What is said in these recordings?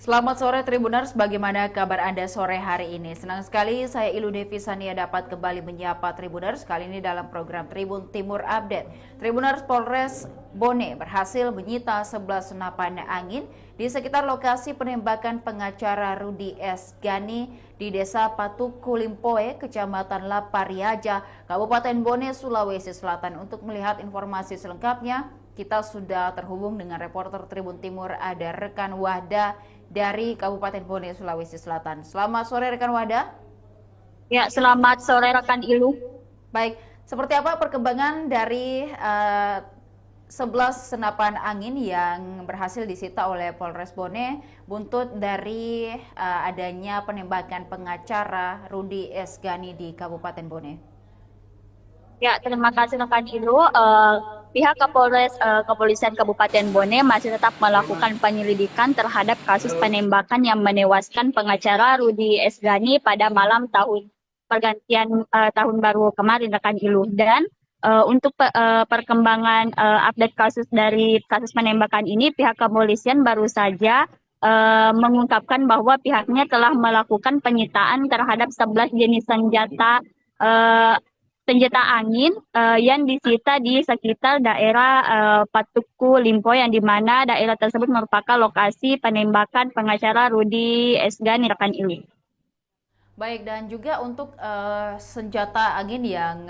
Selamat sore Tribuners, bagaimana kabar Anda sore hari ini? Senang sekali saya Ilu Devi Sania dapat kembali menyapa Tribuners, kali ini dalam program Tribun Timur Update. Tribuners, Polres Bone berhasil menyita 11 senapan angin di sekitar lokasi penembakan pengacara Rudi S. Gani di Desa Patuku Limpoe, Kecamatan Lapariaja, Kabupaten Bone, Sulawesi Selatan. Untuk melihat informasi selengkapnya, kita sudah terhubung dengan reporter Tribun Timur, ada rekan Wahda dari Kabupaten Bone, Sulawesi Selatan. Selamat sore rekan Wahda. Ya, selamat sore rekan Ilu. Baik, seperti apa perkembangan dari 11 senapan angin yang berhasil disita oleh Polres Bone buntut dari adanya penembakan pengacara Rudi S. Gani di Kabupaten Bone? Ya, terima kasih rekan Ilu. Pihak Kepolisian Kabupaten Bone masih tetap melakukan penyelidikan terhadap kasus penembakan yang menewaskan pengacara Rudi S. Gani pada malam pergantian tahun baru kemarin rekan Ilu. Dan untuk perkembangan update kasus penembakan ini, pihak kepolisian baru saja mengungkapkan bahwa pihaknya telah melakukan penyitaan terhadap 11 jenis uh, senjata angin yang disita di sekitar daerah Patuku Limpo, yang dimana daerah tersebut merupakan lokasi penembakan pengacara Rudi S. Gani rekan Ilu. Baik, dan juga untuk senjata angin yang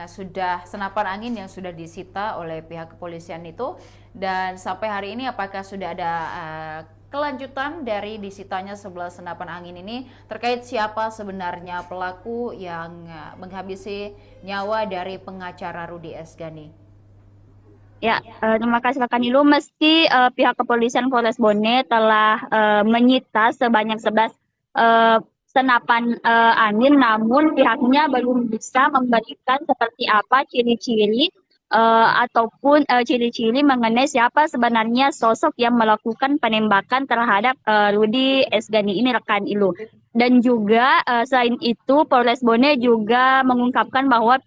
senapan angin yang sudah disita oleh pihak kepolisian itu, dan sampai hari ini apakah sudah ada kelanjutan dari disitanya 11 senapan angin ini terkait siapa sebenarnya pelaku yang menghabisi nyawa dari pengacara Rudi S. Gani? Ya, terima kasih rekan Ilu. Meski pihak kepolisian Polres Bone telah menyita sebanyak 11 uh, senapan angin, namun pihaknya belum bisa memberikan seperti apa ciri-ciri ataupun ciri-ciri mengenai siapa sebenarnya sosok yang melakukan penembakan terhadap Rudi S. Gani ini rekan Ilu. Dan juga selain itu, Polres Bone juga mengungkapkan bahwa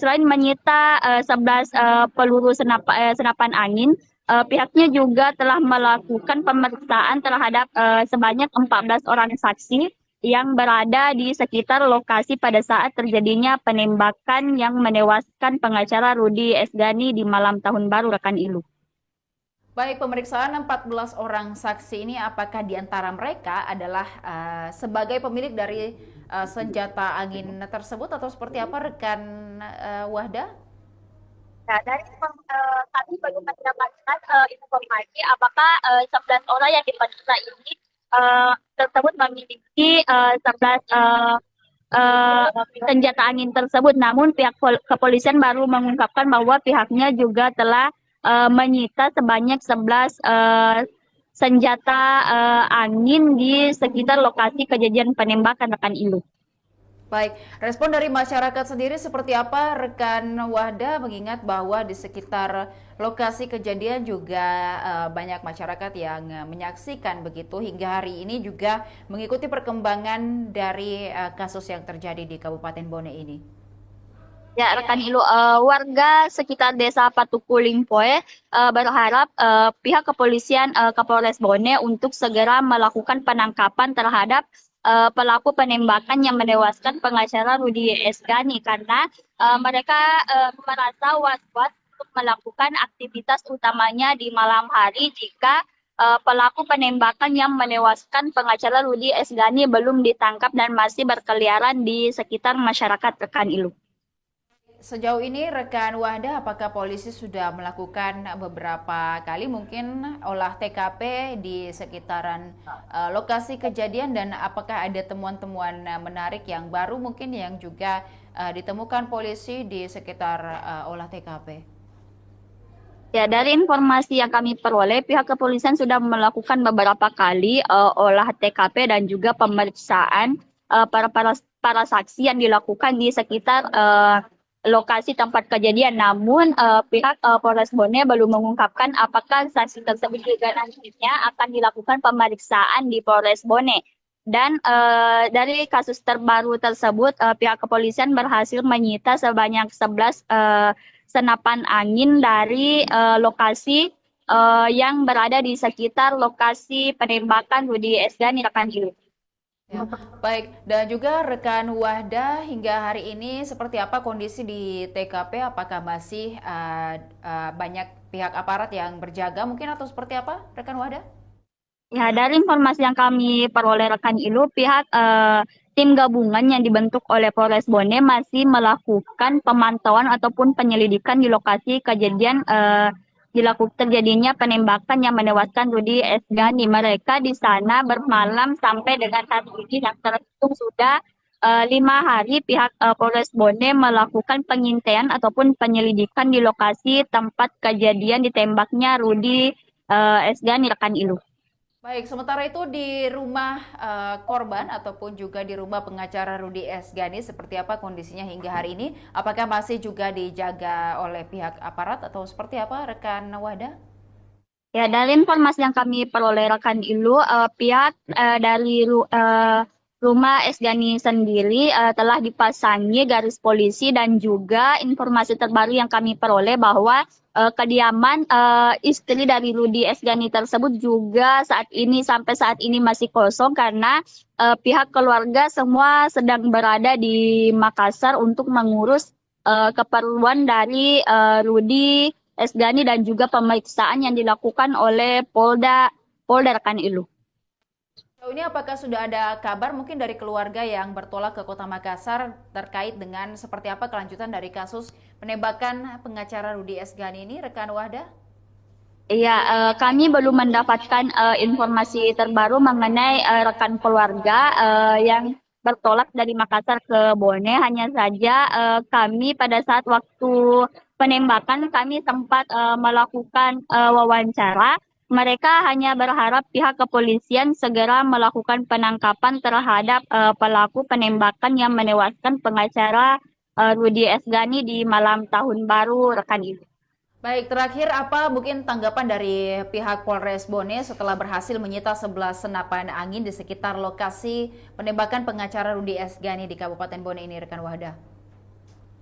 selain menyita 11 peluru senapan angin, pihaknya juga telah melakukan pemeriksaan terhadap sebanyak 14 orang saksi yang berada di sekitar lokasi pada saat terjadinya penembakan yang menewaskan pengacara Rudi S. Gani di malam tahun baru rekan Ilu. Baik, pemeriksaan 14 orang saksi ini apakah di antara mereka adalah sebagai pemilik dari senjata angin tersebut atau seperti apa rekan Wahda? Nah, kami belum mendapatkan informasi apakah 11 orang yang diperiksa ini tersebut memiliki 11 senjata angin tersebut. Namun pihak kepolisian baru mengungkapkan bahwa pihaknya juga telah menyita sebanyak 11 senjata angin di sekitar lokasi kejadian penembakan rekan Ilu. Baik, respon dari masyarakat sendiri seperti apa rekan Wahda, mengingat bahwa di sekitar lokasi kejadian juga banyak masyarakat yang menyaksikan begitu hingga hari ini juga mengikuti perkembangan dari kasus yang terjadi di Kabupaten Bone ini. Ya, rekan Ilu, warga sekitar desa Patuku Limpoe berharap pihak kepolisian Kapolres Bone untuk segera melakukan penangkapan terhadap pelaku penembakan yang menewaskan pengacara Rudi S. Gani, karena mereka merasa was-was untuk melakukan aktivitas utamanya di malam hari jika pelaku penembakan yang menewaskan pengacara Rudi S. Gani belum ditangkap dan masih berkeliaran di sekitar masyarakat rekan Ilu. Sejauh ini rekan Wahda, apakah polisi sudah melakukan beberapa kali mungkin olah TKP di sekitaran lokasi kejadian, dan apakah ada temuan-temuan menarik yang baru mungkin yang juga ditemukan polisi di sekitar olah TKP? Ya, dari informasi yang kami peroleh, pihak kepolisian sudah melakukan beberapa kali olah TKP dan juga pemeriksaan para saksi yang dilakukan di sekitar lokasi tempat kejadian. Namun pihak Polres Bone belum mengungkapkan apakah saksi tersebut juga nantinya akan dilakukan pemeriksaan di Polres Bone. Dan dari kasus terbaru tersebut, pihak kepolisian berhasil menyita sebanyak 11 senapan angin dari lokasi yang berada di sekitar lokasi penembakan Rudy Esgani rekan Ilu. Ya, baik. Dan juga rekan Wahda, hingga hari ini seperti apa kondisi di TKP? Apakah masih banyak pihak aparat yang berjaga mungkin atau seperti apa, rekan Wahda? Ya, dari informasi yang kami peroleh rekan Ilu, pihak tim gabungan yang dibentuk oleh Polres Bone masih melakukan pemantauan ataupun penyelidikan di lokasi kejadian terjadinya penembakan yang menewaskan Rudy Esgani. Mereka di sana bermalam sampai dengan saat ini yang terhitung sudah 5 hari pihak Polres Bone melakukan pengintaian ataupun penyelidikan di lokasi tempat kejadian ditembaknya Rudy Esgani rekan Ilu. Baik, sementara itu di rumah korban ataupun juga di rumah pengacara Rudy Esgani seperti apa kondisinya hingga hari ini? Apakah masih juga dijaga oleh pihak aparat atau seperti apa, rekan Wahda? Ya, dari informasi yang kami peroleh rekan Ilu, pihak dari rumah Esgani sendiri telah dipasangi garis polisi dan juga informasi terbaru yang kami peroleh bahwa kediaman istri dari Rudy Esgani tersebut juga sampai saat ini masih kosong karena pihak keluarga semua sedang berada di Makassar untuk mengurus keperluan dari Rudy Esgani dan juga pemeriksaan yang dilakukan oleh Polda rekan Ilu. Sejauh ini apakah sudah ada kabar mungkin dari keluarga yang bertolak ke Kota Makassar terkait dengan seperti apa kelanjutan dari kasus penembakan pengacara Rudy Esgani ini, rekan Wahda? Iya, kami belum mendapatkan informasi terbaru mengenai rekan keluarga yang bertolak dari Makassar ke Bone. Hanya saja kami pada saat waktu penembakan kami sempat melakukan wawancara. Mereka hanya berharap pihak kepolisian segera melakukan penangkapan terhadap pelaku penembakan yang menewaskan pengacara Rudy Esgani di malam tahun baru rekan Ibu. Baik, terakhir apa mungkin tanggapan dari pihak Polres Bone setelah berhasil menyita 11 senapan angin di sekitar lokasi penembakan pengacara Rudy Esgani di Kabupaten Bone ini, rekan Wahda?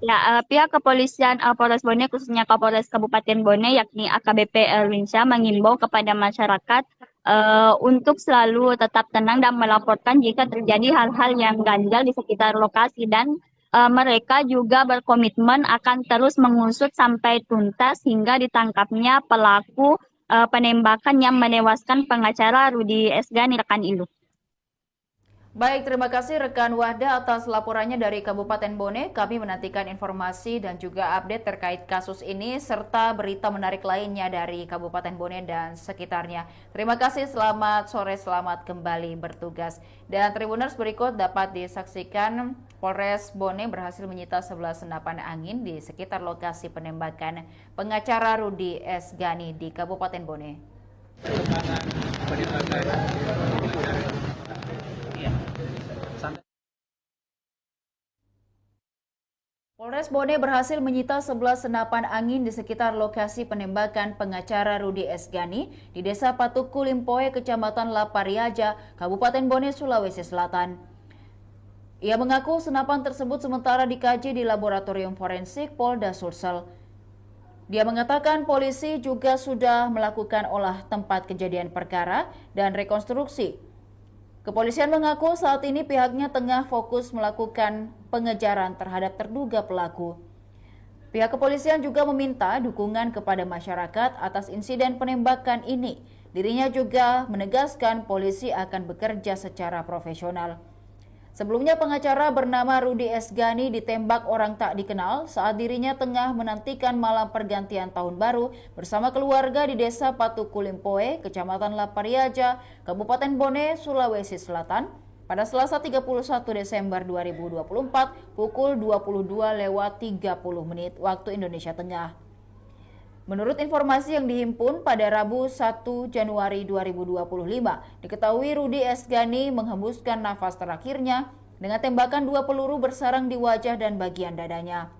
Ya, pihak kepolisian Polres Bone khususnya Kapolres Kabupaten Bone yakni AKBP Erwinsyah mengimbau kepada masyarakat untuk selalu tetap tenang dan melaporkan jika terjadi hal-hal yang ganjal di sekitar lokasi dan mereka juga berkomitmen akan terus mengusut sampai tuntas hingga ditangkapnya pelaku penembakan yang menewaskan pengacara Rudy Esgani rekan Ilu. Baik, terima kasih rekan Wahda atas laporannya dari Kabupaten Bone. Kami menantikan informasi dan juga update terkait kasus ini serta berita menarik lainnya dari Kabupaten Bone dan sekitarnya. Terima kasih, selamat sore, selamat kembali bertugas. Dan Tribuners berikut dapat disaksikan Polres Bone berhasil menyita 11 senapan angin di sekitar lokasi penembakan pengacara Rudy Esgani di Kabupaten Bone. Polres Bone berhasil menyita 11 senapan angin di sekitar lokasi penembakan pengacara Rudy Esgani di Desa Patuku Limpoe, Kecamatan Lapariaja, Kabupaten Bone, Sulawesi Selatan. Ia mengaku senapan tersebut sementara dikaji di laboratorium forensik Polda Sulsel. Dia mengatakan polisi juga sudah melakukan olah tempat kejadian perkara dan rekonstruksi. Kepolisian mengaku saat ini pihaknya tengah fokus melakukan pengejaran terhadap terduga pelaku. Pihak kepolisian juga meminta dukungan kepada masyarakat atas insiden penembakan ini. Dirinya juga menegaskan polisi akan bekerja secara profesional. Sebelumnya pengacara bernama Rudy Esgani ditembak orang tak dikenal saat dirinya tengah menantikan malam pergantian tahun baru bersama keluarga di Desa Patuku Limpoe, Kecamatan Lapariaja, Kabupaten Bone, Sulawesi Selatan pada Selasa 31 Desember 2024 pukul 22.30 waktu Indonesia Tengah. Menurut informasi yang dihimpun pada Rabu 1 Januari 2025, diketahui Rudy Esgani menghembuskan nafas terakhirnya dengan tembakan 2 peluru bersarang di wajah dan bagian dadanya.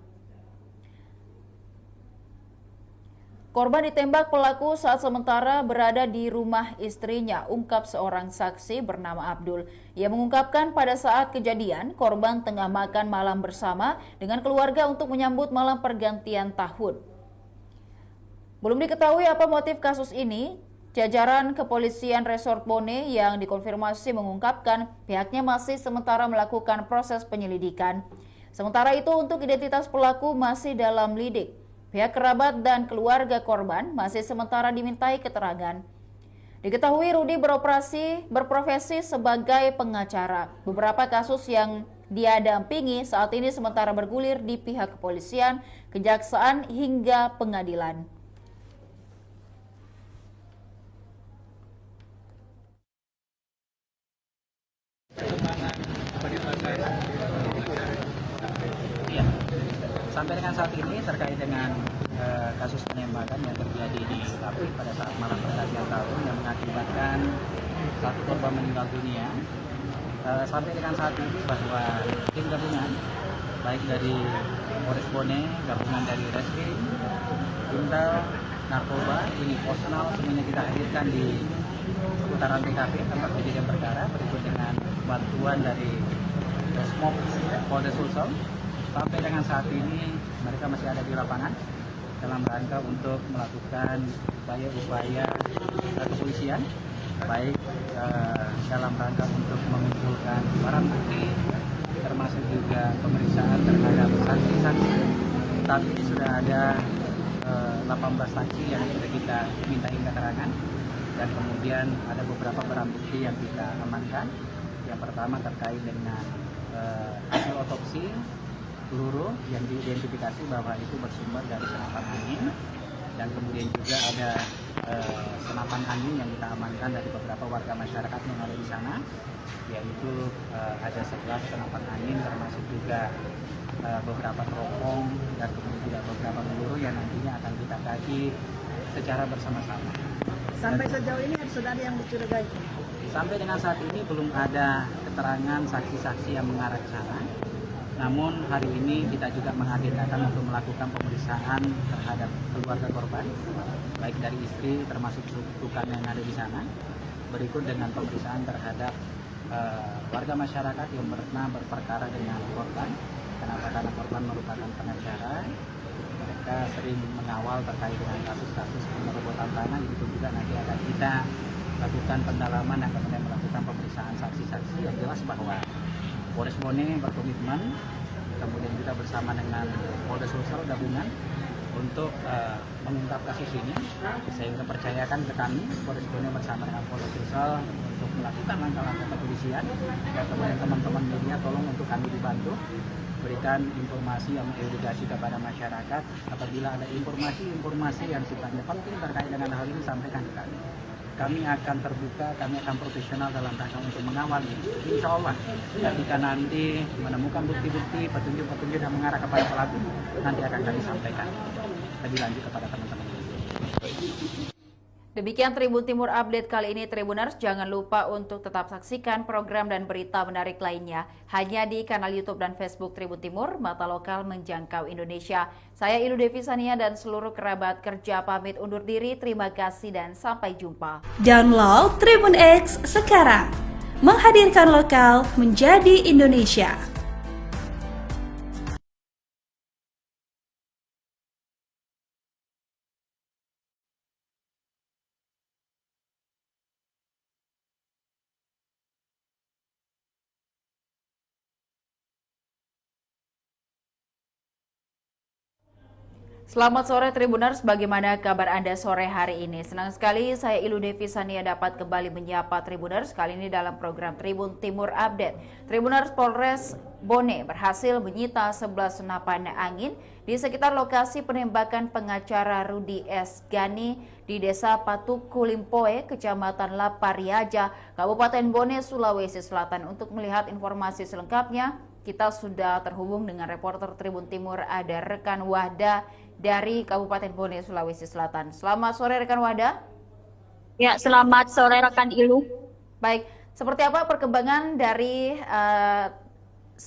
Korban ditembak pelaku saat sementara berada di rumah istrinya, ungkap seorang saksi bernama Abdul. Ia mengungkapkan pada saat kejadian, korban tengah makan malam bersama dengan keluarga untuk menyambut malam pergantian tahun. Belum diketahui apa motif kasus ini. Jajaran Kepolisian Resort Bone yang dikonfirmasi mengungkapkan pihaknya masih sementara melakukan proses penyelidikan. Sementara itu untuk identitas pelaku masih dalam lidik. Pihak kerabat dan keluarga korban masih sementara dimintai keterangan. Diketahui Rudi berprofesi sebagai pengacara. Beberapa kasus yang dia dampingi saat ini sementara bergulir di pihak kepolisian, kejaksaan hingga pengadilan. Iya, sampai dengan saat ini terkait dengan kasus penembakan yang terjadi di Lapri pada saat malam pergantian tahun yang mengakibatkan satu korban meninggal dunia. Sampai dengan saat ini bahwa tim gabungan baik dari Polres Bone, gabungan dari Reskrim, Intel, Narkoba, ini personal semuanya kita hadirkan di seputaran TKP tempat kejadian perkara berikut dengan bantuan dari Smop Polres Sulsel. Sampai dengan saat ini mereka masih ada di lapangan dalam rangka untuk melakukan upaya-upaya kepolisian, baik dalam rangka untuk mengumpulkan barang bukti, termasuk juga pemeriksaan terhadap saksi-saksi. Saat ini sudah ada 18 saksi yang sudah kita mintai keterangan, dan kemudian ada beberapa barang bukti yang kita amankan. Yang pertama terkait dengan hasil otopsi peluru yang diidentifikasi bahwa itu bersumber dari senapan angin, dan kemudian juga ada senapan angin yang kita amankan dari beberapa warga masyarakat yang ada di sana, yaitu ada 11 senapan angin termasuk juga beberapa teropong dan kemudian juga beberapa peluru yang nantinya akan kita kaji secara bersama-sama. Sampai sejauh ini sudah ada yang dicurigai? Sampai dengan saat ini belum ada keterangan saksi-saksi yang mengarah ke sana. Namun hari ini kita juga mengagendakan untuk melakukan pemeriksaan terhadap keluarga korban, baik dari istri termasuk sukukan yang ada di sana. Berikut dengan pemeriksaan terhadap warga masyarakat yang pernah berperkara dengan korban. Kenapa? Karena korban merupakan pengacara. Mereka sering mengawal terkait dengan kasus-kasus penerobotan tanah. Itu juga nanti akan kita lakukan pendalaman dan kemudian melakukan pemeriksaan saksi-saksi. Yang jelas bahwa Polres Bone berkomitmen, kemudian kita bersama dengan Polres Sulsel gabungan untuk mengungkap kasus ini. Saya juga percayakan ke kami, Polres Bone bersama dengan Polres Sulsel untuk melakukan langkah-langkah kepolisian. Dan kemudian teman-teman media tolong untuk kami dibantu berikan informasi yang mengedukasi kepada masyarakat. Apabila ada informasi yang sifatnya penting terkait dengan hal ini, sampaikan ke kami. Kami akan terbuka, kami akan profesional dalam rangka untuk mengawal ini. Insya Allah, ketika nanti menemukan bukti-bukti, petunjuk-petunjuk yang mengarah kepada pelaku, nanti akan kami sampaikan lebih lanjut kepada teman-teman. Demikian Tribun Timur Update kali ini, Tribuners. Jangan lupa untuk tetap saksikan program dan berita menarik lainnya hanya di kanal YouTube dan Facebook Tribun Timur, mata lokal menjangkau Indonesia. Saya Ilu Devi Sania dan seluruh kerabat kerja pamit undur diri. Terima kasih dan sampai jumpa. Download Tribun X sekarang. Menghadirkan lokal menjadi Indonesia. Selamat sore Tribuners, bagaimana kabar Anda sore hari ini? Senang sekali saya Ilu Devi Sania dapat kembali menyapa Tribuners, kali ini dalam program Tribun Timur Update. Tribuners, Polres Bone berhasil menyita 11 senapan angin di sekitar lokasi penembakan pengacara Rudi S. Gani di Desa Patuku Limpoe, Kecamatan Lapariaja, Kabupaten Bone, Sulawesi Selatan. Untuk melihat informasi selengkapnya, kita sudah terhubung dengan reporter Tribun Timur, ada rekan Wahda dari Kabupaten Bone, Sulawesi Selatan. Selamat sore rekan Wahda. Ya, selamat sore rekan Ilu. Baik, seperti apa perkembangan dari 11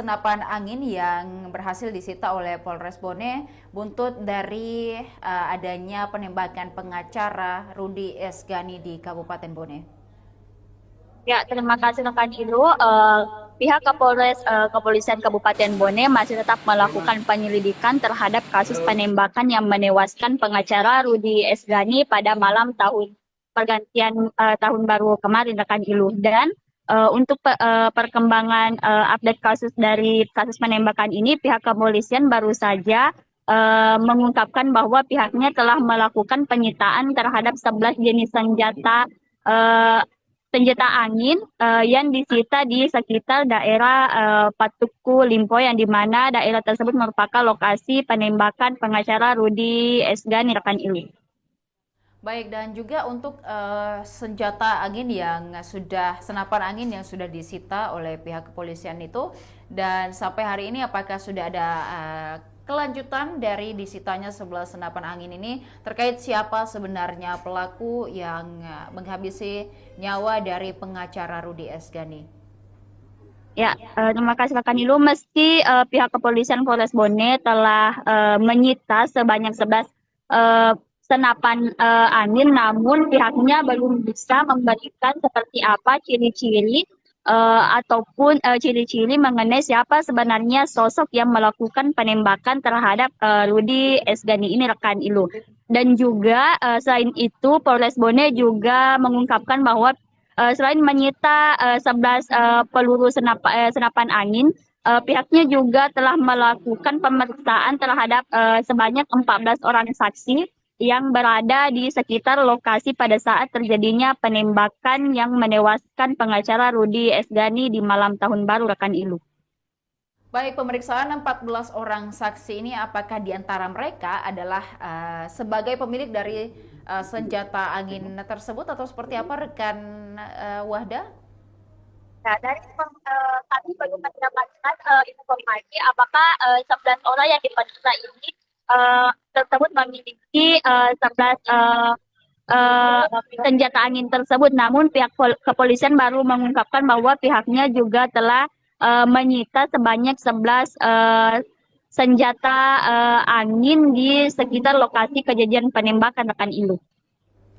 senapan angin yang berhasil disita oleh Polres Bone buntut dari adanya penembakan pengacara Rudi S. Gani di Kabupaten Bone? Ya, terima kasih rekan Ilu. pihak Kepolisian Kabupaten Bone masih tetap melakukan penyelidikan terhadap kasus penembakan yang menewaskan pengacara Rudi Esgani pada malam pergantian tahun baru kemarin rekan Ilu. Dan untuk perkembangan update kasus penembakan ini, pihak kepolisian baru saja mengungkapkan bahwa pihaknya telah melakukan penyitaan terhadap 11 jenis eh, senjata angin yang disita di sekitar daerah Patuku Limpo, yang di mana daerah tersebut merupakan lokasi penembakan pengacara Rudi Esgani rekan Ilu. Baik, dan juga untuk senjata angin yang senapan angin yang sudah disita oleh pihak kepolisian itu, dan sampai hari ini apakah sudah ada kelanjutan dari disitanya 11 senapan angin ini terkait siapa sebenarnya pelaku yang menghabisi nyawa dari pengacara Rudi Esgani? Ya, terima kasih rekan Ilu. Meski pihak kepolisian Polres Bone telah menyita sebanyak 11 senapan angin, namun pihaknya belum bisa memberikan seperti apa ciri-ciri ataupun ciri-ciri mengenai siapa sebenarnya sosok yang melakukan penembakan terhadap Rudi Esgani ini rekan Ilu. Dan juga selain itu Polres Bone juga mengungkapkan bahwa selain menyita 11 peluru senapan angin, pihaknya juga telah melakukan pemeriksaan terhadap sebanyak 14 orang saksi yang berada di sekitar lokasi pada saat terjadinya penembakan yang menewaskan pengacara Rudi Esgani di malam tahun baru rekan Ilu. Baik, pemeriksaan 14 orang saksi ini apakah di antara mereka adalah sebagai pemilik dari senjata angin tersebut atau seperti apa rekan Wahda? Nah, dari kami belum mendapatkan informasi apakah 11 orang yang diperiksa ini tersebut memiliki 11 senjata angin tersebut. Namun pihak kepolisian baru mengungkapkan bahwa pihaknya juga telah menyita sebanyak 11 senjata angin di sekitar lokasi kejadian penembakan rekan Ilu.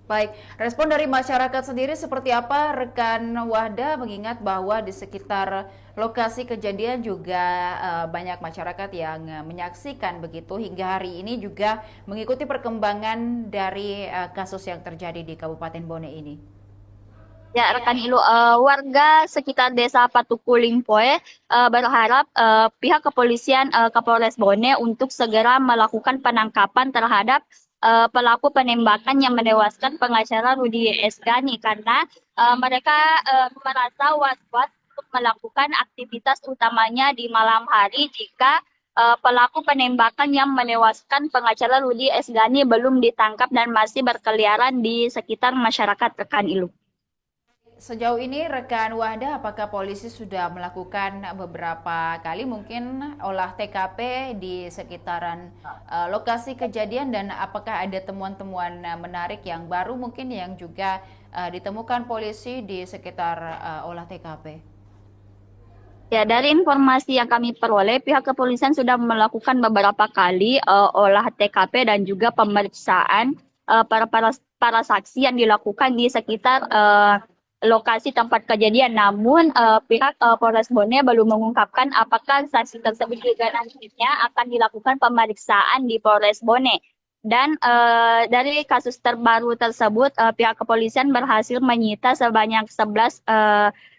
Baik, respon dari masyarakat sendiri seperti apa rekan Wahda, mengingat bahwa di sekitar lokasi kejadian juga banyak masyarakat yang menyaksikan begitu hingga hari ini juga mengikuti perkembangan dari kasus yang terjadi di Kabupaten Bone ini. Ya, rekan Ilu, warga sekitar desa Patuku Limpoe berharap pihak kepolisian Kapolres Bone untuk segera melakukan penangkapan terhadap pelaku penembakan yang menewaskan pengacara Rudi Esgani, karena mereka merasa was-was untuk melakukan aktivitas utamanya di malam hari jika pelaku penembakan yang menewaskan pengacara Rudi Esgani belum ditangkap dan masih berkeliaran di sekitar masyarakat rekan Ilu. Sejauh ini rekan Wahda, apakah polisi sudah melakukan beberapa kali mungkin olah TKP di sekitaran lokasi kejadian, dan apakah ada temuan-temuan menarik yang baru mungkin yang juga ditemukan polisi di sekitar olah TKP? Ya, dari informasi yang kami peroleh, pihak kepolisian sudah melakukan beberapa kali olah TKP dan juga pemeriksaan para saksi yang dilakukan di sekitar lokasi tempat kejadian. Namun pihak Polres Bone belum mengungkapkan apakah saksi tersebut juga nantinya akan dilakukan pemeriksaan di Polres Bone. Dan dari kasus terbaru tersebut, pihak kepolisian berhasil menyita sebanyak 11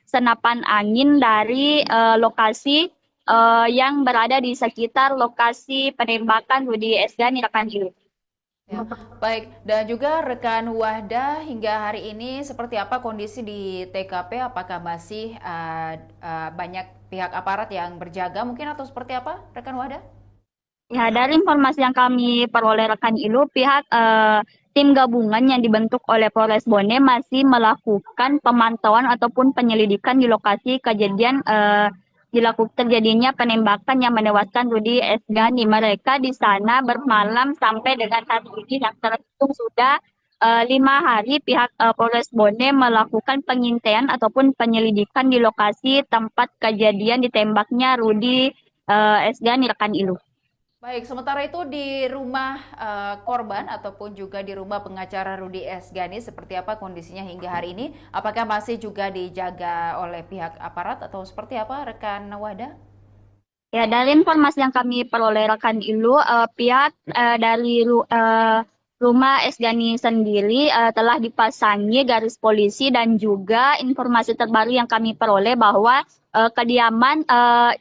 senapan angin dari lokasi yang berada di sekitar lokasi penembakan Rudi Esgani rekan Ilu. Ya, baik, dan juga rekan Wahda, hingga hari ini seperti apa kondisi di TKP? Apakah masih banyak pihak aparat yang berjaga mungkin atau seperti apa rekan Wahda? Ya, dari informasi yang kami peroleh rekan Ilu, pihak tim gabungan yang dibentuk oleh Polres Bone masih melakukan pemantauan ataupun penyelidikan di lokasi kejadian terjadinya penembakan yang menewaskan Rudi Esgani. Mereka di sana bermalam sampai dengan hari ini yang terhitung sudah 5 hari pihak Polres Bone melakukan pengintaian ataupun penyelidikan di lokasi tempat kejadian ditembaknya Rudi Esgani rekan Ilu. Baik, sementara itu di rumah korban ataupun juga di rumah pengacara Rudi Esgani, seperti apa kondisinya hingga hari ini? Apakah masih juga dijaga oleh pihak aparat atau seperti apa, rekan Wada? Ya, dari informasi yang kami peroleh rekan Ilu, pihak dari rumah Esgani sendiri telah dipasangi garis polisi dan juga informasi terbaru yang kami peroleh bahwa kediaman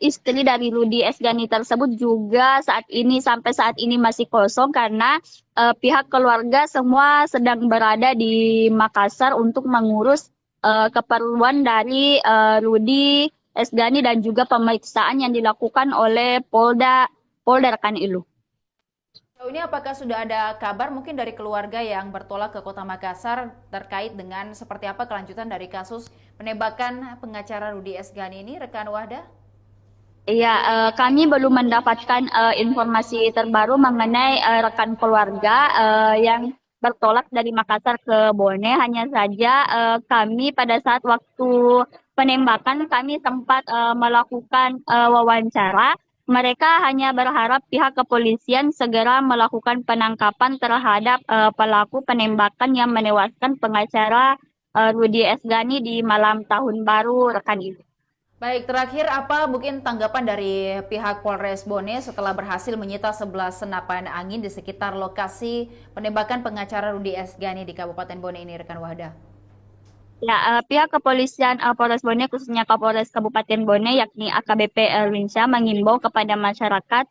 istri dari Rudi Esgani tersebut juga sampai saat ini masih kosong karena pihak keluarga semua sedang berada di Makassar untuk mengurus keperluan dari Rudi Esgani dan juga pemeriksaan yang dilakukan oleh Polda Rekan Ilu. Sejauh ini apakah sudah ada kabar mungkin dari keluarga yang bertolak ke Kota Makassar terkait dengan seperti apa kelanjutan dari kasus penembakan pengacara Rudi Esgani ini, rekan Wahda? Iya, kami belum mendapatkan informasi terbaru mengenai rekan keluarga yang bertolak dari Makassar ke Bone. Hanya saja kami pada saat waktu penembakan kami sempat melakukan wawancara. Mereka hanya berharap pihak kepolisian segera melakukan penangkapan terhadap pelaku penembakan yang menewaskan pengacara Rudi Esgani di malam tahun baru rekan ini. Baik, terakhir apa mungkin tanggapan dari pihak Polres Bone setelah berhasil menyita 11 senapan angin di sekitar lokasi penembakan pengacara Rudi Esgani di Kabupaten Bone ini, rekan Wahda? Ya, pihak kepolisian Polres Bone khususnya Kapolres Kabupaten Bone yakni AKBP Erwinsyah mengimbau kepada masyarakat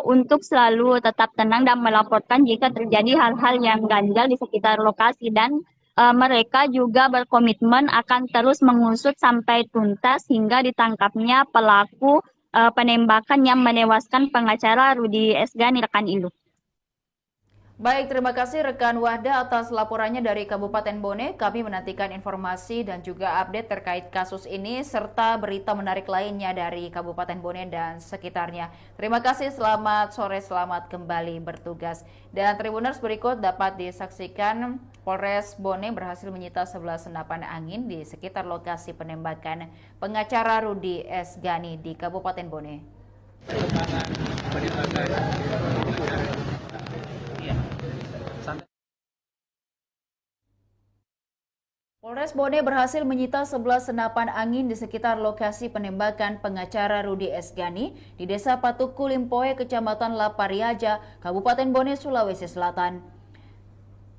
untuk selalu tetap tenang dan melaporkan jika terjadi hal-hal yang ganjal di sekitar lokasi dan mereka juga berkomitmen akan terus mengusut sampai tuntas hingga ditangkapnya pelaku penembakan yang menewaskan pengacara Rudi Esgani rekan Ilu. Baik, terima kasih rekan Wahda atas laporannya dari Kabupaten Bone. Kami menantikan informasi dan juga update terkait kasus ini serta berita menarik lainnya dari Kabupaten Bone dan sekitarnya. Terima kasih, selamat sore, selamat kembali bertugas. Dan Tribuners, berikut dapat disaksikan Polres Bone berhasil menyita 11 senapan angin di sekitar lokasi penembakan pengacara Rudi Esgani di Kabupaten Bone. Polres Bone berhasil menyita 11 senapan angin di sekitar lokasi penembakan pengacara Rudi Esgani di Desa Patuku Limpoe, Kecamatan Lapariaja, Kabupaten Bone, Sulawesi Selatan.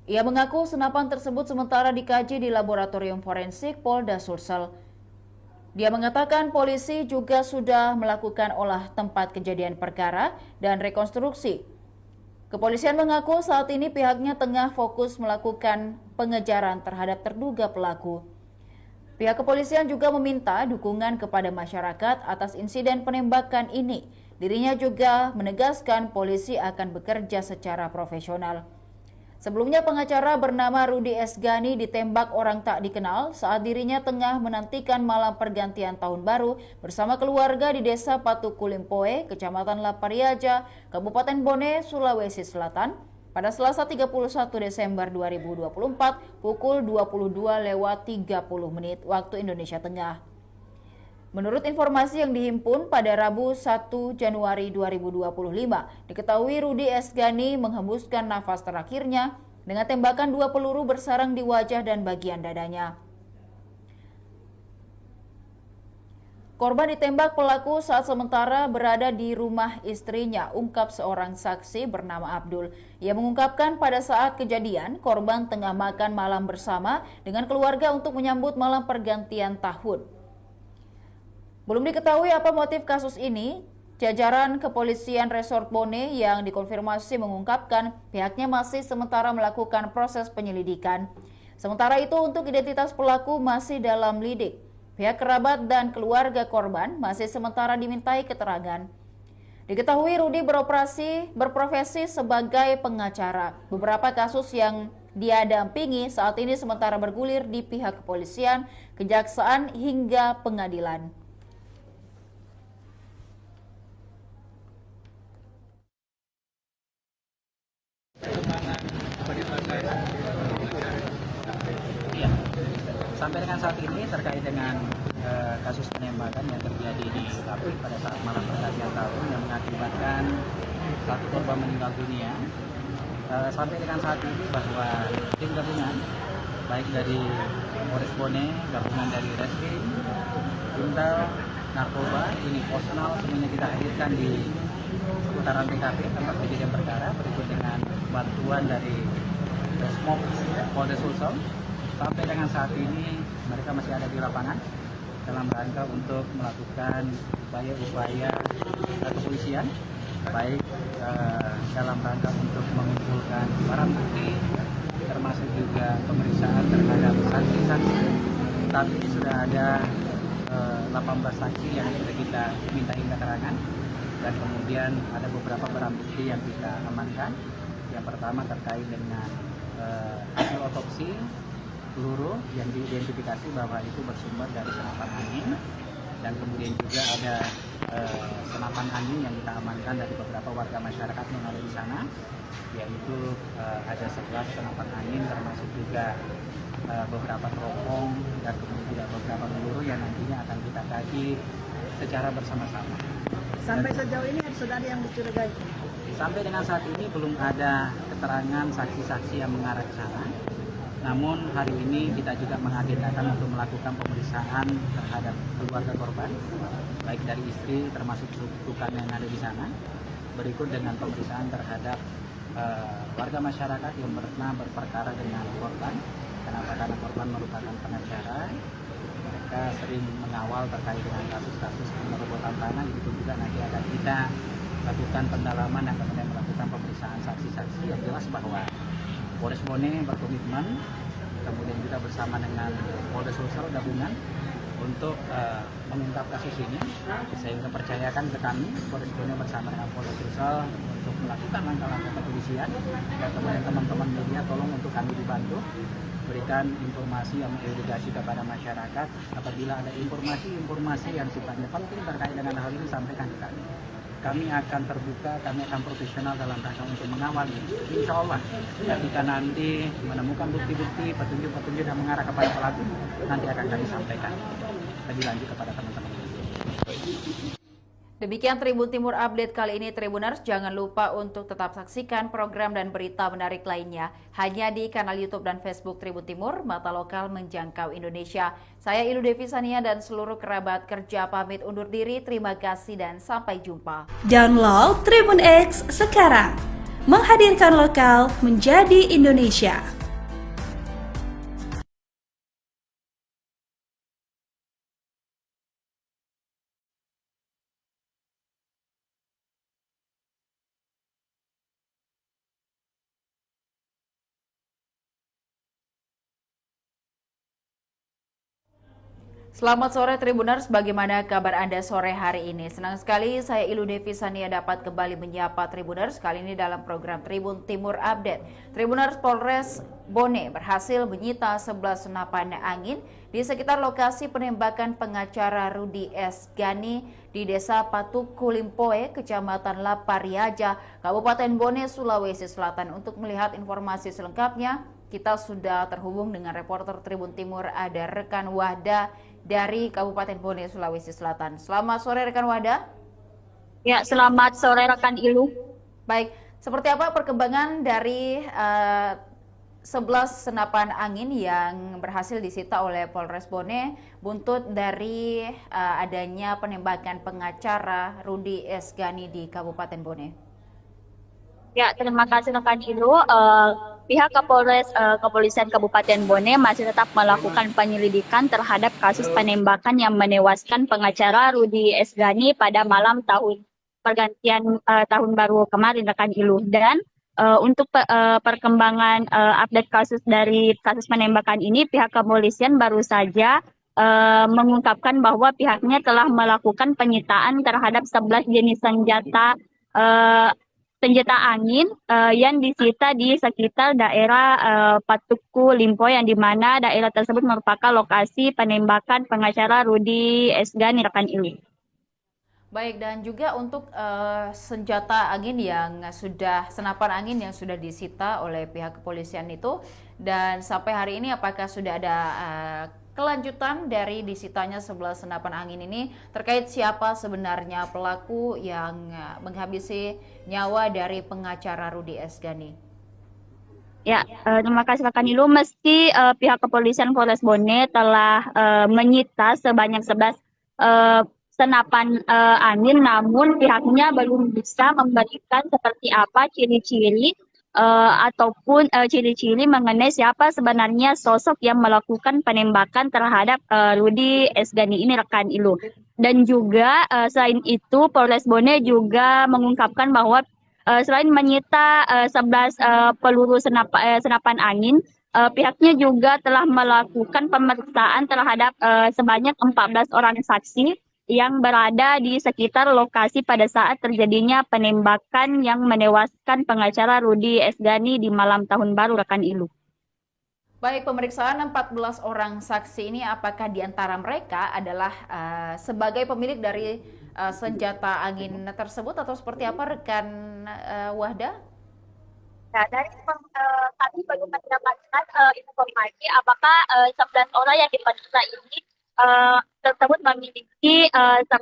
Ia mengaku senapan tersebut sementara dikaji di Laboratorium Forensik Polda Sulsel. Dia mengatakan polisi juga sudah melakukan olah tempat kejadian perkara dan rekonstruksi. Kepolisian mengaku saat ini pihaknya tengah fokus melakukan pengejaran terhadap terduga pelaku. Pihak kepolisian juga meminta dukungan kepada masyarakat atas insiden penembakan ini. Dirinya juga menegaskan polisi akan bekerja secara profesional. Sebelumnya pengacara bernama Rudi Esgani ditembak orang tak dikenal saat dirinya tengah menantikan malam pergantian tahun baru bersama keluarga di Desa Patuku Limpoe, Kecamatan Lapariaja, Kabupaten Bone, Sulawesi Selatan pada Selasa 31 Desember 2024 pukul 22:30 waktu Indonesia Tengah. Menurut informasi yang dihimpun pada Rabu 1 Januari 2025, diketahui Rudi Esgani menghembuskan nafas terakhirnya dengan tembakan 2 peluru bersarang di wajah dan bagian dadanya. Korban ditembak pelaku saat sementara berada di rumah istrinya, ungkap seorang saksi bernama Abdul. Ia mengungkapkan pada saat kejadian, korban tengah makan malam bersama dengan keluarga untuk menyambut malam pergantian tahun. Belum diketahui apa motif kasus ini. Jajaran Kepolisian Resort Bone yang dikonfirmasi mengungkapkan pihaknya masih sementara melakukan proses penyelidikan. Sementara itu untuk identitas pelaku masih dalam lidik. Pihak kerabat dan keluarga korban masih sementara dimintai keterangan. Diketahui Rudi berprofesi sebagai pengacara. Beberapa kasus yang dia dampingi saat ini sementara bergulir di pihak kepolisian, kejaksaan hingga pengadilan. sampai dengan saat ini terkait dengan kasus penembakan yang terjadi di Lapik pada saat malam pergantian tahun yang mengakibatkan satu korban meninggal dunia. Sampai dengan saat ini bahwa tim gabungan baik dari Polres Bone, gabungan dari Reskrim, Intel, Narkoba, ini Posnal, semuanya kita hadirkan di seputaran TKP tempat kejadian perkara berikut dengan bantuan dari Resmob Polres Sulsel. Sampai dengan saat ini mereka masih ada di lapangan dalam rangka untuk melakukan upaya-upaya kepolisian, baik dalam rangka untuk mengumpulkan barang bukti, termasuk juga pemeriksaan terhadap saksi-saksi. Tapi sudah ada 18 saksi yang sudah kita mintain keterangan, dan kemudian ada beberapa barang bukti yang kita amankan. Yang pertama terkait dengan hasil otopsi peluru yang diidentifikasi bahwa itu bersumber dari senapan angin, dan kemudian juga ada senapan angin yang kita amankan dari beberapa warga masyarakat yang ada di sana, yaitu ada 11 senapan angin, termasuk juga beberapa teropong dan kemudian juga beberapa peluru yang nantinya akan kita kaji secara bersama-sama. Sampai sejauh ini sudah ada yang dicurigai? Sampai dengan saat ini belum ada keterangan saksi-saksi yang mengarah ke sana. Namun hari ini kita juga mengagendakan untuk melakukan pemeriksaan terhadap keluarga korban, baik dari istri termasuk rekan yang ada di sana. Berikut dengan pemeriksaan terhadap warga masyarakat yang pernah berperkara dengan korban. Kenapa? Karena korban merupakan pengacara. Mereka sering mengawal terkait dengan kasus-kasus penerobotan tanah. Itu juga nanti akan kita lakukan pendalaman dan kemudian melakukan pemeriksaan saksi-saksi. Yang jelas bahwa Polres Bone berkomitmen, kemudian kita bersama dengan Polres Sulsel gabungan untuk mengungkap kasus ini. Saya juga percayakan ke kami, Polres Bone bersama dengan Polres Sulsel untuk melakukan langkah-langkah kepolisian, dan kemudian teman-teman media tolong untuk kami dibantu berikan informasi yang mengedukasi kepada masyarakat. Apabila ada informasi yang sifatnya penting terkait dengan hal ini, sampaikan ke kami. Kami akan terbuka, kami akan profesional dalam rangka untuk mengawal ini. Insya Allah, ketika nanti menemukan bukti-bukti, petunjuk-petunjuk yang mengarah kepada pelaku, nanti akan kami sampaikan lebih lanjut kepada teman-teman. Demikian Tribun Timur Update kali ini, Tribuners. Jangan lupa untuk tetap saksikan program dan berita menarik lainnya hanya di kanal YouTube dan Facebook Tribun Timur, mata lokal menjangkau Indonesia. Saya Ilu Devisania dan seluruh kerabat kerja pamit undur diri. Terima kasih dan sampai jumpa. Download Tribun X sekarang. Menghadirkan lokal menjadi Indonesia. Selamat sore Tribuners, bagaimana kabar Anda sore hari ini? Senang sekali saya Ilu Devisania dapat kembali menyapa Tribuners, kali ini dalam program Tribun Timur Update. Tribuners, Polres Bone berhasil menyita 11 senapan angin di sekitar lokasi penembakan pengacara Rudi S. Gani di Desa Patuku Limpoe, Kecamatan Lapariaja, Kabupaten Bone, Sulawesi Selatan. Untuk melihat informasi selengkapnya, kita sudah terhubung dengan reporter Tribun Timur, ada rekan Wahda dari Kabupaten Bone, Sulawesi Selatan. Selamat sore rekan Wahda. Ya, selamat sore rekan Ilu. Baik, seperti apa perkembangan dari 11 senapan angin yang berhasil disita oleh Polres Bone buntut dari adanya penembakan pengacara Rudi S. Gani di Kabupaten Bone? Ya, terima kasih rekan Ilu. Pihak Kepolisian Kabupaten Bone masih tetap melakukan penyelidikan terhadap kasus penembakan yang menewaskan pengacara Rudi S. Gani pada malam pergantian tahun baru kemarin rekan Ilu. Dan untuk perkembangan update kasus penembakan ini, pihak kepolisian baru saja mengungkapkan bahwa pihaknya telah melakukan penyitaan terhadap 11 jenis senjata angin yang disita di sekitar daerah Patuku Limpoe, yang dimana daerah tersebut merupakan lokasi penembakan pengacara Rudi S. Gani rekan Ilu. Baik, dan juga untuk senjata angin yang senapan angin yang sudah disita oleh pihak kepolisian itu, dan sampai hari ini apakah sudah ada kelanjutan dari disitanya 11 senapan angin ini terkait siapa sebenarnya pelaku yang menghabisi nyawa dari pengacara Rudy Esgani? Ya, terima kasih Kak Nilu. Meski pihak kepolisian Polres Bone telah menyita sebanyak 11 senapan angin, namun pihaknya belum bisa memberikan seperti apa ciri-ciri ataupun ciri-ciri mengenai siapa sebenarnya sosok yang melakukan penembakan terhadap Rudy Esgani ini, rekan Ilu. Dan juga selain itu Polres Bone juga mengungkapkan bahwa selain menyita 11 peluru senapan angin, pihaknya juga telah melakukan pemeriksaan terhadap sebanyak 14 orang saksi yang berada di sekitar lokasi pada saat terjadinya penembakan yang menewaskan pengacara Rudy Esgani di malam tahun baru, rekan Ilu. Baik, pemeriksaan 14 orang saksi ini apakah di antara mereka adalah sebagai pemilik dari senjata angin tersebut atau seperti apa, rekan Wahda? Nah, dari kami belum mendapatkan informasi apakah 11 orang yang diperiksa ini tersebut memiliki 11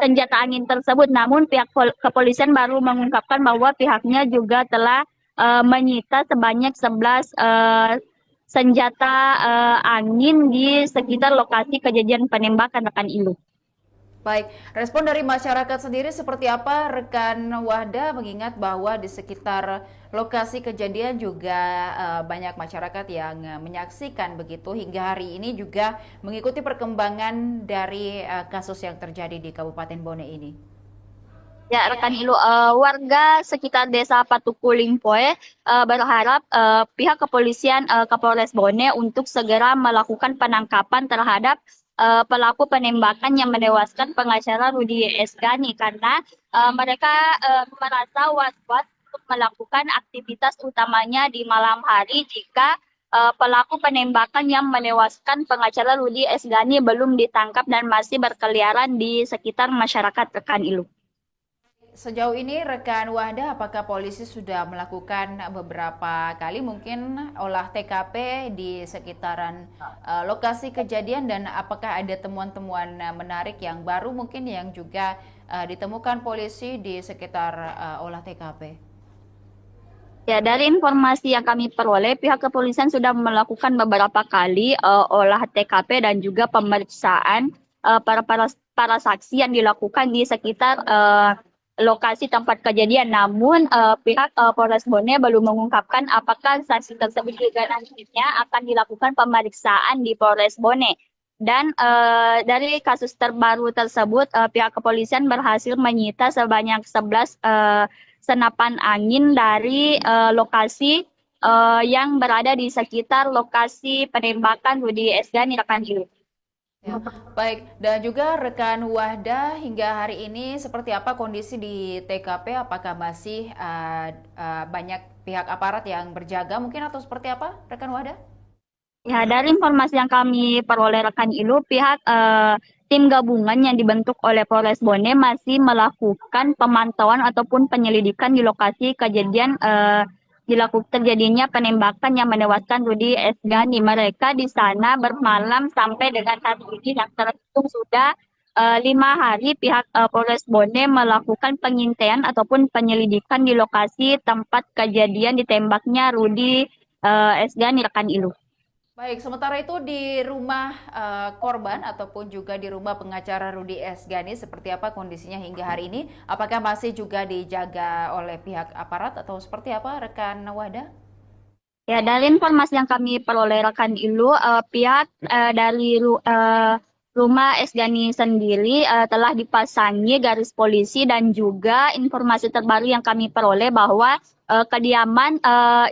senjata angin tersebut. Namun pihak kepolisian baru mengungkapkan bahwa pihaknya juga telah menyita sebanyak 11 senjata angin di sekitar lokasi kejadian penembakan, rekan Ilu. Baik, respon dari masyarakat sendiri seperti apa, rekan Wahda, mengingat bahwa di sekitar lokasi kejadian juga banyak masyarakat yang menyaksikan begitu hingga hari ini juga mengikuti perkembangan dari kasus yang terjadi di Kabupaten Bone ini. Ya, rekan Ilu, warga sekitar desa Patukulimpoe berharap pihak kepolisian Kapolres Bone untuk segera melakukan penangkapan terhadap pelaku penembakan yang menewaskan pengacara Rudy Esgani karena mereka merasa was-was untuk melakukan aktivitas utamanya di malam hari jika pelaku penembakan yang menewaskan pengacara Rudy Esgani belum ditangkap dan masih berkeliaran di sekitar masyarakat, rekan Ilu. Sejauh ini rekan Wahda, apakah polisi sudah melakukan beberapa kali mungkin olah TKP di sekitaran lokasi kejadian, dan apakah ada temuan-temuan menarik yang baru mungkin yang juga ditemukan polisi di sekitar olah TKP? Ya, dari informasi yang kami peroleh, pihak kepolisian sudah melakukan beberapa kali olah TKP dan juga pemeriksaan para saksi yang dilakukan di sekitar lokasi tempat kejadian. Namun pihak Polres Bone belum mengungkapkan apakah saksi tersebut juga nantinya akan dilakukan pemeriksaan di Polres Bone. Dan dari kasus terbaru tersebut, pihak kepolisian berhasil menyita sebanyak 11 senapan angin dari lokasi yang berada di sekitar lokasi penembakan Rudy Esgani, rekan Ilu. Ya, baik, dan juga rekan Wahda, hingga hari ini seperti apa kondisi di TKP? Apakah masih banyak pihak aparat yang berjaga mungkin atau seperti apa, rekan Wahda? Ya, dari informasi yang kami peroleh, rekan Ilu, pihak tim gabungan yang dibentuk oleh Polres Bone masih melakukan pemantauan ataupun penyelidikan di lokasi kejadian terjadinya penembakan yang menewaskan Rudy Esgani. Mereka di sana bermalam sampai dengan hari ini yang terhitung sudah 5 hari pihak Polres Bone melakukan pengintaian ataupun penyelidikan di lokasi tempat kejadian ditembaknya Rudy Esgani, rekan Ilu. Baik, sementara itu di rumah korban ataupun juga di rumah pengacara Rudy Esgani seperti apa kondisinya hingga hari ini? Apakah masih juga dijaga oleh pihak aparat atau seperti apa, rekan Wahda? Ya, dari informasi yang kami peroleh, rekan Ilu, pihak dari rumah Esgani sendiri telah dipasangi garis polisi, dan juga informasi terbaru yang kami peroleh bahwa kediaman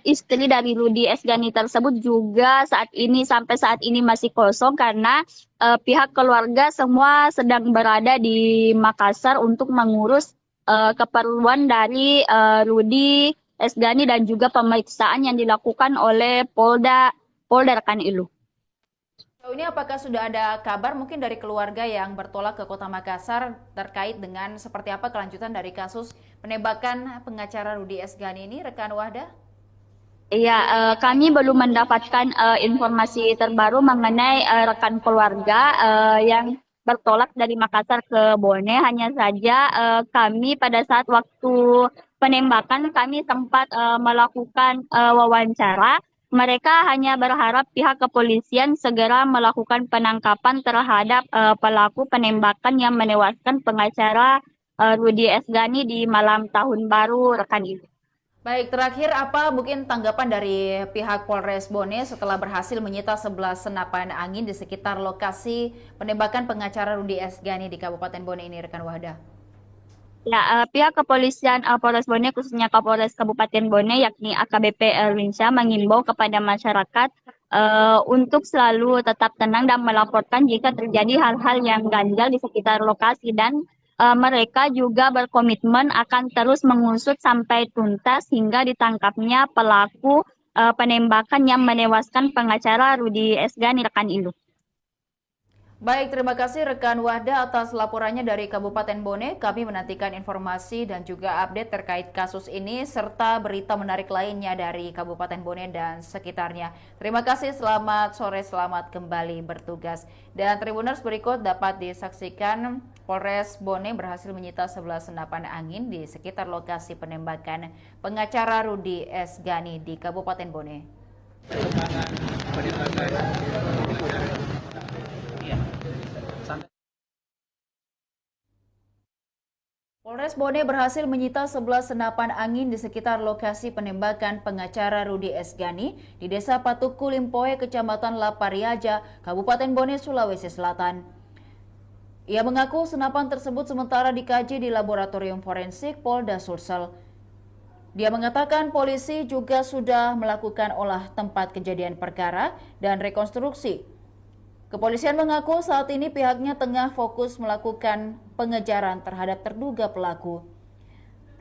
istri dari Rudy Esgani tersebut juga sampai saat ini masih kosong karena pihak keluarga semua sedang berada di Makassar untuk mengurus keperluan dari Rudy Esgani dan juga pemeriksaan yang dilakukan oleh Polda rekan Ilu. Ini apakah sudah ada kabar mungkin dari keluarga yang bertolak ke Kota Makassar terkait dengan seperti apa kelanjutan dari kasus penembakan pengacara Rudy Esgani ini, rekan Wahda? Iya, kami belum mendapatkan informasi terbaru mengenai rekan keluarga yang bertolak dari Makassar ke Bone. Hanya saja kami pada saat waktu penembakan kami sempat melakukan wawancara. Mereka hanya berharap pihak kepolisian segera melakukan penangkapan terhadap pelaku penembakan yang menewaskan pengacara Rudy Esgani di malam tahun baru, rekan ibu. Baik, terakhir apa mungkin tanggapan dari pihak Polres Bone setelah berhasil menyita 11 senapan angin di sekitar lokasi penembakan pengacara Rudy Esgani di Kabupaten Bone ini, rekan Wahda? Ya, pihak kepolisian Polres Bone khususnya Kapolres Kabupaten Bone yakni AKBP Erwinsyah mengimbau kepada masyarakat untuk selalu tetap tenang dan melaporkan jika terjadi hal-hal yang ganjal di sekitar lokasi dan mereka juga berkomitmen akan terus mengusut sampai tuntas hingga ditangkapnya pelaku penembakan yang menewaskan pengacara Rudy Esgani, rekan Ilu. Baik, terima kasih rekan Wahda atas laporannya dari Kabupaten Bone. Kami menantikan informasi dan juga update terkait kasus ini serta berita menarik lainnya dari Kabupaten Bone dan sekitarnya. Terima kasih, selamat sore, selamat kembali bertugas. Dan Tribuners, berikut dapat disaksikan Polres Bone berhasil menyita 11 senapan angin di sekitar lokasi penembakan pengacara Rudy Esgani di Kabupaten Bone. Polres Bone berhasil menyita 11 senapan angin di sekitar lokasi penembakan pengacara Rudy Esgani di Desa Patuku Limpoe, Kecamatan Lapariaja, Kabupaten Bone, Sulawesi Selatan. Ia mengaku senapan tersebut sementara dikaji di Laboratorium Forensik Polda Sulsel. Dia mengatakan polisi juga sudah melakukan olah tempat kejadian perkara dan rekonstruksi. Kepolisian mengaku saat ini pihaknya tengah fokus melakukan pengejaran terhadap terduga pelaku.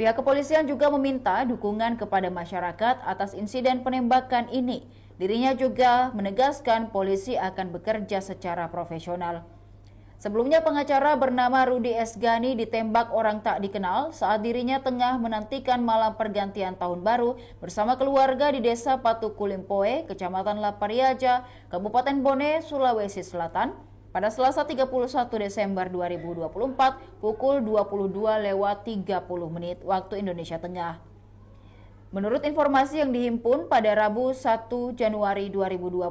Pihak kepolisian juga meminta dukungan kepada masyarakat atas insiden penembakan ini. Dirinya juga menegaskan polisi akan bekerja secara profesional. Sebelumnya pengacara bernama Rudy Esgani ditembak orang tak dikenal saat dirinya tengah menantikan malam pergantian tahun baru bersama keluarga di Desa Patuku Limpoe, Kecamatan Lapariaja, Kabupaten Bone, Sulawesi Selatan pada Selasa 31 Desember 2024 pukul 22.30 waktu Indonesia Tengah. Menurut informasi yang dihimpun pada Rabu 1 Januari 2025,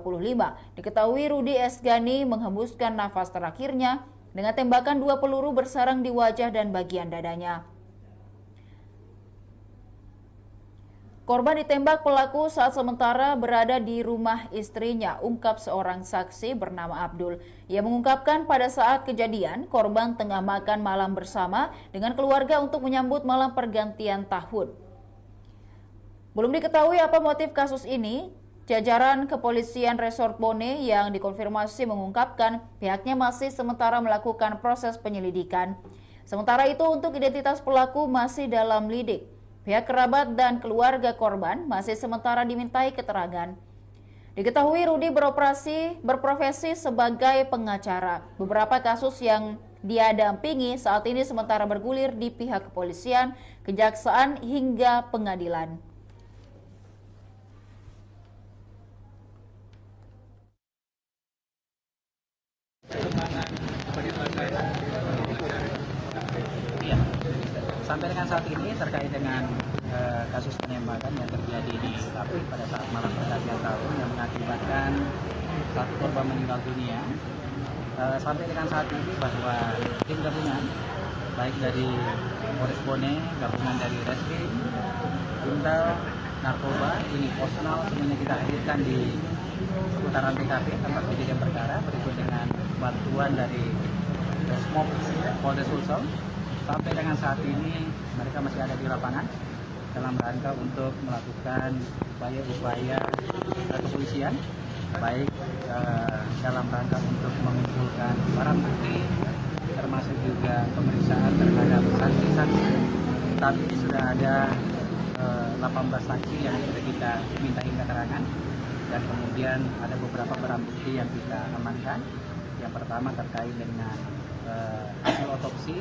diketahui Rudy Esgani menghembuskan nafas terakhirnya dengan tembakan 2 peluru bersarang di wajah dan bagian dadanya. Korban ditembak pelaku saat sementara berada di rumah istrinya, ungkap seorang saksi bernama Abdul. Ia mengungkapkan pada saat kejadian, korban tengah makan malam bersama dengan keluarga untuk menyambut malam pergantian tahun. Belum diketahui apa motif kasus ini. Jajaran Kepolisian Resort Bone yang dikonfirmasi mengungkapkan pihaknya masih sementara melakukan proses penyelidikan. Sementara itu untuk identitas pelaku masih dalam lidik. Pihak kerabat dan keluarga korban masih sementara dimintai keterangan. Diketahui Rudy berprofesi sebagai pengacara. Beberapa kasus yang dia dampingi saat ini sementara bergulir di pihak kepolisian, kejaksaan hingga pengadilan. Iya, sampai dengan saat ini terkait dengan kasus penembakan yang terjadi di Lapri pada saat malam pergantian tahun yang mengakibatkan satu korban meninggal dunia. Sampai dengan saat ini bahwa tim gabungan baik dari Polres Bone, gabungan dari Reskrim, Intel, Narkoba, unit Posnal, semuanya kita hadirkan di seputaran TKP tempat kejadian perkara berikut dengan bantuan dari Resmob Polda Sulsel. Sampai dengan saat ini mereka masih ada di lapangan dalam rangka untuk melakukan upaya-upaya kepolisian, baik dalam rangka untuk mengumpulkan barang bukti termasuk juga pemeriksaan terhadap saksi-saksi. Tapi sudah ada 18 saksi yang sudah kita mintai keterangan dan kemudian ada beberapa barang bukti yang kita amankan. Yang pertama terkait dengan hasil otopsi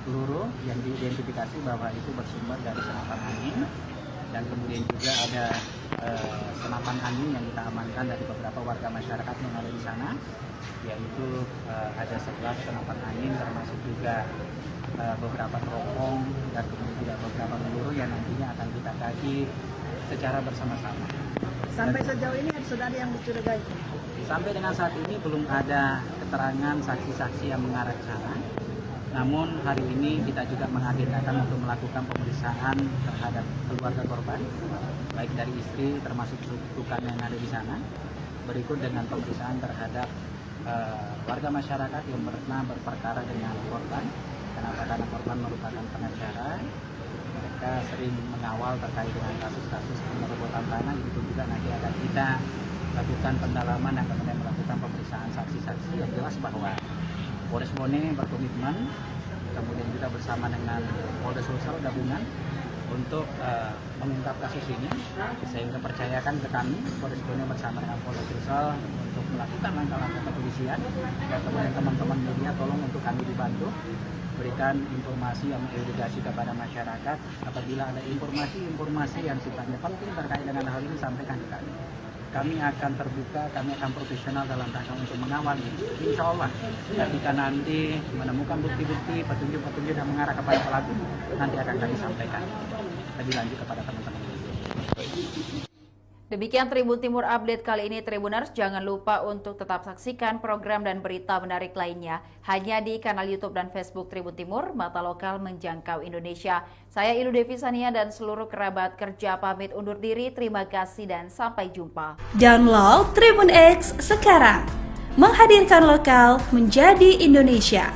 peluru yang diidentifikasi bahwa itu bersumber dari senapan angin, dan kemudian juga ada senapan angin yang kita amankan dari beberapa warga masyarakat yang ada di sana, yaitu ada 11 senapan angin, termasuk juga beberapa teropong dan kemudian juga beberapa peluru yang nantinya akan kita kaji secara bersama-sama. Sampai sejauh ini sudah ada yang dicurigai? Sampai dengan saat ini belum ada keterangan saksi-saksi yang mengarah ke sana. Namun hari ini kita juga mengagendakan untuk melakukan pemeriksaan terhadap keluarga korban, baik dari istri termasuk sukukan yang ada di sana. Berikut dengan pemeriksaan terhadap warga masyarakat yang pernah berperkara dengan korban. Kenapa? Karena korban merupakan pengacara. Mereka sering mengawal terkait dengan kasus-kasus penyerbutan tanah. Itu juga nanti akan kita lakukan pendalaman dan kemudian melakukan pemeriksaan saksi-saksi. Yang jelas bahwa Polres Bone berkomitmen, kemudian kita bersama dengan Polda Sulsel gabungan untuk mengungkap kasus ini, sehingga percayakan ke kami Polres Bone bersama dengan Polda Sulsel untuk melakukan langkah-langkah kepolisian, dan kemudian teman-teman media tolong untuk kami dibantu berikan informasi yang mengedukasi kepada masyarakat. Apabila ada informasi yang sifatnya penting terkait dengan hal ini, sampaikan ke kami. Kami akan terbuka, kami akan profesional dalam rangka untuk mengawal ini. Insya Allah, ketika nanti menemukan bukti-bukti, petunjuk-petunjuk yang mengarah kepada pelaku, nanti akan kami sampaikan lebih lanjut kepada teman-teman. Demikian Tribun Timur Update kali ini, Tribuners. Jangan lupa untuk tetap saksikan program dan berita menarik lainnya hanya di kanal YouTube dan Facebook Tribun Timur, mata lokal menjangkau Indonesia. Saya Ilu Devisania dan seluruh kerabat kerja pamit undur diri. Terima kasih dan sampai jumpa. Download Tribun X sekarang. Menghadirkan lokal menjadi Indonesia.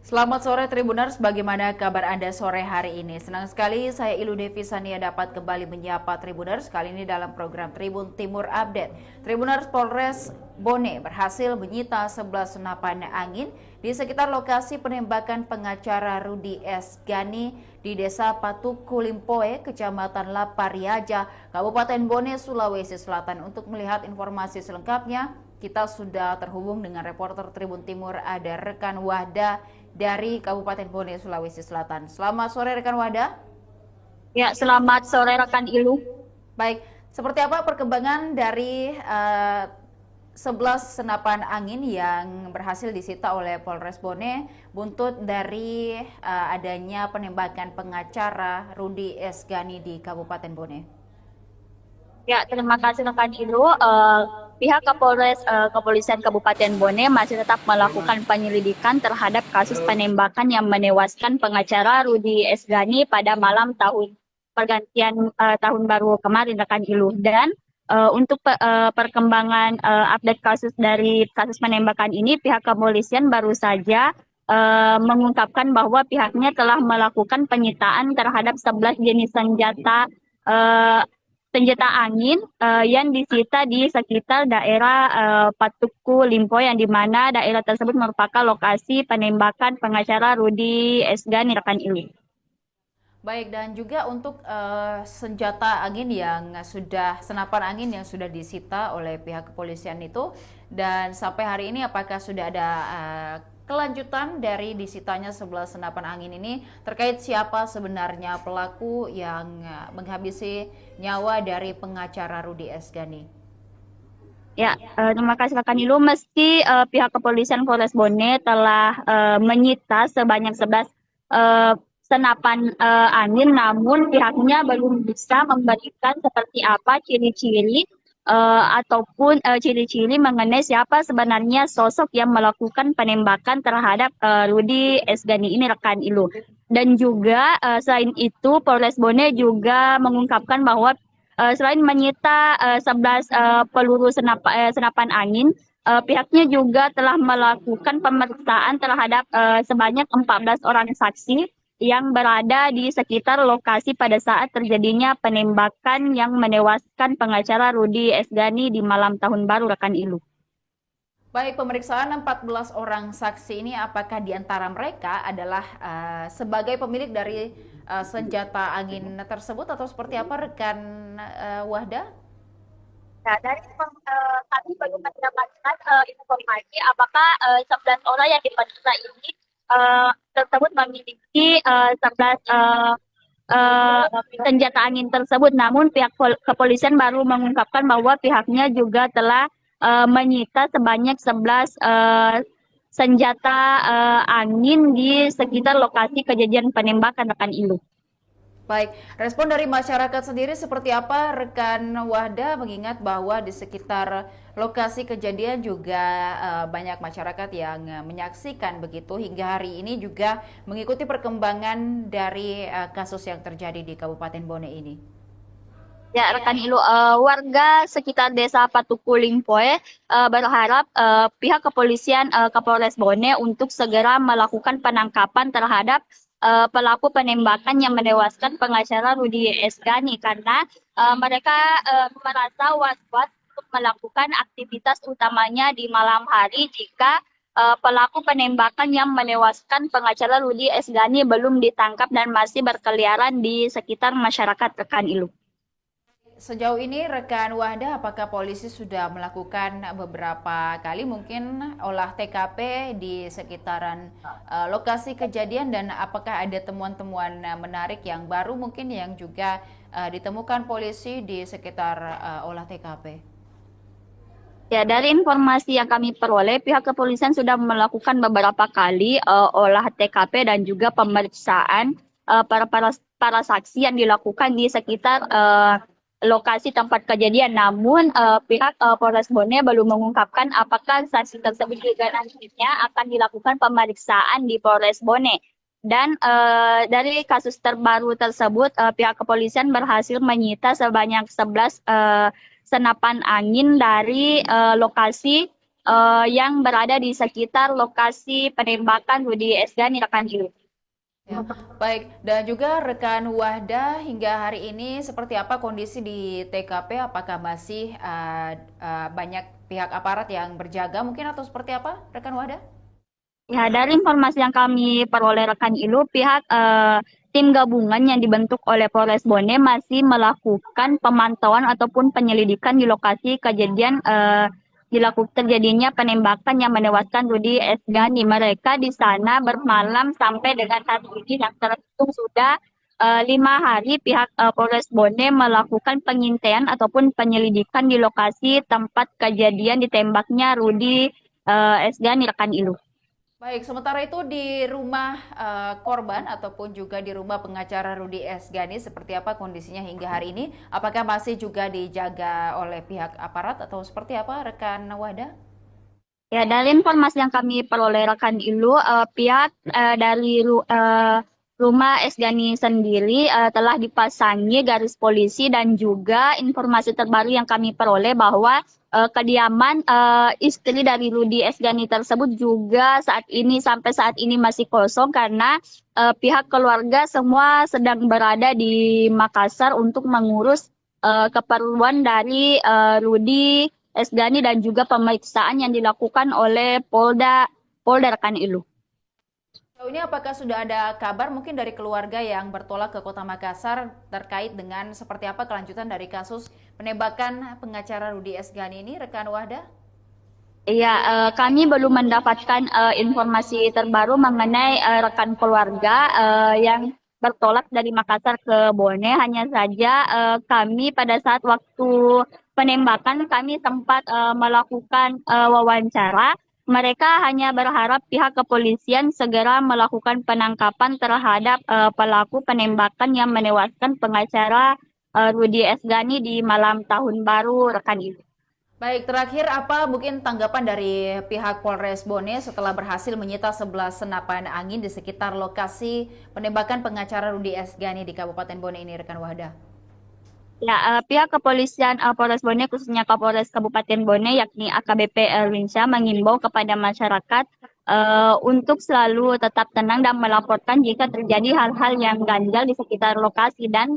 Selamat sore Tribuners, bagaimana kabar Anda sore hari ini? Senang sekali saya Ilu Devisania dapat kembali menyapa Tribuners kali ini dalam program Tribun Timur Update. Tribuners, Polres Bone berhasil menyita 11 senapan angin di sekitar lokasi penembakan pengacara Rudi S. Gani di Desa Patuku Limpoe, Kecamatan Lapariaja, Kabupaten Bone, Sulawesi Selatan. Untuk melihat informasi selengkapnya, kita sudah terhubung dengan reporter Tribun Timur, ada rekan Wahda dari Kabupaten Bone, Sulawesi Selatan. Selamat sore rekan Wahda. Ya, selamat sore rekan Ilu. Baik, seperti apa perkembangan dari 11 senapan angin yang berhasil disita oleh Polres Bone buntut dari adanya penembakan pengacara Rudi S. Gani di Kabupaten Bone? Ya, terima kasih rekan Ilu. Pihak Kepolisian Kabupaten Bone masih tetap melakukan penyelidikan terhadap kasus penembakan yang menewaskan pengacara Rudi S. Gani pada malam pergantian tahun baru kemarin rekan Ilu. Dan untuk perkembangan update dari kasus penembakan ini, pihak kepolisian baru saja mengungkapkan bahwa pihaknya telah melakukan penyitaan terhadap 11 jenis senjata angin yang disita di sekitar daerah Patuku Limpoe, yang dimana daerah tersebut merupakan lokasi penembakan pengacara Rudi S. Gani rekan Ilu. Baik, dan juga untuk senapan angin yang sudah disita oleh pihak kepolisian itu, dan sampai hari ini apakah sudah ada kelanjutan dari disitanya 11 senapan angin ini terkait siapa sebenarnya pelaku yang menghabisi nyawa dari pengacara Rudi S. Gani? Ya, terima kasih rekan Ilu. Meski pihak kepolisian Polres Bone telah menyita sebanyak 11 senapan angin, namun pihaknya belum bisa memberikan seperti apa ciri-ciri ataupun ciri-ciri mengenai siapa sebenarnya sosok yang melakukan penembakan terhadap Rudi S. Gani ini rekan Ilu. Dan juga selain itu, Polres Bone juga mengungkapkan bahwa selain menyita 11 peluru senapan angin, pihaknya juga telah melakukan pemeriksaan terhadap sebanyak 14 orang saksi yang berada di sekitar lokasi pada saat terjadinya penembakan yang menewaskan pengacara Rudi Esgani di malam tahun baru rekan Ilu. Baik, pemeriksaan 14 orang saksi ini apakah di antara mereka adalah sebagai pemilik dari senjata angin tersebut atau seperti apa rekan Wahda? Nah, dari kami belum mendapatkan informasi apakah 11 orang yang diperiksa ini tersebut memiliki 11 senjata angin tersebut. Namun pihak kepolisian baru mengungkapkan bahwa pihaknya juga telah menyita sebanyak 11 senjata angin di sekitar lokasi kejadian penembakan rekan Ilu. Baik, respon dari masyarakat sendiri seperti apa rekan Wahda, mengingat bahwa di sekitar lokasi kejadian juga banyak masyarakat yang menyaksikan begitu hingga hari ini juga mengikuti perkembangan dari kasus yang terjadi di Kabupaten Bone ini. Ya, rekan Ilu, warga sekitar desa Patuku Limpoe berharap pihak kepolisian Kapolres Bone untuk segera melakukan penangkapan terhadap pelaku penembakan yang menewaskan pengacara Rudi Esgani karena mereka merasa was-was untuk melakukan aktivitas utamanya di malam hari jika pelaku penembakan yang menewaskan pengacara Rudi Esgani belum ditangkap dan masih berkeliaran di sekitar masyarakat rekan Ilu. Sejauh ini rekan Wahda, apakah polisi sudah melakukan beberapa kali mungkin olah TKP di sekitaran lokasi kejadian dan apakah ada temuan-temuan menarik yang baru mungkin yang juga ditemukan polisi di sekitar olah TKP? Ya, dari informasi yang kami peroleh, pihak kepolisian sudah melakukan beberapa kali olah TKP dan juga pemeriksaan para saksi yang dilakukan di sekitar lokasi tempat kejadian. Namun pihak Polres Bone belum mengungkapkan apakah saksi tersebut juga nantinya akan dilakukan pemeriksaan di Polres Bone. Dan dari kasus terbaru tersebut, pihak kepolisian berhasil menyita sebanyak 11 senapan angin dari lokasi yang berada di sekitar lokasi penembakan Rudi Esgani rekan Ilu. Ya, baik, dan juga rekan Wahda hingga hari ini seperti apa kondisi di TKP? Apakah masih banyak pihak aparat yang berjaga mungkin atau seperti apa rekan Wahda? Ya, dari informasi yang kami peroleh rekan Ilu, pihak tim gabungan yang dibentuk oleh Polres Bone masih melakukan pemantauan ataupun penyelidikan di lokasi kejadian terjadinya penembakan yang menewaskan Rudi Esgani. Mereka di sana bermalam sampai dengan saat ini yang terhitung sudah 5 hari pihak Polres Bone melakukan pengintaian ataupun penyelidikan di lokasi tempat kejadian ditembaknya Rudi Esgani rekan Ilu. Baik, sementara itu di rumah korban ataupun juga di rumah pengacara Rudi Esgani seperti apa kondisinya hingga hari ini? Apakah masih juga dijaga oleh pihak aparat atau seperti apa rekan Wahda? Ya, dari informasi yang kami peroleh rekan Ilu, pihak dari rumah Esgani sendiri telah dipasangi garis polisi dan juga informasi terbaru yang kami peroleh bahwa kediaman istri dari Rudi Esgani tersebut juga sampai saat ini masih kosong karena pihak keluarga semua sedang berada di Makassar untuk mengurus keperluan dari Rudi Esgani dan juga pemeriksaan yang dilakukan oleh Polda rekan Ilu. Ini apakah sudah ada kabar mungkin dari keluarga yang bertolak ke Kota Makassar terkait dengan seperti apa kelanjutan dari kasus penembakan pengacara Rudi Esgani ini, rekan Wahda? Iya, kami belum mendapatkan informasi terbaru mengenai rekan keluarga yang bertolak dari Makassar ke Bone. Hanya saja kami pada saat waktu penembakan kami sempat melakukan wawancara. Mereka hanya berharap pihak kepolisian segera melakukan penangkapan terhadap pelaku penembakan yang menewaskan pengacara Rudi Esgani di malam tahun baru rekan Ilu. Baik, terakhir apa mungkin tanggapan dari pihak Polres Bone setelah berhasil menyita 11 senapan angin di sekitar lokasi penembakan pengacara Rudi Esgani di Kabupaten Bone ini, rekan Wahda? Ya, pihak kepolisian Polres Bone khususnya Kapolres Kabupaten Bone yakni AKBP Erwinsyah mengimbau kepada masyarakat untuk selalu tetap tenang dan melaporkan jika terjadi hal-hal yang ganjal di sekitar lokasi dan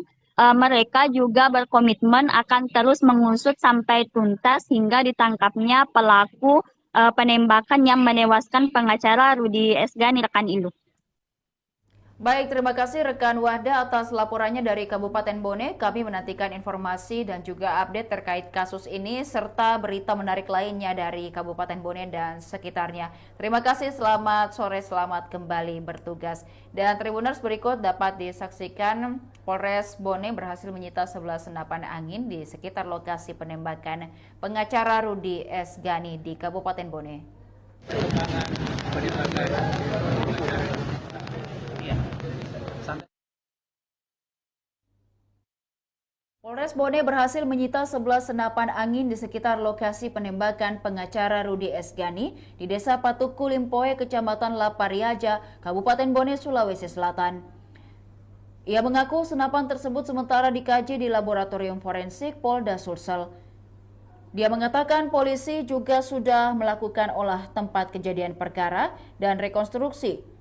mereka juga berkomitmen akan terus mengusut sampai tuntas hingga ditangkapnya pelaku penembakan yang menewaskan pengacara Rudi Esgani rekan Ilu. Baik, terima kasih rekan Wahda atas laporannya dari Kabupaten Bone. Kami menantikan informasi dan juga update terkait kasus ini serta berita menarik lainnya dari Kabupaten Bone dan sekitarnya. Terima kasih, selamat sore, selamat kembali bertugas. Dan Tribuners, berikut dapat disaksikan Polres Bone berhasil menyita 11 senapan angin di sekitar lokasi penembakan pengacara Rudi Esgani di Kabupaten Bone. Polres Bone berhasil menyita 11 senapan angin di sekitar lokasi penembakan pengacara Rudi Esgani di Desa Patuku Limpoe, Kecamatan Lapariaja, Kabupaten Bone, Sulawesi Selatan. Ia mengaku senapan tersebut sementara dikaji di Laboratorium Forensik Polda Sulsel. Dia mengatakan polisi juga sudah melakukan olah tempat kejadian perkara dan rekonstruksi.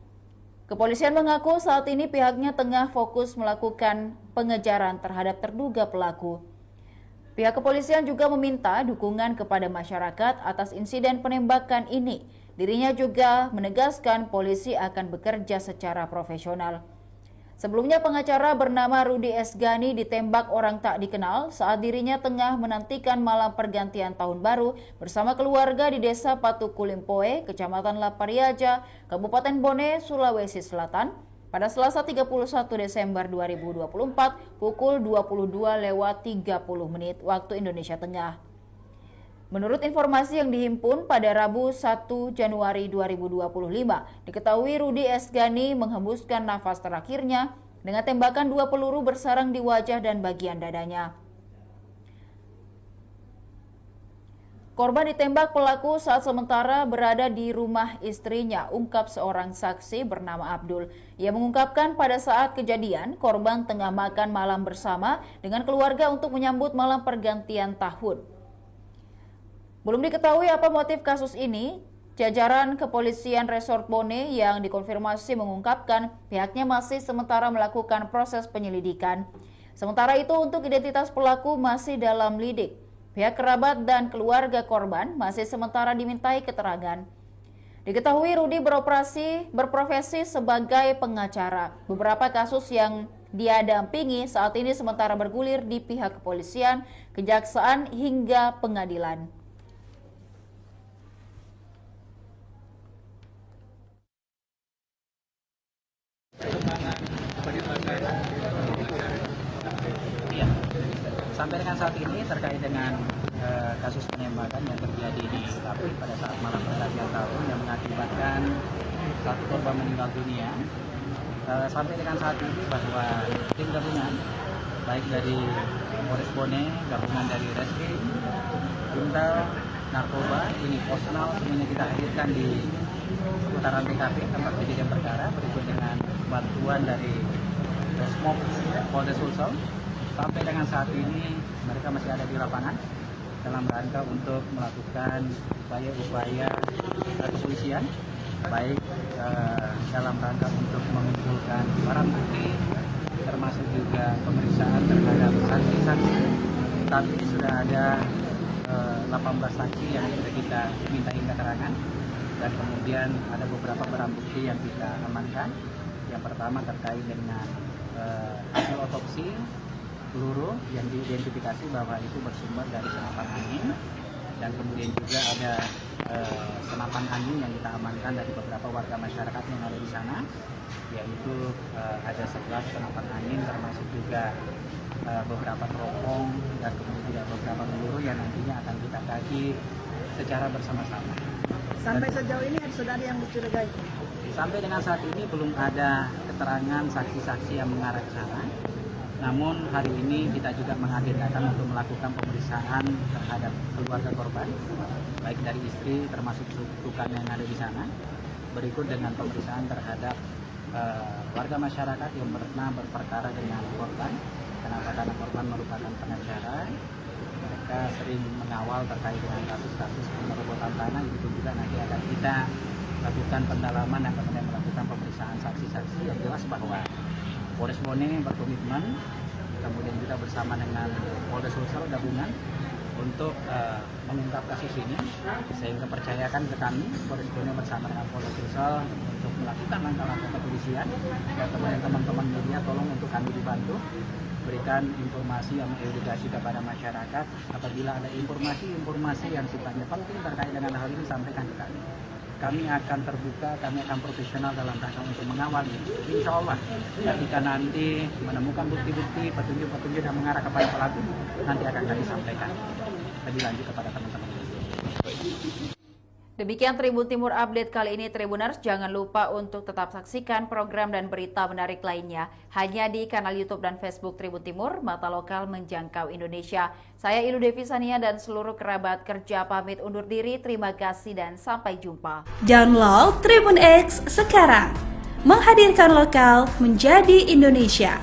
Kepolisian mengaku saat ini pihaknya tengah fokus melakukan pengejaran terhadap terduga pelaku. Pihak kepolisian juga meminta dukungan kepada masyarakat atas insiden penembakan ini. Dirinya juga menegaskan polisi akan bekerja secara profesional. Sebelumnya pengacara bernama Rudi Esgani ditembak orang tak dikenal saat dirinya tengah menantikan malam pergantian tahun baru bersama keluarga di Desa Patuku Limpoe, Kecamatan Lapariaja, Kabupaten Bone, Sulawesi Selatan pada Selasa 31 Desember 2024 pukul 22.30 waktu Indonesia Tengah. Menurut informasi yang dihimpun pada Rabu 1 Januari 2025, diketahui Rudi Esgani menghembuskan nafas terakhirnya dengan tembakan 2 peluru bersarang di wajah dan bagian dadanya. Korban ditembak pelaku saat sementara berada di rumah istrinya, ungkap seorang saksi bernama Abdul. Ia mengungkapkan pada saat kejadian, korban tengah makan malam bersama dengan keluarga untuk menyambut malam pergantian tahun. Belum diketahui apa motif kasus ini. Jajaran Kepolisian Resort Bone yang dikonfirmasi mengungkapkan pihaknya masih sementara melakukan proses penyelidikan. Sementara itu untuk identitas pelaku masih dalam lidik. Pihak kerabat dan keluarga korban masih sementara dimintai keterangan. Diketahui Rudi berprofesi sebagai pengacara. Beberapa kasus yang dia dampingi saat ini sementara bergulir di pihak kepolisian, kejaksaan hingga pengadilan. Iya. Sampai dengan saat ini terkait dengan kasus penembakan yang terjadi di Lapri pada saat malam pergantian tahun yang mengakibatkan satu korban meninggal dunia. Sampai dengan saat ini bahwa tim gabungan baik dari Polres Bone, gabungan dari Reskrim, Intel, Narkoba, ini personal semuanya kita hadirkan di seputaran TKP tempat kejadian perkara berikut dengan bantuan dari Resmob Polda Sulsel. Sampai dengan saat ini mereka masih ada di lapangan dalam rangka untuk melakukan upaya-upaya kepolisian, baik dalam rangka untuk mengumpulkan barang bukti termasuk juga pemeriksaan terhadap saksi-saksi. Saat ini sudah ada 18 saksi yang sudah kita mintai keterangan dan kemudian ada beberapa barang bukti yang kita amankan. Yang pertama terkait dengan hasil otopsi peluru yang diidentifikasi bahwa itu bersumber dari senapan angin, dan kemudian juga ada senapan angin yang kita amankan dari beberapa warga masyarakat yang ada di sana, yaitu ada 11 senapan angin termasuk juga beberapa teropong dan kemudian juga beberapa peluru yang nantinya akan kita kaji secara bersama-sama. Sampai sejauh ini sudah ada yang dicurigai? Sampai dengan saat ini belum ada keterangan saksi-saksi yang mengarah ke sana. Namun hari ini kita juga mengagendakan untuk melakukan pemeriksaan terhadap keluarga korban, baik dari istri termasuk tukang yang ada di sana. Berikut dengan pemeriksaan terhadap warga masyarakat yang pernah berperkara dengan korban, karena korban merupakan pengacara. Mereka sering mengawal terkait dengan kasus-kasus penerobotan tanah, itu juga nanti akan kita lakukan pendalaman dan kemudian melakukan pemeriksaan saksi-saksi. Yang jelas bahwa Polres Bone berkomitmen, kemudian juga bersama dengan Polres Sulsel gabungan untuk mengungkap kasus ini, sehingga percayakan ke kami Polres Bone bersama dengan Polres Sulsel untuk melakukan langkah-langkah kepolisian, dan kemudian teman-teman media tolong untuk kami dibantu berikan informasi yang mengedukasi kepada masyarakat. Apabila ada informasi yang sifatnya penting terkait dengan hal ini, sampaikan ke kami. Kami akan terbuka, kami akan profesional dalam rangka untuk mengawal ini. Insya Allah, ketika nanti menemukan bukti-bukti, petunjuk-petunjuk yang mengarah kepada pelaku, nanti akan kami sampaikan lebih lanjut kepada teman-teman. Demikian Tribun Timur Update kali ini, Tribuners. Jangan lupa untuk tetap saksikan program dan berita menarik lainnya hanya di kanal YouTube dan Facebook Tribun Timur, mata lokal menjangkau Indonesia. Saya Ilu Devi Sania dan seluruh kerabat kerja pamit undur diri. Terima kasih dan sampai jumpa. Download Tribun X sekarang. Menghadirkan lokal menjadi Indonesia.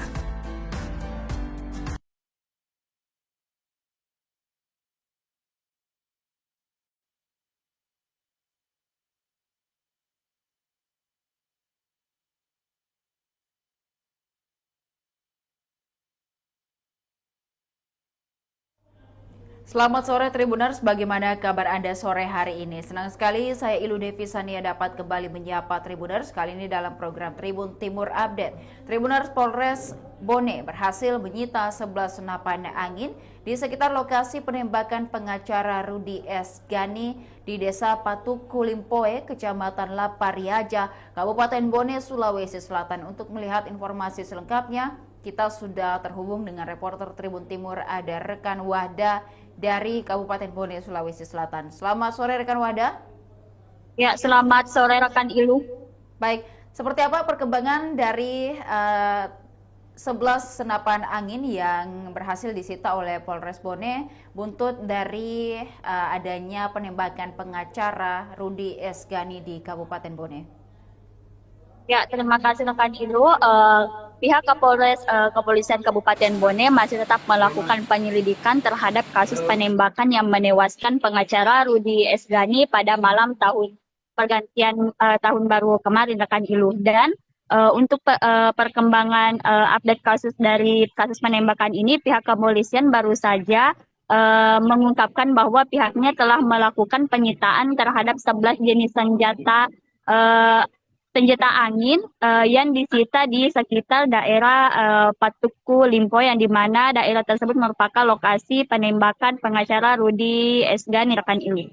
Selamat sore Tribuners, bagaimana kabar Anda sore hari ini? Senang sekali saya Ilu Devi Sania dapat kembali menyapa Tribuners kali ini dalam program Tribun Timur Update. Tribuners, Polres Bone berhasil menyita 11 senapan angin di sekitar lokasi penembakan pengacara Rudi S. Gani di Desa Patuku Limpoe, Kecamatan Lapariaja, Kabupaten Bone, Sulawesi Selatan. Untuk melihat informasi selengkapnya, kita sudah terhubung dengan reporter Tribun Timur, ada rekan Wahda dari Kabupaten Bone, Sulawesi Selatan. Selamat sore rekan Wahda. Ya, selamat sore rekan Ilu. Baik, seperti apa perkembangan dari 11 senapan angin yang berhasil disita oleh Polres Bone buntut dari adanya penembakan pengacara Rudi S. Gani di Kabupaten Bone? Ya, terima kasih rekan Ilu. Pihak Kepolisian Kabupaten Bone masih tetap melakukan penyelidikan terhadap kasus penembakan yang menewaskan pengacara Rudi S. Gani pada malam pergantian tahun baru kemarin rekan Ilu. Dan untuk perkembangan update kasus penembakan ini, pihak kepolisian baru saja mengungkapkan bahwa pihaknya telah melakukan penyitaan terhadap 11 jenis senjata angin yang disita di sekitar daerah Patuku Limpoe, yang dimana daerah tersebut merupakan lokasi penembakan pengacara Rudi S. Gani rekan Ilu.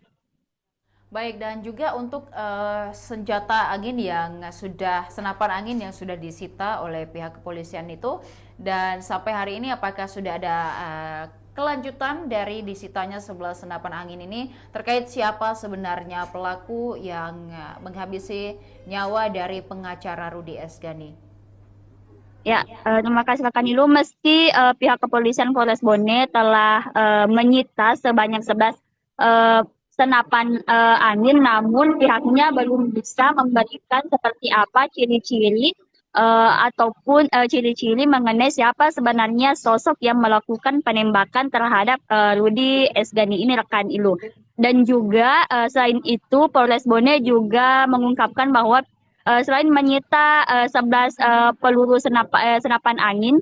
Baik, dan juga untuk senjata angin senapan angin yang sudah disita oleh pihak kepolisian itu, dan sampai hari ini apakah sudah ada kelanjutan dari disitanya 11 senapan angin ini terkait siapa sebenarnya pelaku yang menghabisi nyawa dari pengacara Rudi S. Gani? Ya, terima kasih rekan Ilu. Meski pihak kepolisian Polres Bone telah menyita sebanyak 11 senapan angin, namun pihaknya belum bisa memberikan seperti apa ciri-ciri ataupun ciri-ciri mengenai siapa sebenarnya sosok yang melakukan penembakan terhadap Rudi S. Gani ini rekan Ilu. Dan juga selain itu, Polres Bone juga mengungkapkan bahwa selain menyita 11 peluru senapan angin,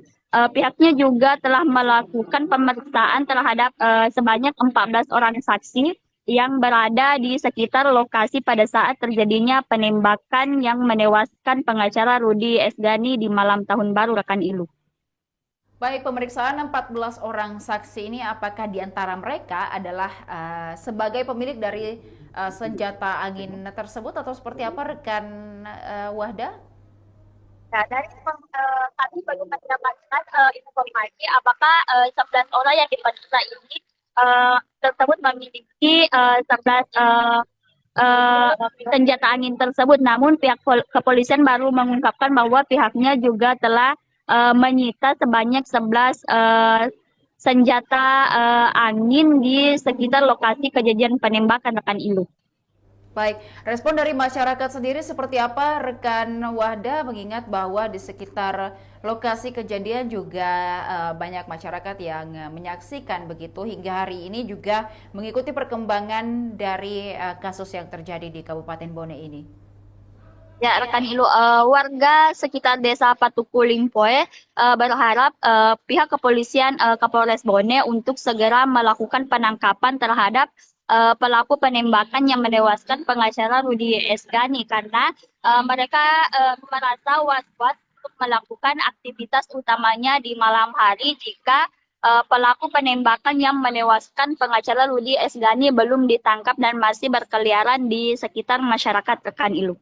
pihaknya juga telah melakukan pemeriksaan terhadap sebanyak 14 orang saksi yang berada di sekitar lokasi pada saat terjadinya penembakan yang menewaskan pengacara Rudi S. Gani di malam tahun baru rekan Ilu. Baik, pemeriksaan 14 orang saksi ini, apakah di antara mereka adalah sebagai pemilik dari senjata angin tersebut atau seperti apa rekan Wahda? Nah, dari kami belum mendapatkan informasi apakah 11 orang yang diperiksa ini tersebut memiliki 11 senjata angin tersebut. Namun pihak kepolisian baru mengungkapkan bahwa pihaknya juga telah menyita sebanyak 11 senjata angin di sekitar lokasi kejadian penembakan rekan Ilu. Baik, respon dari masyarakat sendiri seperti apa rekan Wahda, mengingat bahwa di sekitar lokasi kejadian juga banyak masyarakat yang menyaksikan begitu hingga hari ini juga mengikuti perkembangan dari kasus yang terjadi di Kabupaten Bone ini. Ya, rekan Ilu, warga sekitar desa Patuku Limpoe berharap pihak kepolisian Kapolres Bone untuk segera melakukan penangkapan terhadap pelaku penembakan yang menewaskan pengacara Rudi Esgani karena mereka merasa was-was untuk melakukan aktivitas utamanya di malam hari jika pelaku penembakan yang menewaskan pengacara Rudi Esgani belum ditangkap dan masih berkeliaran di sekitar masyarakat rekan Ilu.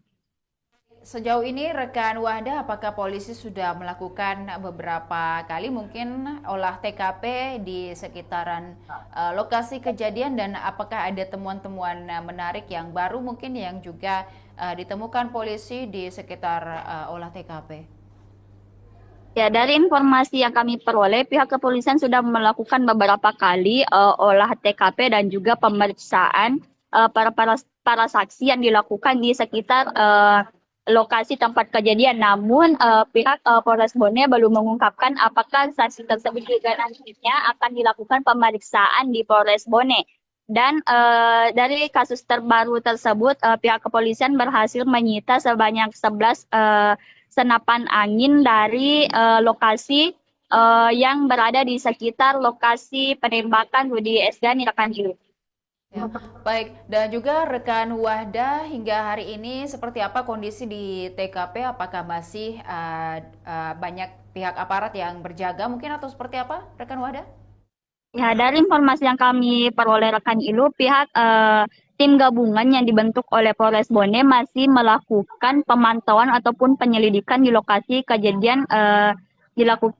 Sejauh ini rekan Wahda, apakah polisi sudah melakukan beberapa kali mungkin olah TKP di sekitaran lokasi kejadian dan apakah ada temuan-temuan menarik yang baru mungkin yang juga ditemukan polisi di sekitar olah TKP? Ya, dari informasi yang kami peroleh, pihak kepolisian sudah melakukan beberapa kali olah TKP dan juga pemeriksaan para saksi yang dilakukan di sekitar lokasi tempat kejadian. Namun pihak Polres Bone belum mengungkapkan apakah saksi tersebut juga nantinya akan dilakukan pemeriksaan di Polres Bone. Dan dari kasus terbaru tersebut, pihak kepolisian berhasil menyita sebanyak 11 senapan angin dari lokasi yang berada di sekitar lokasi penembakan Rudi Esgani rekan Ilu. Ya, baik, dan juga rekan Wahda hingga hari ini seperti apa kondisi di TKP? Apakah masih banyak pihak aparat yang berjaga mungkin atau seperti apa rekan Wahda? Ya, dari informasi yang kami peroleh rekan Ilu, pihak tim gabungan yang dibentuk oleh Polres Bone masih melakukan pemantauan ataupun penyelidikan di lokasi kejadian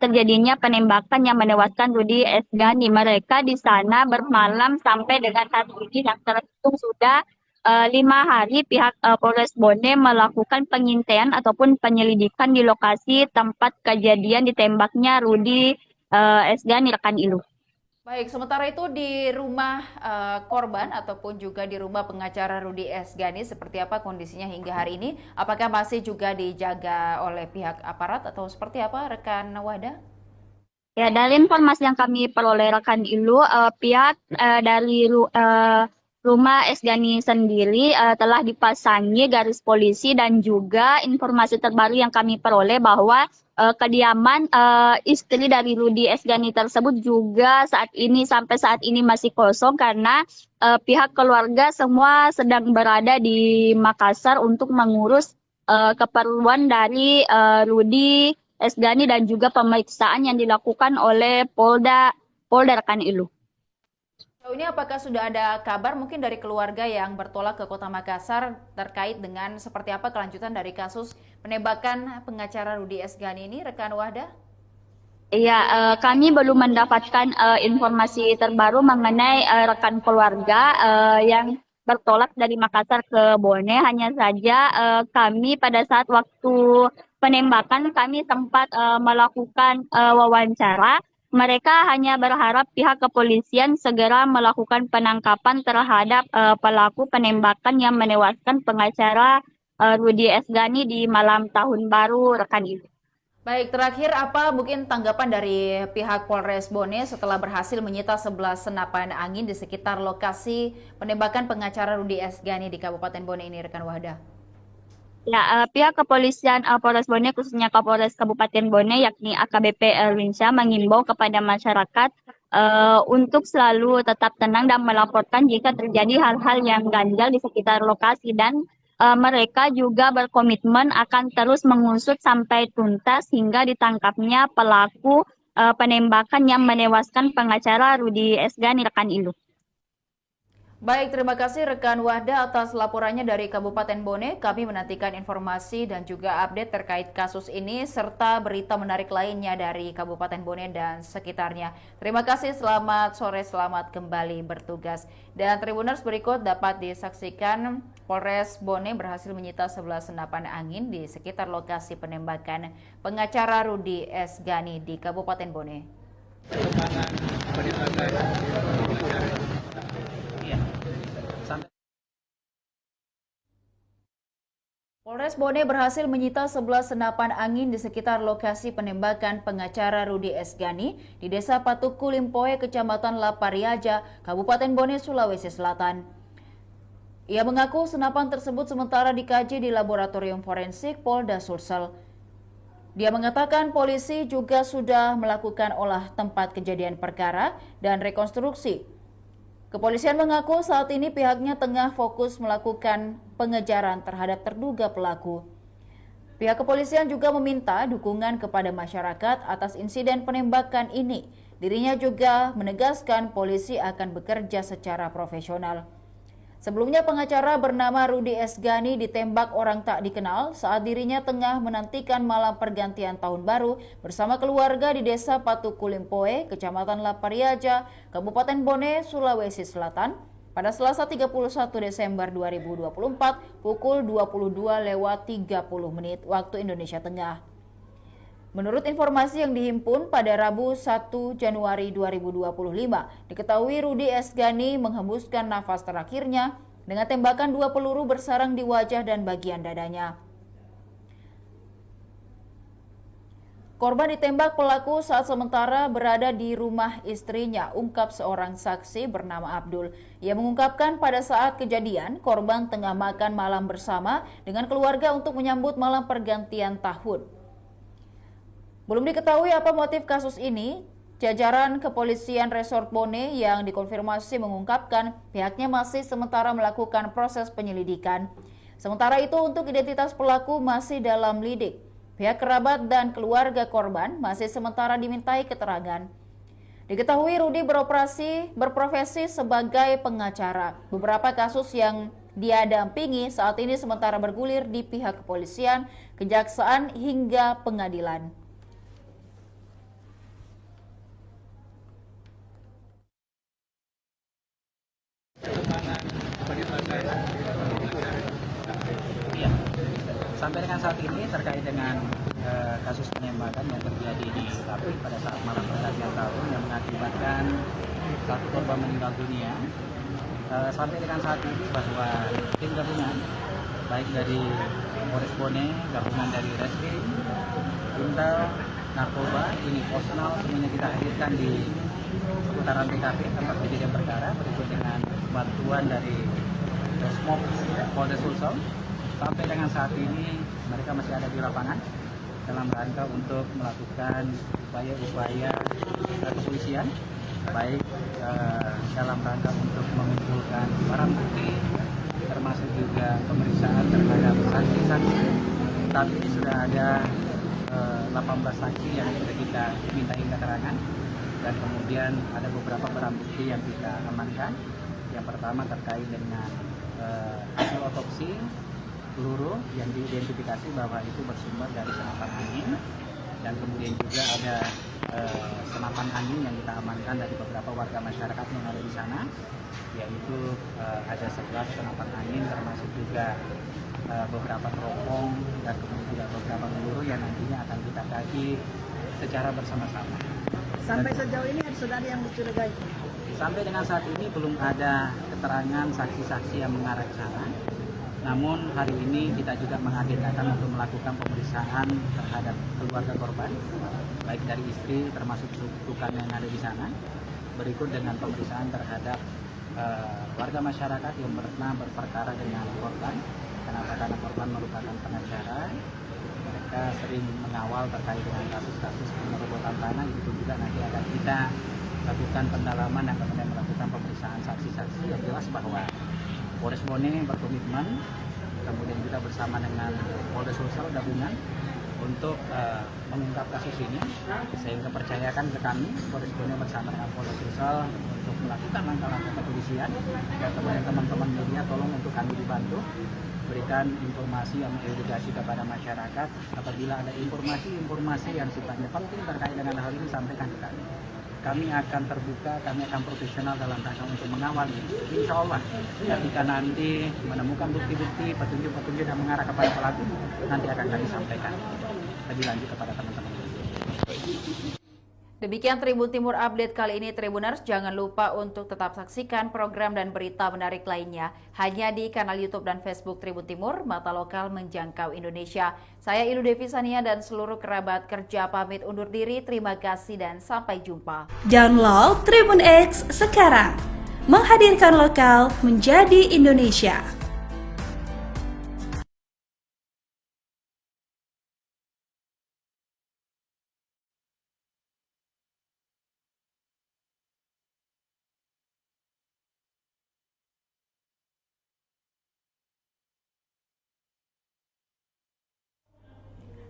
terjadinya penembakan yang menewaskan Rudi Esgani. Mereka di sana bermalam sampai dengan saat ini yang terhitung sudah 5 hari pihak Polres Bone melakukan pengintaian ataupun penyelidikan di lokasi tempat kejadian ditembaknya Rudi Esgani rekan Ilu. Baik, sementara itu di rumah korban ataupun juga di rumah pengacara Rudi Esgani seperti apa kondisinya hingga hari ini? Apakah masih juga dijaga oleh pihak aparat atau seperti apa rekan Wahda? Ya, dari informasi yang kami peroleh rekan Ilu, pihak dari rumah Esgani sendiri telah dipasangi garis polisi dan juga informasi terbaru yang kami peroleh bahwa kediaman istri dari Rudi Esgani tersebut juga sampai saat ini masih kosong karena pihak keluarga semua sedang berada di Makassar untuk mengurus keperluan dari Rudi Esgani dan juga pemeriksaan yang dilakukan oleh Polda rekan Ilu. Sejauh ini apakah sudah ada kabar mungkin dari keluarga yang bertolak ke Kota Makassar terkait dengan seperti apa kelanjutan dari kasus penembakan pengacara Rudi Esgani ini, rekan Wahda? Iya, kami belum mendapatkan informasi terbaru mengenai rekan keluarga yang bertolak dari Makassar ke Bone. Hanya saja kami pada saat waktu penembakan kami sempat melakukan wawancara. Mereka hanya berharap pihak kepolisian segera melakukan penangkapan terhadap pelaku penembakan yang menewaskan pengacara Rudi Esgani di malam tahun baru rekan Ilu. Baik, terakhir apa mungkin tanggapan dari pihak Polres Bone setelah berhasil menyita 11 senapan angin di sekitar lokasi penembakan pengacara Rudi Esgani di Kabupaten Bone ini, rekan Wahda? Ya, pihak kepolisian Polres Bone khususnya Kapolres Kabupaten Bone yakni AKBP Erwinsyah mengimbau kepada masyarakat untuk selalu tetap tenang dan melaporkan jika terjadi hal-hal yang ganjal di sekitar lokasi dan mereka juga berkomitmen akan terus mengusut sampai tuntas hingga ditangkapnya pelaku penembakan yang menewaskan pengacara Rudi Esgani rekan Ilu. Baik, terima kasih rekan Wahda atas laporannya dari Kabupaten Bone. Kami menantikan informasi dan juga update terkait kasus ini serta berita menarik lainnya dari Kabupaten Bone dan sekitarnya. Terima kasih, selamat sore, selamat kembali bertugas. Dan Tribuners berikut dapat disaksikan Polres Bone berhasil menyita 11 senapan angin di sekitar lokasi penembakan pengacara Rudi Esgani di Kabupaten Bone. Iya. Sampai Polres Bone berhasil menyita 11 senapan angin di sekitar lokasi penembakan pengacara Rudi Esgani di Desa Patuku Limpoe, Kecamatan Lapariaja, Kabupaten Bone, Sulawesi Selatan. Ia mengaku senapan tersebut sementara dikaji di Laboratorium Forensik Polda Sulsel. Dia mengatakan polisi juga sudah melakukan olah tempat kejadian perkara dan rekonstruksi. Kepolisian mengaku saat ini pihaknya tengah fokus melakukan pengejaran terhadap terduga pelaku. Pihak kepolisian juga meminta dukungan kepada masyarakat atas insiden penembakan ini. Dirinya juga menegaskan polisi akan bekerja secara profesional. Sebelumnya pengacara bernama Rudi Esgani ditembak orang tak dikenal saat dirinya tengah menantikan malam pergantian tahun baru bersama keluarga di Desa Patuku Limpoe, Kecamatan Lapariaja, Kabupaten Bone, Sulawesi Selatan pada Selasa 31 Desember 2024 pukul 22:30 waktu Indonesia Tengah. Menurut informasi yang dihimpun pada Rabu 1 Januari 2025, diketahui Rudi Esgani menghembuskan nafas terakhirnya dengan tembakan 2 peluru bersarang di wajah dan bagian dadanya. Korban ditembak pelaku saat sementara berada di rumah istrinya, ungkap seorang saksi bernama Abdul. Ia mengungkapkan pada saat kejadian, korban tengah makan malam bersama dengan keluarga untuk menyambut malam pergantian tahun. Belum diketahui apa motif kasus ini. Jajaran Kepolisian Resort Bone yang dikonfirmasi mengungkapkan pihaknya masih sementara melakukan proses penyelidikan. Sementara itu untuk identitas pelaku masih dalam lidik. Pihak kerabat dan keluarga korban masih sementara dimintai keterangan. Diketahui Rudi berprofesi sebagai pengacara. Beberapa kasus yang dia dampingi saat ini sementara bergulir di pihak kepolisian, kejaksaan hingga pengadilan. Iya. Sampai dengan saat ini terkait dengan kasus penembakan yang terjadi di Lapri pada saat malam pergantian tahun yang mengakibatkan satu korban meninggal dunia. Sampai dengan saat ini bahwa tim gabungan baik dari Polres Bone, gabungan dari Reskrim, Intel, Narkoba, ini Posnal semuanya kita hadirkan di seputaran TKP tempat kejadian perkara berikut dengan bantuan dari Smop Polda Sulsel. Sampai dengan saat ini mereka masih ada di lapangan dalam rangka untuk melakukan upaya-upaya kepolisian, baik dalam rangka untuk mengumpulkan barang bukti termasuk juga pemeriksaan terhadap saksi-saksi. Tapi ini sudah ada 18 saksi yang sudah kita mintain keterangan dan kemudian ada beberapa barang bukti yang kita amankan. Yang pertama terkait dengan hasil otopsi peluru yang diidentifikasi bahwa itu bersumber dari senapan angin, dan kemudian juga ada senapan angin yang kita amankan dari beberapa warga masyarakat yang ada di sana, yaitu ada 11 senapan angin termasuk juga beberapa teropong dan kemudian juga beberapa peluru yang nantinya akan kita kaji secara bersama-sama. Sampai sejauh ini sudah ada yang dicurigai? Sampai dengan saat ini belum ada keterangan saksi-saksi yang mengarah ke sana. Namun hari ini kita juga mengagendakan untuk melakukan pemeriksaan terhadap keluarga korban, baik dari istri termasuk tukang yang ada di sana. Berikut dengan pemeriksaan terhadap warga masyarakat yang pernah berperkara dengan korban. Kenapa? Karena korban merupakan pengacara. Mereka sering mengawal terkait dengan kasus-kasus penyerabotan tanah. Itu juga nanti akan kita lakukan pendalaman dan kemudian melakukan pemeriksaan saksi-saksi. Yang jelas bahwa Polres Bone berkomitmen, kemudian kita bersama dengan Polda Sulsel gabungan untuk mengungkap kasus ini, sehingga percayakan ke kami Polres Bone bersama dengan Polda Sulsel untuk melakukan langkah-langkah kepolisian, dan kemudian teman-teman media tolong untuk kami dibantu berikan informasi yang mengedukasi kepada masyarakat. Apabila ada informasi yang sifatnya penting terkait dengan hal ini, sampaikan ke kami. Kami akan terbuka, kami akan profesional dalam rangka untuk mengawal ini. Insya Allah, ketika nanti menemukan bukti-bukti, petunjuk-petunjuk yang mengarah kepada pelaku, nanti akan kami sampaikan lebih lanjut kepada teman-teman. Demikian Tribun Timur Update kali ini Tribuners. Jangan lupa untuk tetap saksikan program dan berita menarik lainnya hanya di kanal YouTube dan Facebook Tribun Timur, mata lokal menjangkau Indonesia. Saya Ilu Devisania dan seluruh kerabat kerja pamit undur diri. Terima kasih dan sampai jumpa. Download Tribun X sekarang. Menghadirkan lokal menjadi Indonesia.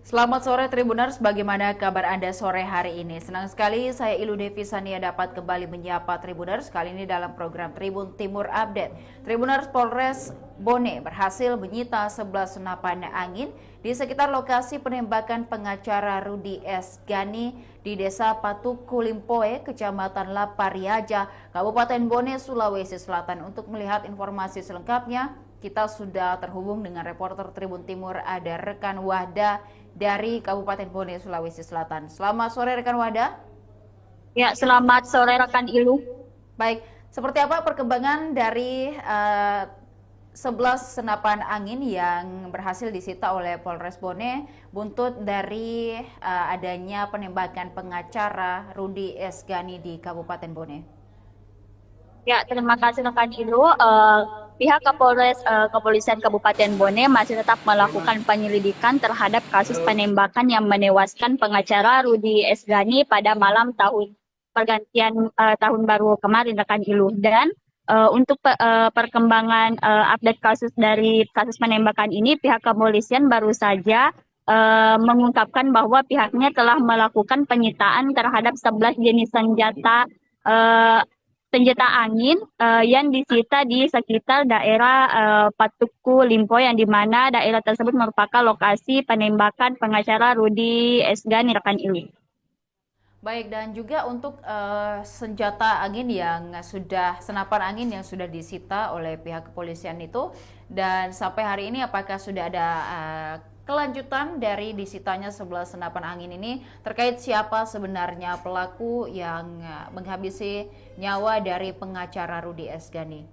Selamat sore Tribuners, bagaimana kabar Anda sore hari ini? Senang sekali saya Ilu Devisania dapat kembali menyapa Tribuners kali ini dalam program Tribun Timur Update. Tribuners, Polres Bone berhasil menyita 11 senapan angin di sekitar lokasi penembakan pengacara Rudi S. Gani di Desa Patuku Limpoe, Kecamatan Lapariaja, Kabupaten Bone, Sulawesi Selatan. Untuk melihat informasi selengkapnya, kita sudah terhubung dengan reporter Tribun Timur, ada rekan Wahda dari Kabupaten Bone, Sulawesi Selatan. Selamat sore rekan Wahda. Ya, selamat sore rekan Ilu. Baik, seperti apa perkembangan dari 11 senapan angin yang berhasil disita oleh Polres Bone buntut dari adanya penembakan pengacara Rudi S. Gani di Kabupaten Bone? Ya, terima kasih rekan Ilu. Pihak Kepolisian Kabupaten Bone masih tetap melakukan penyelidikan terhadap kasus penembakan yang menewaskan pengacara Rudi S. Gani pada malam pergantian tahun baru kemarin rekan Ilu. Dan untuk perkembangan update kasus penembakan ini, pihak kepolisian baru saja mengungkapkan bahwa pihaknya telah melakukan penyitaan terhadap 11 jenis senjata angin yang disita di sekitar daerah Patuku Limpoe, yang dimana daerah tersebut merupakan lokasi penembakan pengacara Rudi S. Gani rekan Ilu. Baik, dan juga untuk senapan angin yang sudah disita oleh pihak kepolisian itu, dan sampai hari ini apakah sudah ada kelanjutan dari disitanya 11 senapan angin ini terkait siapa sebenarnya pelaku yang menghabisi nyawa dari pengacara Rudi S. Gani?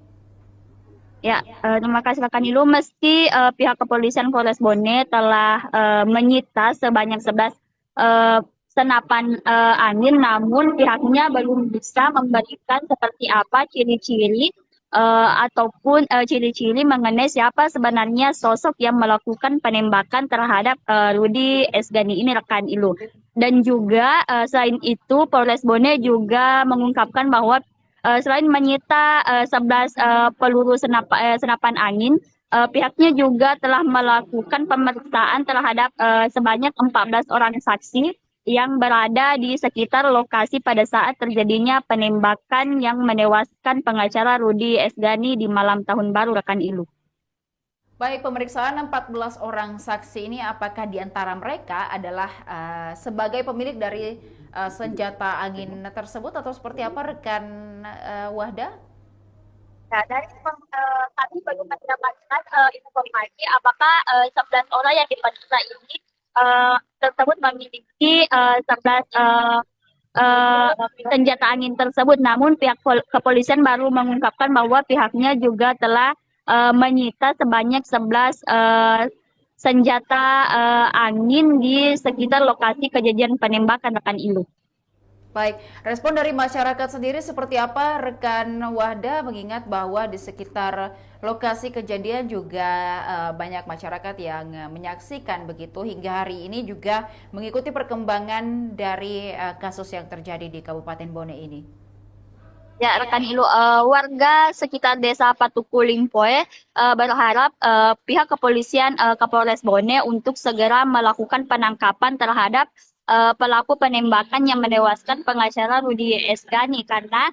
Ya, terima kasih rekan Ilu. Meski pihak kepolisian Polres Bone telah menyita sebanyak 11 senapan angin, namun pihaknya belum bisa memberikan seperti apa ciri-ciri ataupun ciri-ciri mengenai siapa sebenarnya sosok yang melakukan penembakan terhadap Rudi S. Gani ini rekan Ilu. Dan juga selain itu, Polres Bone juga mengungkapkan bahwa selain menyita 11 peluru senapan angin, pihaknya juga telah melakukan pemeriksaan terhadap sebanyak 14 orang saksi yang berada di sekitar lokasi pada saat terjadinya penembakan yang menewaskan pengacara Rudi S. Gani di malam tahun baru rekan Ilu. Baik, pemeriksaan 14 orang saksi ini apakah di antara mereka adalah sebagai pemilik dari senjata angin tersebut atau seperti apa rekan Wahda? Nah, dari kami belum mendapatkan informasi apakah 11 orang yang diperiksa ini tersebut memiliki 11 senjata angin tersebut. Namun pihak kepolisian baru mengungkapkan bahwa pihaknya juga telah menyita sebanyak 11 senjata angin di sekitar lokasi kejadian penembakan rekan Ilu. Baik, respon dari masyarakat sendiri seperti apa rekan Wahda, mengingat bahwa di sekitar lokasi kejadian juga banyak masyarakat yang menyaksikan begitu hingga hari ini juga mengikuti perkembangan dari kasus yang terjadi di Kabupaten Bone ini. Ya, rekan Ilu, warga sekitar Desa Patuku Limpoe berharap pihak kepolisian Kapolres Bone untuk segera melakukan penangkapan terhadap pelaku penembakan yang menewaskan pengacara Rudi S. Gani, karena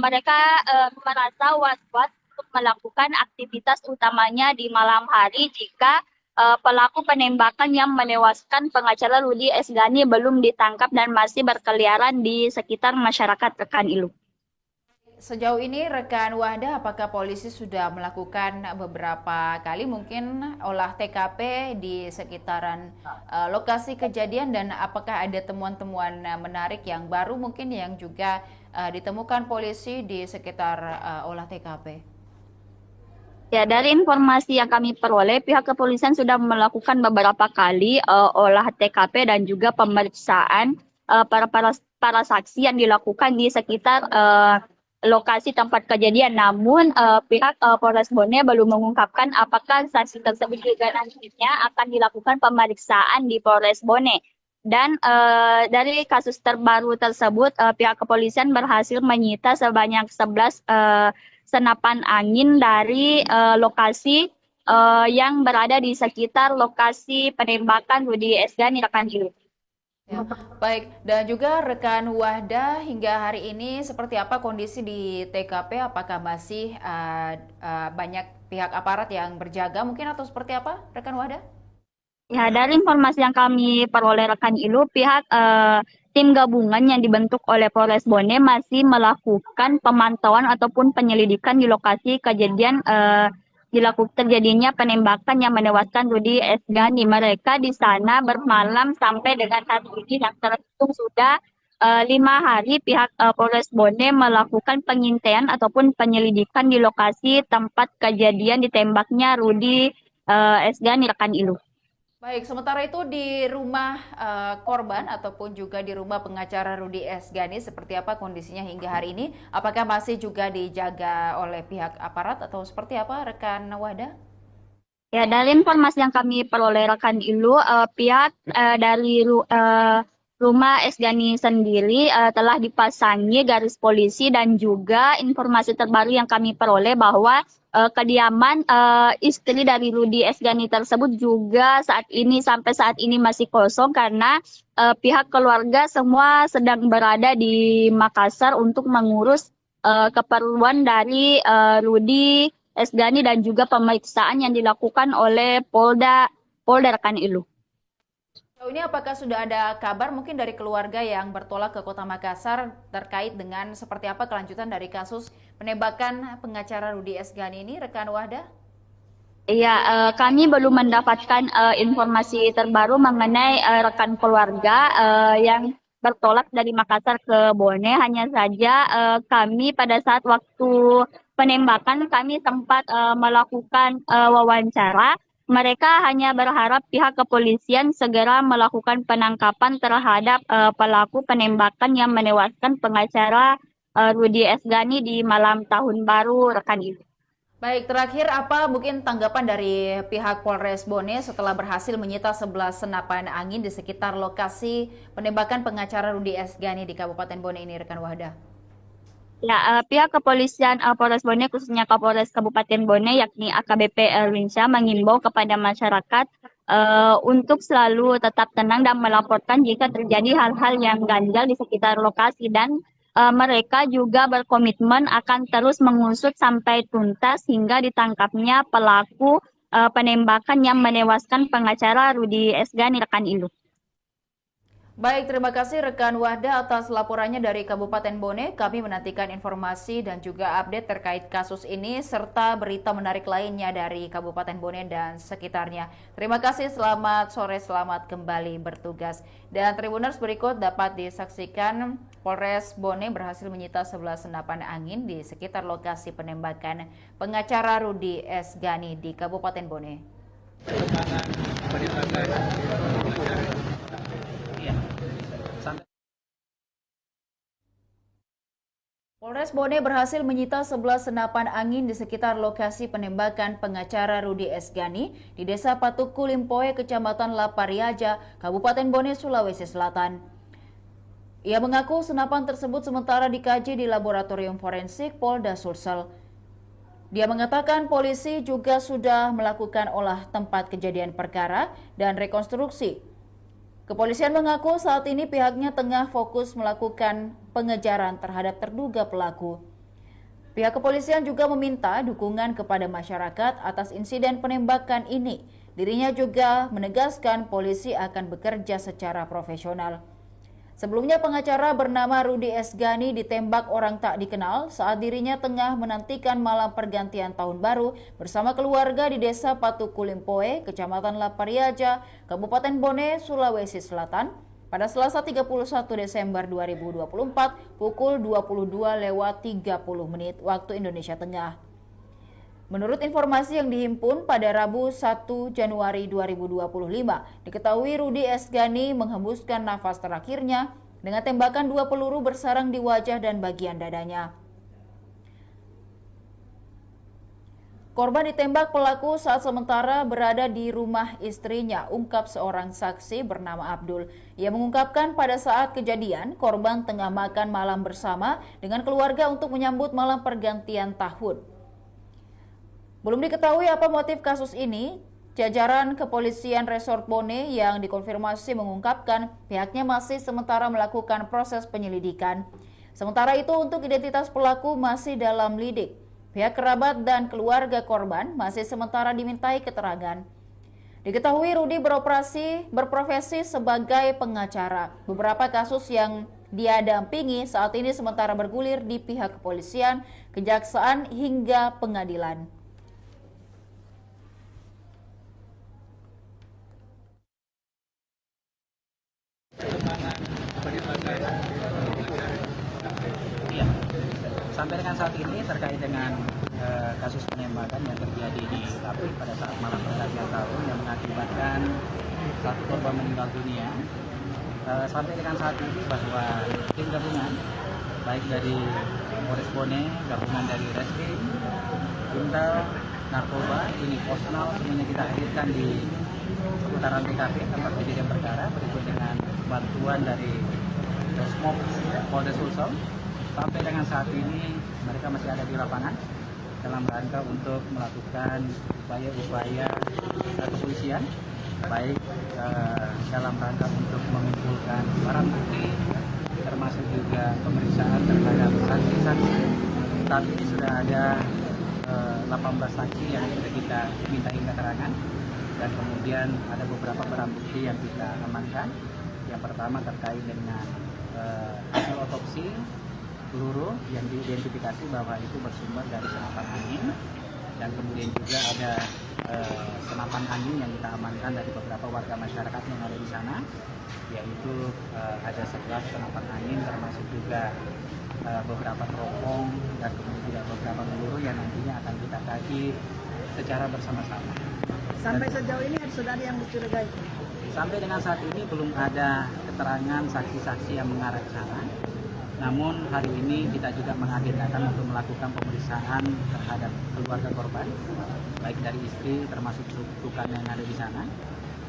mereka merasa was-was untuk melakukan aktivitas utamanya di malam hari jika pelaku penembakan yang menewaskan pengacara Rudi S. Gani belum ditangkap dan masih berkeliaran di sekitar masyarakat rekan Ilu. sejauh ini rekan Wahda, apakah polisi sudah melakukan beberapa kali mungkin olah TKP di sekitaran lokasi kejadian, dan apakah ada temuan-temuan menarik yang baru mungkin yang juga ditemukan polisi di sekitar olah TKP? Ya, dari informasi yang kami peroleh, pihak kepolisian sudah melakukan beberapa kali olah TKP dan juga pemeriksaan para saksi yang dilakukan di sekitar lokasi tempat kejadian. Namun pihak Polres Bone belum mengungkapkan apakah saksi tersebut juga nantinya akan dilakukan pemeriksaan di Polres Bone. Dan dari kasus terbaru tersebut, pihak kepolisian berhasil menyita sebanyak 11 senapan angin dari lokasi yang berada di sekitar lokasi penembakan Rudy Esgani, rekan Ilu. Ya, baik. Dan juga rekan Wahda, hingga hari ini seperti apa kondisi di TKP? Apakah masih banyak pihak aparat yang berjaga mungkin atau seperti apa, rekan Wahda? Ya, dari informasi yang kami peroleh rekan Ilu, pihak tim gabungan yang dibentuk oleh Polres Bone masih melakukan pemantauan ataupun penyelidikan di lokasi kejadian terjadinya penembakan yang menewaskan Rudy Esgani. Mereka di sana bermalam sampai dengan hari ini yang terhitung sudah 5 hari pihak Polres Bone melakukan pengintaian ataupun penyelidikan di lokasi tempat kejadian ditembaknya Rudy Esgani, rekan Ilu. Baik, sementara itu di rumah korban ataupun juga di rumah pengacara Rudy Esgani, seperti apa kondisinya hingga hari ini? Apakah masih juga dijaga oleh pihak aparat atau seperti apa, rekan Wahda? Ya, dari informasi yang kami peroleh rekan Ilu, pihak dari rumah Esgani sendiri telah dipasangi garis polisi, dan juga informasi terbaru yang kami peroleh bahwa kediaman istri dari Rudy Esgani tersebut juga sampai saat ini masih kosong karena pihak keluarga semua sedang berada di Makassar untuk mengurus keperluan dari Rudy Esgani dan juga pemeriksaan yang dilakukan oleh Polda rekan Ilu. Sejauh ini apakah sudah ada kabar mungkin dari keluarga yang bertolak ke Kota Makassar terkait dengan seperti apa kelanjutan dari kasus penembakan pengacara Rudy Esgani ini, rekan Wahda? Iya, kami belum mendapatkan informasi terbaru mengenai rekan keluarga yang bertolak dari Makassar ke Bone. Hanya saja kami pada saat waktu penembakan kami sempat melakukan wawancara. Mereka hanya berharap pihak kepolisian segera melakukan penangkapan terhadap pelaku penembakan yang menewaskan pengacara Rudy Esgani di malam tahun baru, rekan Ibu. Baik, terakhir apa mungkin tanggapan dari pihak Polres Bone setelah berhasil menyita 11 senapan angin di sekitar lokasi penembakan pengacara Rudy Esgani di Kabupaten Bone ini, rekan Wahda? Ya, pihak kepolisian Polres Bone khususnya Kapolres Kabupaten Bone yakni AKBP Erwinsyah mengimbau kepada masyarakat untuk selalu tetap tenang dan melaporkan jika terjadi hal-hal yang ganjal di sekitar lokasi, dan mereka juga berkomitmen akan terus mengusut sampai tuntas hingga ditangkapnya pelaku penembakan yang menewaskan pengacara Rudy Esgani, rekan Ilu. Baik, terima kasih rekan Wahda atas laporannya dari Kabupaten Bone. Kami menantikan informasi dan juga update terkait kasus ini serta berita menarik lainnya dari Kabupaten Bone dan sekitarnya. Terima kasih, selamat sore, selamat kembali bertugas. Dan Tribuners, berikut dapat disaksikan Polres Bone berhasil menyita 11 senapan angin di sekitar lokasi penembakan pengacara Rudy Esgani di Kabupaten Bone. Polres Bone berhasil menyita 11 senapan angin di sekitar lokasi penembakan pengacara Rudy Esgani di Desa Patuku Limpoe, Kecamatan Lapariaja, Kabupaten Bone, Sulawesi Selatan. Ia mengaku senapan tersebut sementara dikaji di Laboratorium Forensik Polda Sulsel. Dia mengatakan polisi juga sudah melakukan olah tempat kejadian perkara dan rekonstruksi. Kepolisian mengaku saat ini pihaknya tengah fokus melakukan pengejaran terhadap terduga pelaku. Pihak kepolisian juga meminta dukungan kepada masyarakat atas insiden penembakan ini. Dirinya juga menegaskan polisi akan bekerja secara profesional. Sebelumnya pengacara bernama Rudi Esgani ditembak orang tak dikenal saat dirinya tengah menantikan malam pergantian tahun baru bersama keluarga di Desa Patukulimpoe, Kecamatan Lapariaja, Kabupaten Bone, Sulawesi Selatan pada Selasa 31 Desember 2024 pukul 22:30 waktu Indonesia Tengah. Menurut informasi yang dihimpun pada Rabu 1 Januari 2025, diketahui Rudi Esgani menghembuskan nafas terakhirnya dengan tembakan 2 peluru bersarang di wajah dan bagian dadanya. Korban ditembak pelaku saat sementara berada di rumah istrinya, ungkap seorang saksi bernama Abdul. Ia mengungkapkan pada saat kejadian, korban tengah makan malam bersama dengan keluarga untuk menyambut malam pergantian tahun. Belum diketahui apa motif kasus ini. Jajaran Kepolisian Resort Bone yang dikonfirmasi mengungkapkan pihaknya masih sementara melakukan proses penyelidikan. Sementara itu untuk identitas pelaku masih dalam lidik. Pihak kerabat dan keluarga korban masih sementara dimintai keterangan. Diketahui Rudi berprofesi sebagai pengacara. Beberapa kasus yang dia dampingi saat ini sementara bergulir di pihak kepolisian, kejaksaan hingga pengadilan. Iya, sampai dengan saat ini terkait dengan kasus penembakan yang terjadi di Lapri pada saat malam pergantian tahun yang mengakibatkan satu korban meninggal dunia. Sampai dengan saat ini bahwa tim gabungan baik dari Polres Bone, gabungan dari Reskrim, Intel, Narkoba, ini Posnal, semuanya kita hadirkan di seputaran TKP tempat kejadian perkara, berikut dengan bantuan dari Resmob Polres Sulsel. Sampai dengan saat ini mereka masih ada di lapangan dalam rangka untuk melakukan upaya-upaya kepolisian, baik dalam rangka untuk mengumpulkan barang bukti, termasuk juga pemeriksaan terhadap saksi-saksi. Saat ini sudah ada 18 saksi yang sudah kita mintai keterangan, dan kemudian ada beberapa barang bukti yang kita amankan. Yang pertama terkait dengan hasil otopsi peluru yang diidentifikasi bahwa itu bersumber dari senapan angin, dan kemudian juga ada senapan angin yang kita amankan dari beberapa warga masyarakat yang ada di sana, yaitu ada 11 senapan angin, termasuk juga beberapa teropong dan kemudian juga beberapa peluru yang nantinya akan kita kaji secara bersama-sama. Sampai sejauh ini sudah ada yang dicurigai? Sampai dengan saat ini belum ada keterangan saksi-saksi yang mengarah ke sana. Namun hari ini kita juga mengagendakan untuk melakukan pemeriksaan terhadap keluarga korban, baik dari istri termasuk tukang yang ada di sana.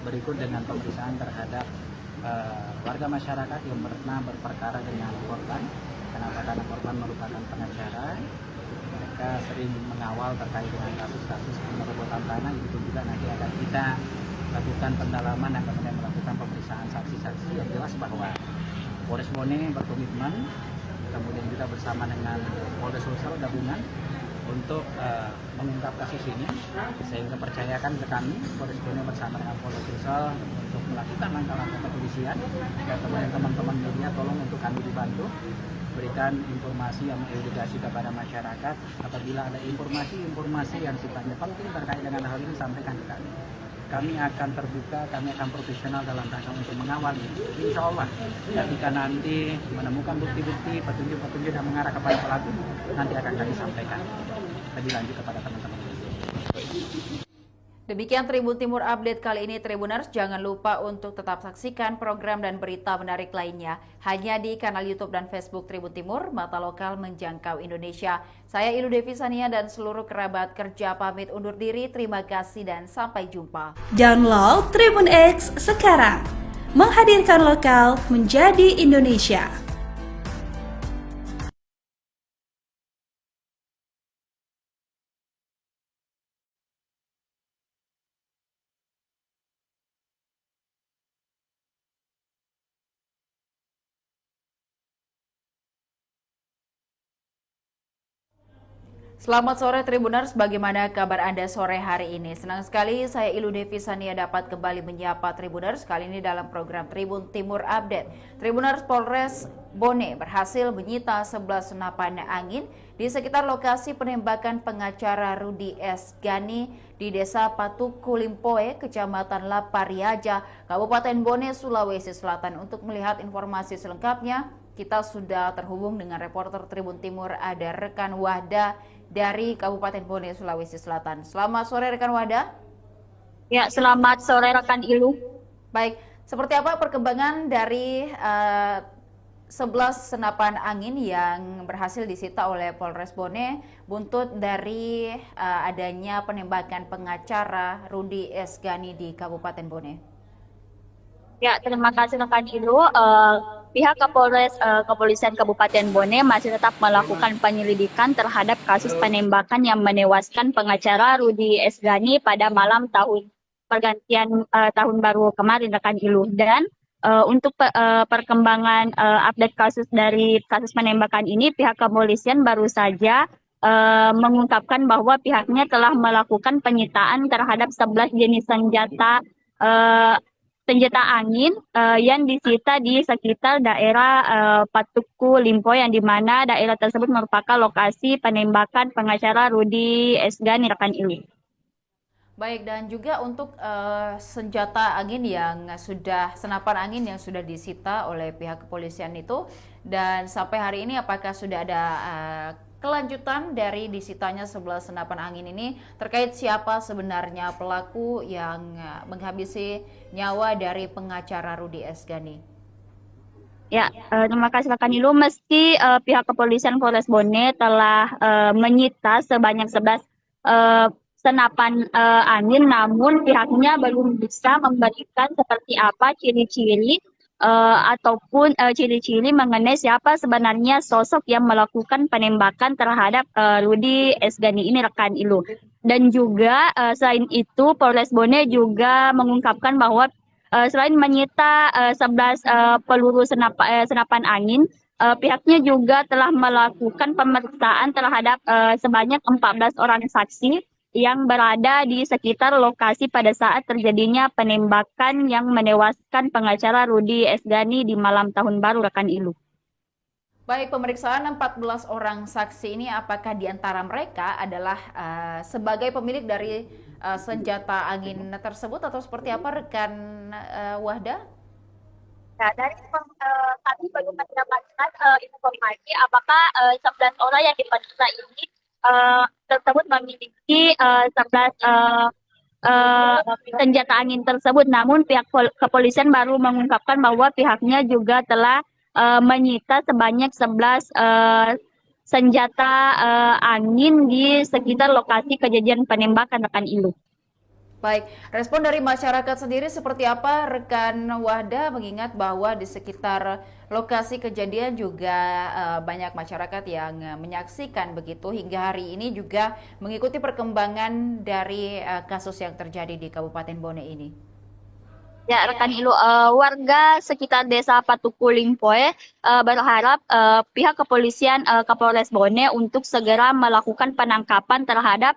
Berikut dengan pemeriksaan terhadap warga masyarakat yang pernah berperkara dengan korban. Kenapa? Karena korban merupakan pengacara. Mereka sering mengawal terkait dengan kasus-kasus penerobotan tanah. Itu juga nanti akan kita lakukan pendalaman dan kemudian melakukan pemeriksaan saksi-saksi. Yang jelas bahwa Polres Bone berkomitmen, kemudian kita bersama dengan Polres Sulsel gabungan untuk mengungkap kasus ini, sehingga percayakan ke kami Polres Bone bersama dengan Polres Sulsel untuk melakukan langkah-langkah kepolisian, dan kemudian teman-teman media tolong untuk kami dibantu berikan informasi yang mengedukasi kepada masyarakat. Apabila ada informasi yang sifatnya penting terkait dengan hal ini, sampaikan ke kami. Kami akan terbuka, kami akan profesional dalam rangka untuk mengawal ini. Insya Allah, ketika nanti menemukan bukti-bukti, petunjuk-petunjuk yang mengarah kepada pelaku, nanti akan kami sampaikan lebih lanjut kepada teman-teman. Demikian Tribun Timur Update kali ini, Tribuners. Jangan lupa untuk tetap saksikan program dan berita menarik lainnya hanya di kanal YouTube dan Facebook Tribun Timur, mata lokal menjangkau Indonesia. Saya Ilu Devisania dan seluruh kerabat kerja pamit undur diri. Terima kasih dan sampai jumpa. Download Tribun X sekarang. Menghadirkan lokal menjadi Indonesia. Selamat sore Tribuners, bagaimana kabar Anda sore hari ini? Senang sekali saya Ilu Devi Sania dapat kembali menyapa Tribuners kali ini dalam program Tribun Timur Update. Tribuners, Polres Bone berhasil menyita 11 senapan angin di sekitar lokasi penembakan pengacara Rudi S. Gani di Desa Patuku Limpoe, Kecamatan Lapariaja, Kabupaten Bone, Sulawesi Selatan. Untuk melihat informasi selengkapnya, kita sudah terhubung dengan reporter Tribun Timur, ada rekan Wahda dari Kabupaten Bone, Sulawesi Selatan. Selamat sore rekan Wahda. Ya, selamat sore rekan Ilu. Baik, seperti apa perkembangan dari 11 senapan angin yang berhasil disita oleh Polres Bone buntut dari adanya penembakan pengacara Rudi S. Gani di Kabupaten Bone? Ya, terima kasih rekan Ilu. Pihak Kepolisian Kabupaten Bone masih tetap melakukan penyelidikan terhadap kasus penembakan yang menewaskan pengacara Rudi S. Gani pada malam pergantian tahun baru kemarin rekan Ilu. Dan untuk perkembangan update kasus penembakan ini, pihak kepolisian baru saja mengungkapkan bahwa pihaknya telah melakukan penyitaan terhadap 11 jenis senjata angin yang disita di sekitar daerah Patuku Limpoe, yang dimana daerah tersebut merupakan lokasi penembakan pengacara Rudi S. Gani rekan Ilu. Baik, dan juga untuk senapan angin yang sudah disita oleh pihak kepolisian itu, dan sampai hari ini apakah sudah ada kelanjutan dari disitanya 11 senapan angin ini terkait siapa sebenarnya pelaku yang menghabisi nyawa dari pengacara Rudi S. Gani? Ya, terima kasih rekan Ilu. Meski pihak kepolisian Polres Bone telah menyita sebanyak 11 senapan angin, namun pihaknya belum bisa memberikan seperti apa ciri-ciri ataupun ciri-ciri mengenai siapa sebenarnya sosok yang melakukan penembakan terhadap Rudi S. Gani ini rekan Ilu. Dan juga selain itu, Polres Bone juga mengungkapkan bahwa selain menyita 11 peluru senapan angin, pihaknya juga telah melakukan pemeriksaan terhadap sebanyak 14 orang saksi yang berada di sekitar lokasi pada saat terjadinya penembakan yang menewaskan pengacara Rudi S. Gani di malam tahun baru rekan Ilu. Baik, pemeriksaan 14 orang saksi ini apakah di antara mereka adalah sebagai pemilik dari senjata angin tersebut atau seperti apa rekan Wahda? Nah, dari kami belum mendapatkan informasi apakah 11 orang yang diperiksa ini tersebut memiliki 11 senjata angin tersebut. Namun pihak kepolisian baru mengungkapkan bahwa pihaknya juga telah menyita sebanyak 11 senjata angin di sekitar lokasi kejadian penembakan rekan Ilu. Baik, respon dari masyarakat sendiri seperti apa rekan Wahda, mengingat bahwa di sekitar lokasi kejadian juga banyak masyarakat yang menyaksikan begitu hingga hari ini juga mengikuti perkembangan dari kasus yang terjadi di Kabupaten Bone ini. Ya, rekan Ilu, warga sekitar Desa Patuku Limpoe berharap pihak kepolisian Kapolres Bone untuk segera melakukan penangkapan terhadap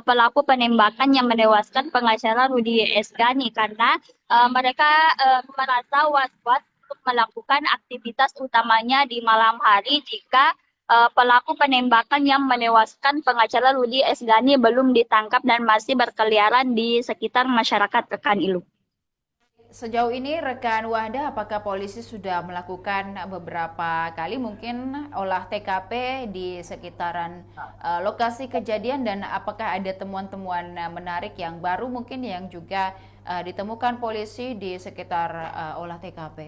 pelaku penembakan yang menewaskan pengacara Rudi S. Gani, karena mereka merasa was-was untuk melakukan aktivitas utamanya di malam hari jika pelaku penembakan yang menewaskan pengacara Rudi S. Gani belum ditangkap dan masih berkeliaran di sekitar masyarakat rekan Ilu. Sejauh ini rekan Wahda, apakah polisi sudah melakukan beberapa kali mungkin olah TKP di sekitaran lokasi kejadian, dan apakah ada temuan-temuan menarik yang baru mungkin yang juga ditemukan polisi di sekitar olah TKP?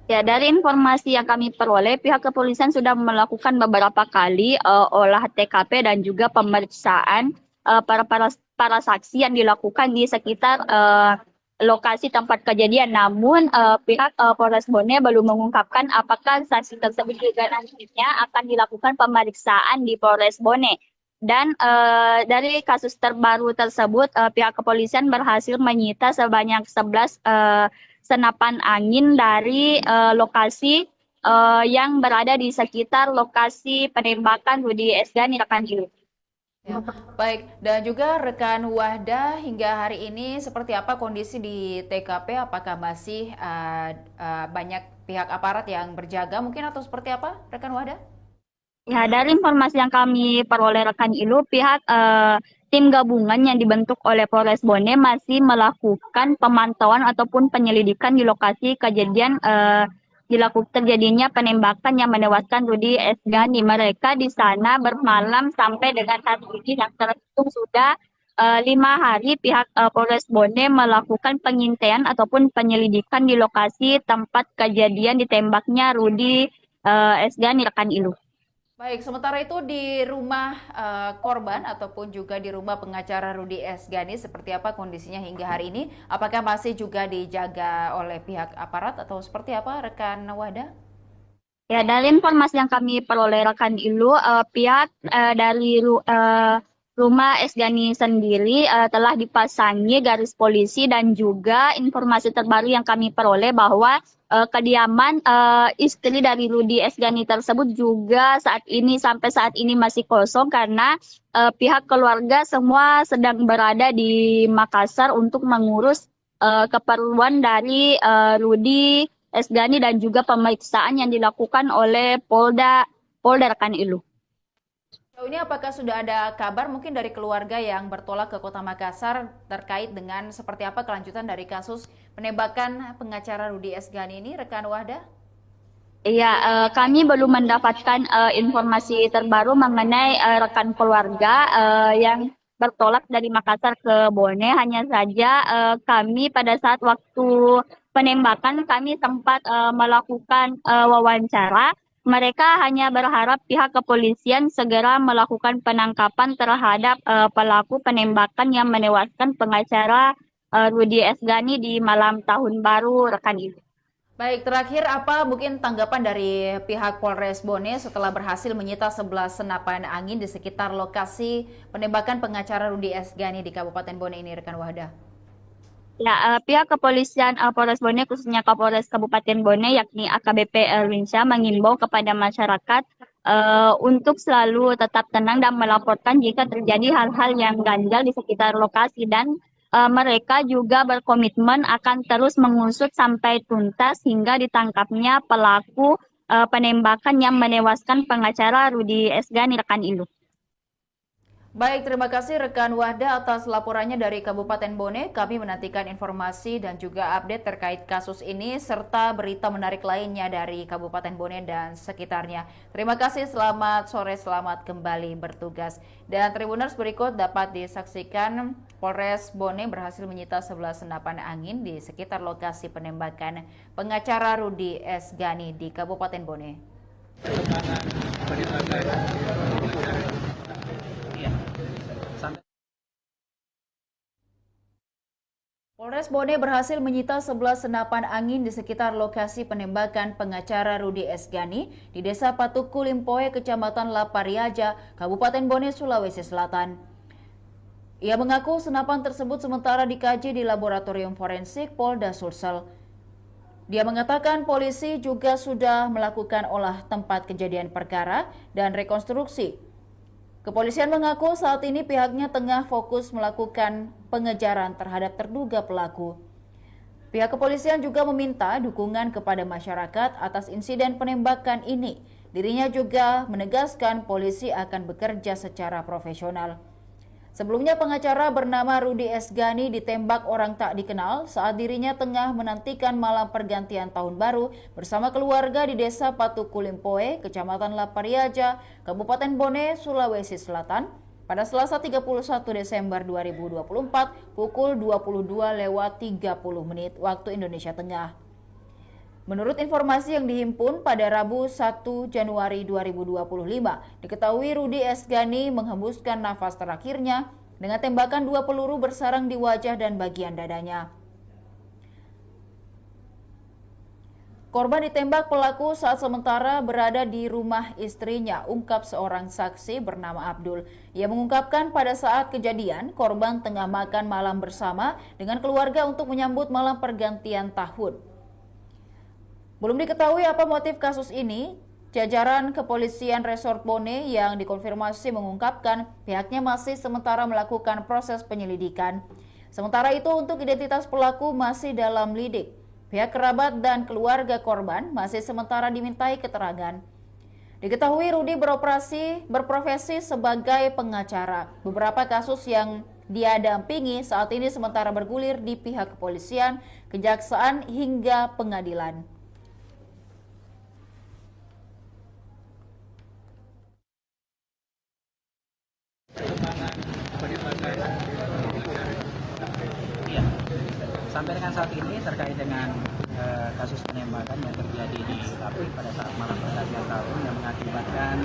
Ya, dari informasi yang kami peroleh, pihak kepolisian sudah melakukan beberapa kali olah TKP dan juga pemeriksaan para saksi yang dilakukan di sekitar lokasi tempat kejadian. Namun pihak Polres Bone belum mengungkapkan apakah saksi tersebut juga nantinya akan dilakukan pemeriksaan di Polres Bone. Dan dari kasus terbaru tersebut, pihak kepolisian berhasil menyita sebanyak 11 senapan angin dari lokasi yang berada di sekitar lokasi penembakan Rudy Esgani rekan Ilu. Ya, baik. Dan juga rekan Wahda, hingga hari ini seperti apa kondisi di TKP? Apakah masih banyak pihak aparat yang berjaga mungkin atau seperti apa, rekan Wahda? Ya, dari informasi yang kami peroleh rekan Ilu, pihak tim gabungan yang dibentuk oleh Polres Bone masih melakukan pemantauan ataupun penyelidikan di lokasi kejadian terjadinya penembakan yang menewaskan Rudy Esgani. Mereka di sana bermalam sampai dengan saat ini yang terhitung sudah 5 hari pihak Polres Bone melakukan pengintaian ataupun penyelidikan di lokasi tempat kejadian ditembaknya Rudy Esgani rekan Ilu. Baik, sementara itu di rumah korban ataupun juga di rumah pengacara Rudy Esgani seperti apa kondisinya hingga hari ini? Apakah masih juga dijaga oleh pihak aparat atau seperti apa, rekan Wahda? Ya, dari informasi yang kami peroleh rekan Ilu, pihak dari rumah Esgani sendiri telah dipasangi garis polisi dan juga informasi terbaru yang kami peroleh bahwa kediaman istri dari Rudy Esgani tersebut juga sampai saat ini masih kosong karena pihak keluarga semua sedang berada di Makassar untuk mengurus keperluan dari Rudy Esgani dan juga pemeriksaan yang dilakukan oleh Polda rekan Ilu. Sejauh ini apakah sudah ada kabar mungkin dari keluarga yang bertolak ke Kota Makassar terkait dengan seperti apa kelanjutan dari kasus penembakan pengacara Rudy Esgani ini, rekan Wahda? Iya, kami belum mendapatkan informasi terbaru mengenai rekan keluarga yang bertolak dari Makassar ke Bone. Hanya saja kami pada saat waktu penembakan kami sempat melakukan wawancara. Mereka hanya berharap pihak kepolisian segera melakukan penangkapan terhadap pelaku penembakan yang menewaskan pengacara Rudy Esgani di malam tahun baru rekan Ibu. Baik, terakhir apa mungkin tanggapan dari pihak Polres Bone setelah berhasil menyita 11 senapan angin di sekitar lokasi penembakan pengacara Rudy Esgani di Kabupaten Bone ini, rekan Wahda? Ya, pihak kepolisian Polres Bone khususnya Kapolres Kabupaten Bone yakni AKBP Erwinsyah mengimbau kepada masyarakat untuk selalu tetap tenang dan melaporkan jika terjadi hal-hal yang ganjal di sekitar lokasi dan mereka juga berkomitmen akan terus mengusut sampai tuntas hingga ditangkapnya pelaku penembakan yang menewaskan pengacara Rudy Esgani rekan Ilu. Baik, terima kasih rekan Wahda atas laporannya dari Kabupaten Bone. Kami menantikan informasi dan juga update terkait kasus ini serta berita menarik lainnya dari Kabupaten Bone dan sekitarnya. Terima kasih, selamat sore, selamat kembali bertugas. Dan Tribuners berikut dapat disaksikan Polres Bone berhasil menyita 11 senapan angin di sekitar lokasi penembakan pengacara Rudy Esgani di Kabupaten Bone. Polres Bone berhasil menyita 11 senapan angin di sekitar lokasi penembakan pengacara Rudy Esgani di Desa Patuku Limpoe, Kecamatan Lapariaja, Kabupaten Bone, Sulawesi Selatan. Ia mengaku senapan tersebut sementara dikaji di Laboratorium Forensik Polda Sulsel. Dia mengatakan polisi juga sudah melakukan olah tempat kejadian perkara dan rekonstruksi. Kepolisian mengaku saat ini pihaknya tengah fokus melakukan pengejaran terhadap terduga pelaku. Pihak kepolisian juga meminta dukungan kepada masyarakat atas insiden penembakan ini. Dirinya juga menegaskan polisi akan bekerja secara profesional. Sebelumnya pengacara bernama Rudy Esgani ditembak orang tak dikenal saat dirinya tengah menantikan malam pergantian tahun baru bersama keluarga di Desa Patuku Limpoe, Kecamatan Lapariaja, Kabupaten Bone, Sulawesi Selatan pada Selasa 31 Desember 2024 pukul 22.30 waktu Indonesia Tengah. Menurut informasi yang dihimpun pada Rabu 1 Januari 2025, diketahui Rudy Esgani menghembuskan nafas terakhirnya dengan tembakan 2 peluru bersarang di wajah dan bagian dadanya. Korban ditembak pelaku saat sementara berada di rumah istrinya, ungkap seorang saksi bernama Abdul. Ia mengungkapkan pada saat kejadian, korban tengah makan malam bersama dengan keluarga untuk menyambut malam pergantian tahun. Belum diketahui apa motif kasus ini. Jajaran Kepolisian Resort Bone yang dikonfirmasi mengungkapkan pihaknya masih sementara melakukan proses penyelidikan. Sementara itu untuk identitas pelaku masih dalam lidik. Pihak kerabat dan keluarga korban masih sementara dimintai keterangan. Diketahui Rudi berprofesi sebagai pengacara. Beberapa kasus yang dia dampingi saat ini sementara bergulir di pihak kepolisian, kejaksaan hingga pengadilan. Iya, sampai dengan saat ini terkait dengan kasus penembakan yang terjadi di Lapri pada saat malam pergantian tahun yang mengakibatkan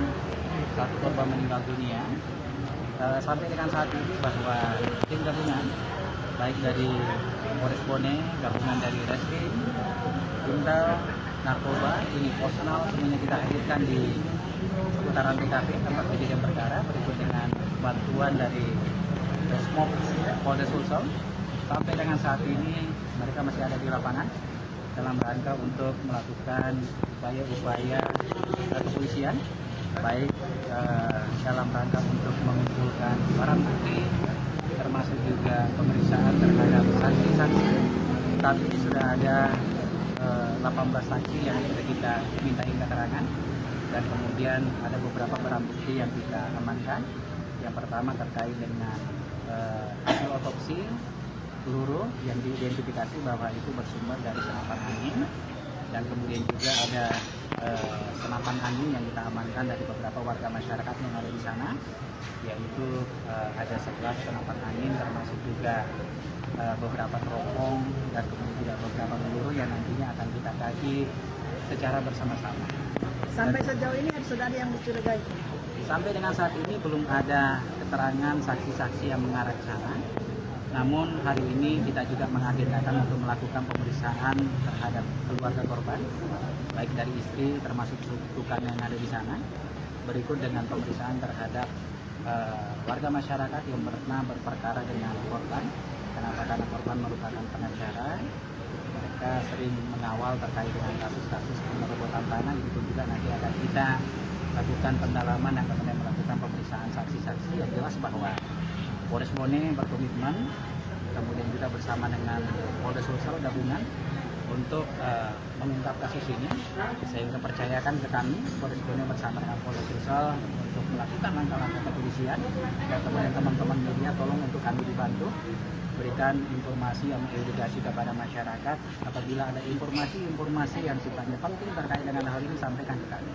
satu korban meninggal dunia. Sampai dengan saat ini bahwa tim gabungan baik dari Polres Bone, gabungan dari Reskrim, Intel, Narkoba, unit Posnal semuanya kita hadirkan di seputaran TKP tempat kejadian perkara berikut dengan bantuan dari Resmob Polres Sulsel. Sampai dengan saat ini mereka masih ada di lapangan dalam rangka untuk melakukan upaya-upaya kepolisian, baik dalam rangka untuk mengumpulkan barang bukti, termasuk juga pemeriksaan terhadap saksi-saksi. Saat ini sudah ada 18 saksi yang sudah kita mintai keterangan, dan kemudian ada beberapa barang bukti yang kita amankan. Yang pertama terkait dengan hasil otopsi peluru yang diidentifikasi bahwa itu bersumber dari senapan angin, dan kemudian juga ada senapan angin yang kita amankan dari beberapa warga masyarakat yang ada di sana, yaitu ada 11 senapan angin termasuk juga beberapa teropong dan kemudian juga beberapa peluru yang nantinya akan kita kaji secara bersama-sama. Sampai sejauh ini sudah ada yang dicurigai? Sampai dengan saat ini belum ada keterangan saksi-saksi yang mengarah ke sana. Namun hari ini kita juga mengagendakan untuk melakukan pemeriksaan terhadap keluarga korban, baik dari istri termasuk sukukan yang ada di sana. Berikut dengan pemeriksaan terhadap warga masyarakat yang pernah berperkara dengan korban. Kenapa? Karena korban merupakan pengacara. Mereka sering mengawal terkait dengan kasus-kasus penerobotan tanah. Itu juga nanti akan kita lakukan pendalaman dan kemudian melakukan pemeriksaan saksi-saksi. Yang jelas bahwa Polres Bone berkomitmen, kemudian juga bersama dengan Polres Sulsel gabungan untuk mengungkap kasus ini, sehingga percayakan ke kami Polres Bone bersama dengan Polres Sulsel untuk melakukan langkah-langkah kepolisian, dan kemudian teman-teman media tolong untuk kami dibantu berikan informasi yang mengedukasi kepada masyarakat. Apabila ada informasi yang sifatnya penting terkait dengan hal ini, sampaikan ke kami.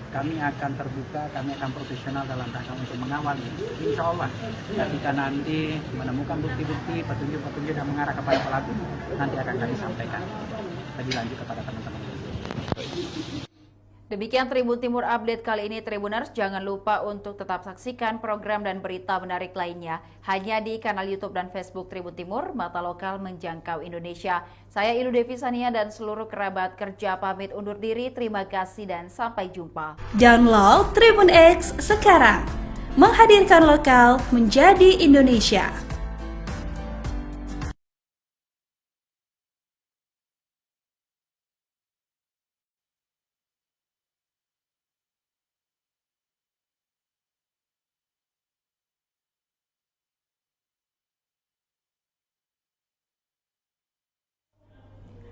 Kami akan terbuka, kami akan profesional dalam rangka untuk mengawal ini. Insya Allah, ketika nanti menemukan bukti-bukti, petunjuk-petunjuk yang mengarah kepada pelaku, nanti akan kami sampaikan lebih lanjut kepada teman-teman. Demikian Tribun Timur Update kali ini, Tribuners. Jangan lupa untuk tetap saksikan program dan berita menarik lainnya hanya di kanal YouTube dan Facebook Tribun Timur, mata lokal menjangkau Indonesia. Saya Ilu Devi Sania dan seluruh kerabat kerja pamit undur diri. Terima kasih dan sampai jumpa. Download Tribun X sekarang. Menghadirkan lokal menjadi Indonesia.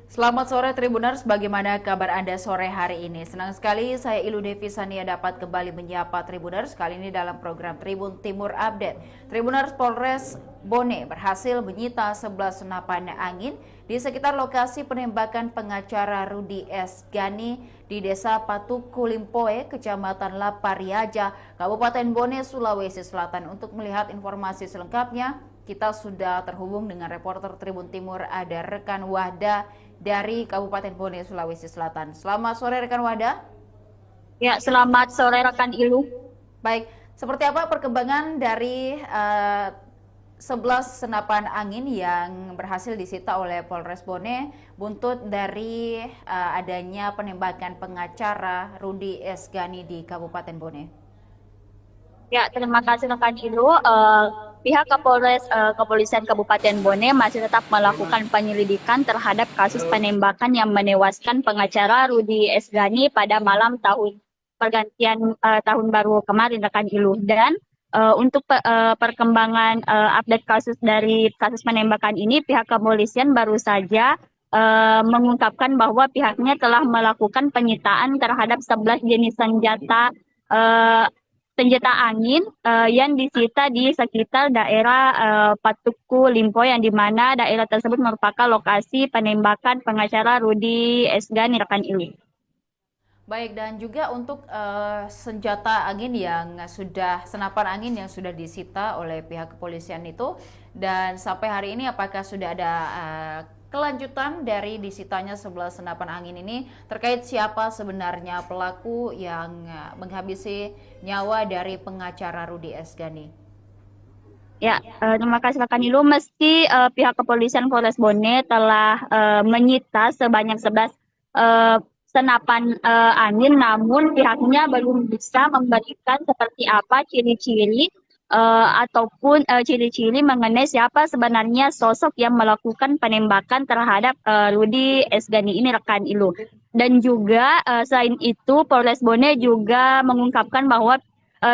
Selamat sore Tribuners, bagaimana kabar Anda sore hari ini? Senang sekali saya Ilu Devi Sania dapat kembali menyapa Tribuners kali ini dalam program Tribun Timur Update. Tribuners, Polres Bone berhasil menyita 11 senapan angin di sekitar lokasi penembakan pengacara Rudi S. Gani di Desa Patuku Limpoe, Kecamatan Lapariaja, Kabupaten Bone, Sulawesi Selatan. Untuk melihat informasi selengkapnya, kita sudah terhubung dengan reporter Tribun Timur, ada rekan Wahda dari Kabupaten Bone, Sulawesi Selatan. Selamat sore rekan Wahda. Ya, selamat sore rekan Ilu. Baik, seperti apa perkembangan dari 11 senapan angin yang berhasil disita oleh Polres Bone buntut dari adanya penembakan pengacara Rudi S. Gani di Kabupaten Bone? Ya, terima kasih rekan Ilu. pihak Kepolisian Kabupaten Bone masih tetap melakukan penyelidikan terhadap kasus penembakan yang menewaskan pengacara Rudi Esgani pada malam pergantian tahun baru kemarin rekan Ilu. Dan untuk perkembangan update dari kasus penembakan ini, pihak kepolisian baru saja mengungkapkan bahwa pihaknya telah melakukan penyitaan terhadap 11 jenis senjata angin yang disita di sekitar daerah Patuku Limpo, yang di mana daerah tersebut merupakan lokasi penembakan pengacara Rudi Esgani rekan Ilu. Baik, dan juga untuk senjata angin senapan angin yang sudah disita oleh pihak kepolisian itu, dan sampai hari ini apakah sudah ada kelanjutan dari disitanya 11 senapan angin ini terkait siapa sebenarnya pelaku yang menghabisi nyawa dari pengacara Rudi Esgani? Ya, terima kasih rekan Ilu. Meski pihak kepolisian Polres Bone telah menyita sebanyak 11 senapan angin, namun pihaknya belum bisa memberikan seperti apa ciri-ciri ataupun ciri-ciri mengenai siapa sebenarnya sosok yang melakukan penembakan terhadap Rudi Esgani ini rekan Ilu. Dan juga selain itu, Polres Bone juga mengungkapkan bahwa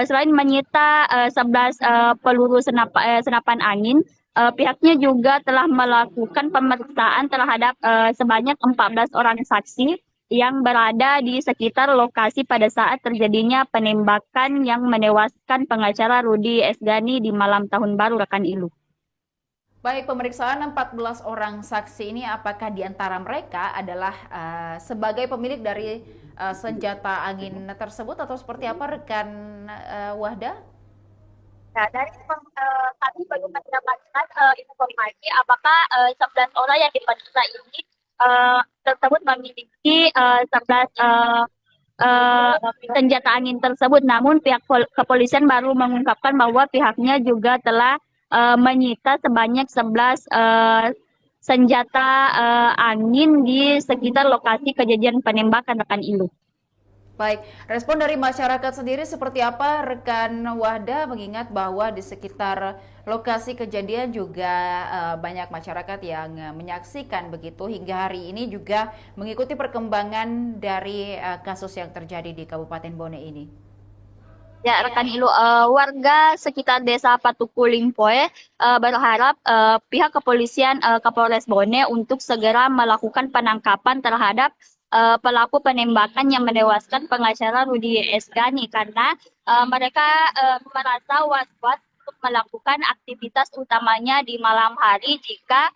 selain menyita 11 peluru senapan angin, pihaknya juga telah melakukan pemeriksaan terhadap sebanyak 14 orang saksi yang berada di sekitar lokasi pada saat terjadinya penembakan yang menewaskan pengacara Rudi Esgani di malam tahun baru rekan Ilu. Baik, pemeriksaan 14 orang saksi ini, apakah di antara mereka adalah sebagai pemilik dari senjata angin tersebut atau seperti apa rekan Wahda? Nah, dari kami belum mendapatkan informasi apakah 11 orang yang diperiksa ini tersebut memiliki 11 senjata angin tersebut. Namun pihak kepolisian baru mengungkapkan bahwa pihaknya juga telah menyita sebanyak 11 senjata angin di sekitar lokasi kejadian penembakan rekan Ilu. Baik, respon dari masyarakat sendiri seperti apa rekan Wahda, mengingat bahwa di sekitar lokasi kejadian juga banyak masyarakat yang menyaksikan begitu hingga hari ini juga mengikuti perkembangan dari kasus yang terjadi di Kabupaten Bone ini. Ya, rekan Ilu, warga sekitar desa Patuku Limpoe berharap pihak kepolisian Kapolres Bone untuk segera melakukan penangkapan terhadap pelaku penembakan yang menewaskan pengacara Rudi Esgani, karena mereka merasa was-was untuk melakukan aktivitas utamanya di malam hari jika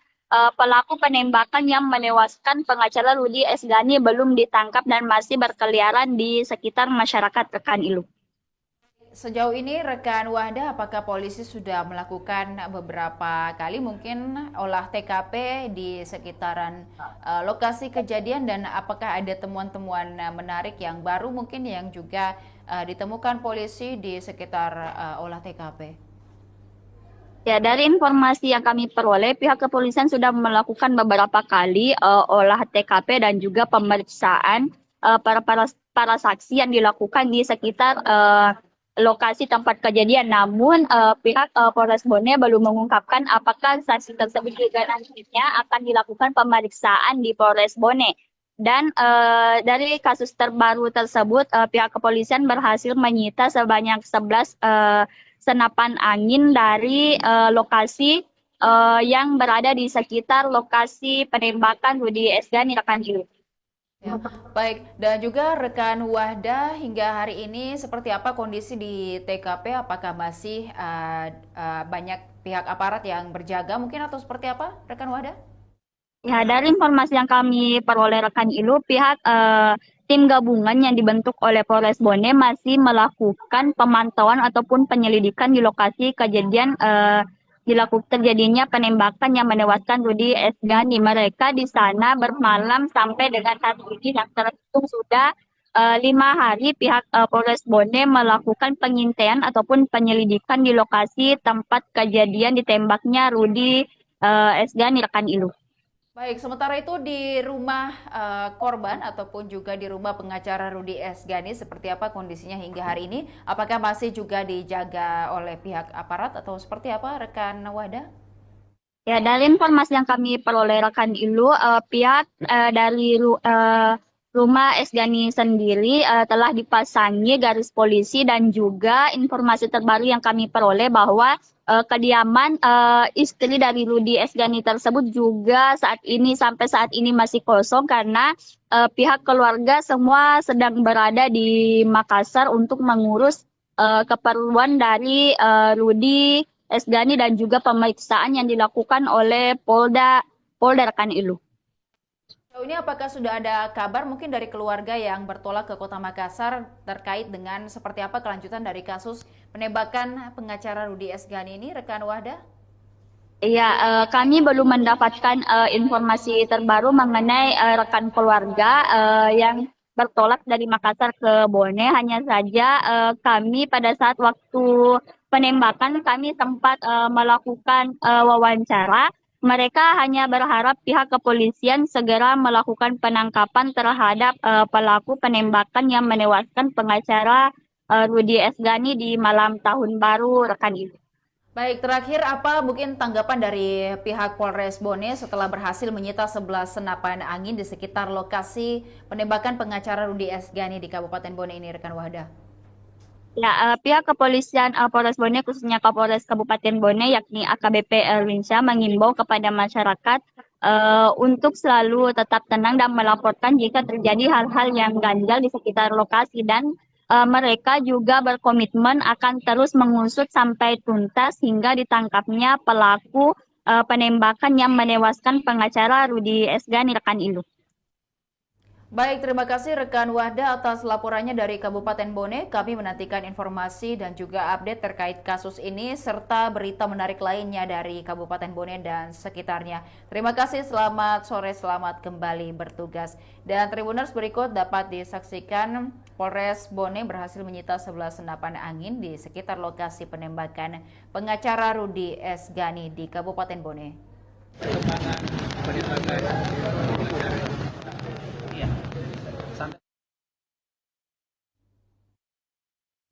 pelaku penembakan yang menewaskan pengacara Rudi Esgani belum ditangkap dan masih berkeliaran di sekitar masyarakat rekan Ilu. Sejauh ini rekan Wahda, apakah polisi sudah melakukan beberapa kali mungkin olah TKP di sekitaran lokasi kejadian, dan apakah ada temuan-temuan menarik yang baru mungkin yang juga ditemukan polisi di sekitar olah TKP? Ya, dari informasi yang kami peroleh, pihak kepolisian sudah melakukan beberapa kali olah TKP dan juga pemeriksaan para saksi yang dilakukan di sekitar lokasi tempat kejadian. Namun pihak Polres Bone belum mengungkapkan apakah saksi tersebut juga nantinya akan dilakukan pemeriksaan di Polres Bone. Dan dari kasus terbaru tersebut, pihak kepolisian berhasil menyita sebanyak 11 senapan angin dari lokasi yang berada di sekitar lokasi penembakan Rudi Esgani rekan Ilu. Ya, baik, dan juga rekan Wahda, hingga hari ini seperti apa kondisi di TKP? Apakah masih banyak pihak aparat yang berjaga mungkin atau seperti apa rekan Wahda? Ya, dari informasi yang kami peroleh rekan Ilu, pihak tim gabungan yang dibentuk oleh Polres Bone masih melakukan pemantauan ataupun penyelidikan di lokasi kejadian terjadinya penembakan yang menewaskan Rudi Esgani. Mereka di sana bermalam sampai dengan saat ini yang terhitung sudah 5 hari pihak Polres Bone melakukan pengintaian ataupun penyelidikan di lokasi tempat kejadian ditembaknya Rudi Esgani rekan Ilu. Baik, sementara itu di rumah korban ataupun juga di rumah pengacara Rudy Esgani, seperti apa kondisinya hingga hari ini? Apakah masih juga dijaga oleh pihak aparat atau seperti apa, rekan Wada? Ya, dari informasi yang kami peroleh rekan Ilu, pihak dari rumah Esgani sendiri telah dipasangi garis polisi dan juga informasi terbaru yang kami peroleh bahwa kediaman istri dari Rudy Esgani tersebut juga sampai saat ini masih kosong karena pihak keluarga semua sedang berada di Makassar untuk mengurus keperluan dari Rudy Esgani dan juga pemeriksaan yang dilakukan oleh Polda Rekan Ilu. Sejauh ini apakah sudah ada kabar mungkin dari keluarga yang bertolak ke Kota Makassar terkait dengan seperti apa kelanjutan dari kasus penembakan pengacara Rudy Esgani ini, rekan Wahda? Iya, kami belum mendapatkan informasi terbaru mengenai rekan keluarga yang bertolak dari Makassar ke Bone. Hanya saja kami pada saat waktu penembakan kami sempat melakukan wawancara. Mereka hanya berharap pihak kepolisian segera melakukan penangkapan terhadap pelaku penembakan yang menewaskan pengacara Rudy Esgani di malam tahun baru rekan ini. Baik, terakhir apa mungkin tanggapan dari pihak Polres Bone setelah berhasil menyita 11 senapan angin di sekitar lokasi penembakan pengacara Rudy Esgani di Kabupaten Bone ini, rekan Wahda? Ya, pihak kepolisian Polres Bone khususnya Kapolres Kabupaten Bone yakni AKBP Erwinsyah mengimbau kepada masyarakat untuk selalu tetap tenang dan melaporkan jika terjadi hal-hal yang ganjal di sekitar lokasi dan mereka juga berkomitmen akan terus mengusut sampai tuntas hingga ditangkapnya pelaku penembakan yang menewaskan pengacara Rudy Esgani rekan Ilu. Baik, terima kasih rekan Wahda atas laporannya dari Kabupaten Bone. Kami menantikan informasi dan juga update terkait kasus ini serta berita menarik lainnya dari Kabupaten Bone dan sekitarnya. Terima kasih, selamat sore, selamat kembali bertugas. Dan Tribuners, berikut dapat disaksikan Polres Bone berhasil menyita 11 senapan angin di sekitar lokasi penembakan pengacara Rudy Esgani di Kabupaten Bone.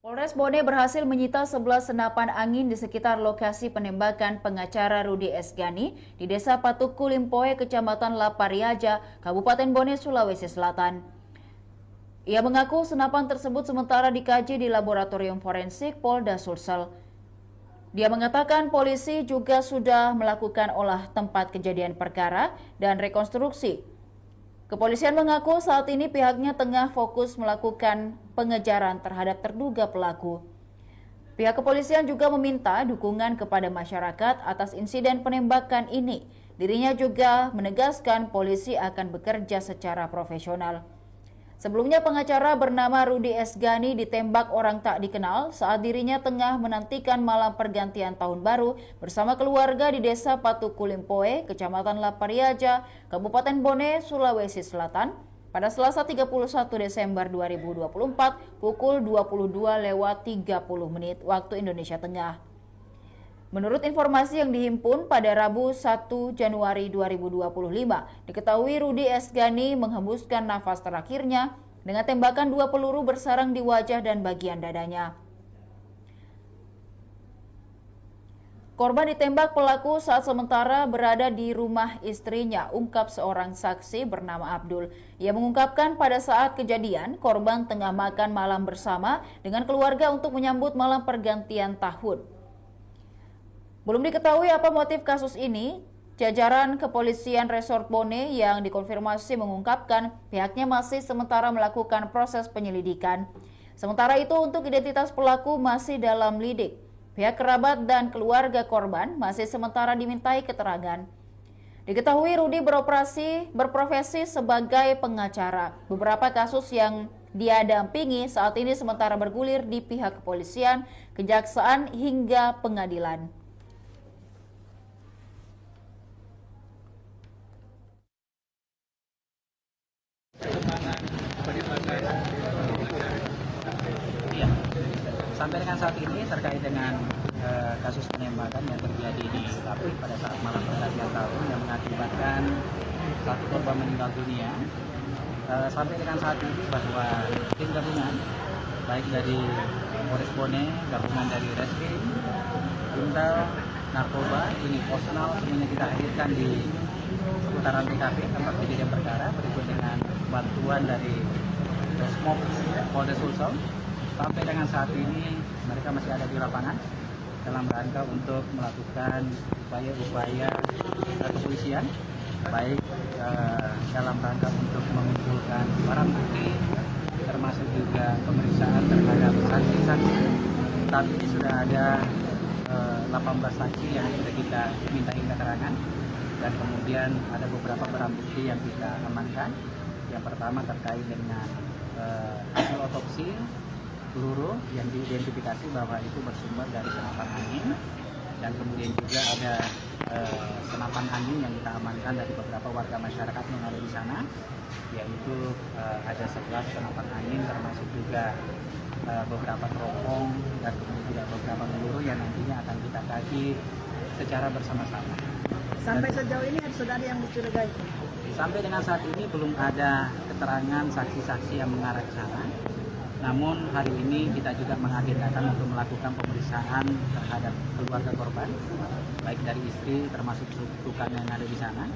Polres Bone berhasil menyita 11 senapan angin di sekitar lokasi penembakan pengacara Rudy Esgani di Desa Patuku Limpoe, Kecamatan Lapariaja, Kabupaten Bone, Sulawesi Selatan. Ia mengaku senapan tersebut sementara dikaji di Laboratorium Forensik Polda Sulsel. Dia mengatakan polisi juga sudah melakukan olah tempat kejadian perkara dan rekonstruksi. Kepolisian mengaku saat ini pihaknya tengah fokus melakukan pengejaran terhadap terduga pelaku. Pihak kepolisian juga meminta dukungan kepada masyarakat atas insiden penembakan ini. Dirinya juga menegaskan polisi akan bekerja secara profesional. Sebelumnya pengacara bernama Rudy Esgani ditembak orang tak dikenal saat dirinya tengah menantikan malam pergantian tahun baru bersama keluarga di Desa Patuku Limpoe, Kecamatan Lapariaja, Kabupaten Bone, Sulawesi Selatan pada Selasa 31 Desember 2024 pukul 22.30 waktu Indonesia Tengah. Menurut informasi yang dihimpun pada Rabu 1 Januari 2025, diketahui Rudy Esgani menghembuskan nafas terakhirnya dengan tembakan 2 peluru bersarang di wajah dan bagian dadanya. Korban ditembak pelaku saat sementara berada di rumah istrinya, ungkap seorang saksi bernama Abdul. Ia mengungkapkan pada saat kejadian, korban tengah makan malam bersama dengan keluarga untuk menyambut malam pergantian tahun. Belum diketahui apa motif kasus ini. Jajaran Kepolisian Resort Bone yang dikonfirmasi mengungkapkan pihaknya masih sementara melakukan proses penyelidikan. Sementara itu untuk identitas pelaku masih dalam lidik. Pihak kerabat dan keluarga korban masih sementara dimintai keterangan. Diketahui Rudy berprofesi sebagai pengacara. Beberapa kasus yang dia dampingi saat ini sementara bergulir di pihak kepolisian, kejaksaan hingga pengadilan. Iya. Sampai dengan saat ini terkait dengan kasus penembakan yang terjadi di Lapri pada saat malam pergantian tahun yang mengakibatkan satu korban meninggal dunia. Sampai dengan saat ini bahwa tim gabungan baik dari Polres Bone, gabungan dari Reskrim, Intel, Narkoba, ini personal semuanya kita hadirkan di seputaran TKP tempat kejadian perkara berikut dengan bantuan dari Resmob Polres Sulsel. Sampai dengan saat ini mereka masih ada di lapangan dalam rangka untuk melakukan upaya-upaya kepolisian, baik dalam rangka untuk mengumpulkan barang bukti, termasuk juga pemeriksaan terhadap saksi-saksi. Saat ini sudah ada 18 saksi yang sudah kita mintai keterangan, dan kemudian ada beberapa barang bukti yang kita amankan. Yang pertama terkait dengan hasil otopsi peluru yang diidentifikasi bahwa itu bersumber dari senapan angin, dan kemudian juga ada senapan angin yang kita amankan dari beberapa warga masyarakat yang ada di sana, yaitu ada 11 senapan angin, termasuk juga beberapa teropong dan kemudian juga beberapa peluru yang nantinya akan kita kaji secara bersama-sama. Sampai sejauh ini sudah ada yang dicurigai? Sampai dengan saat ini belum ada keterangan saksi-saksi yang mengarah ke sana. Namun hari ini kita juga mengagendakan untuk melakukan pemeriksaan terhadap keluarga korban, baik dari istri termasuk sukan yang ada di sana.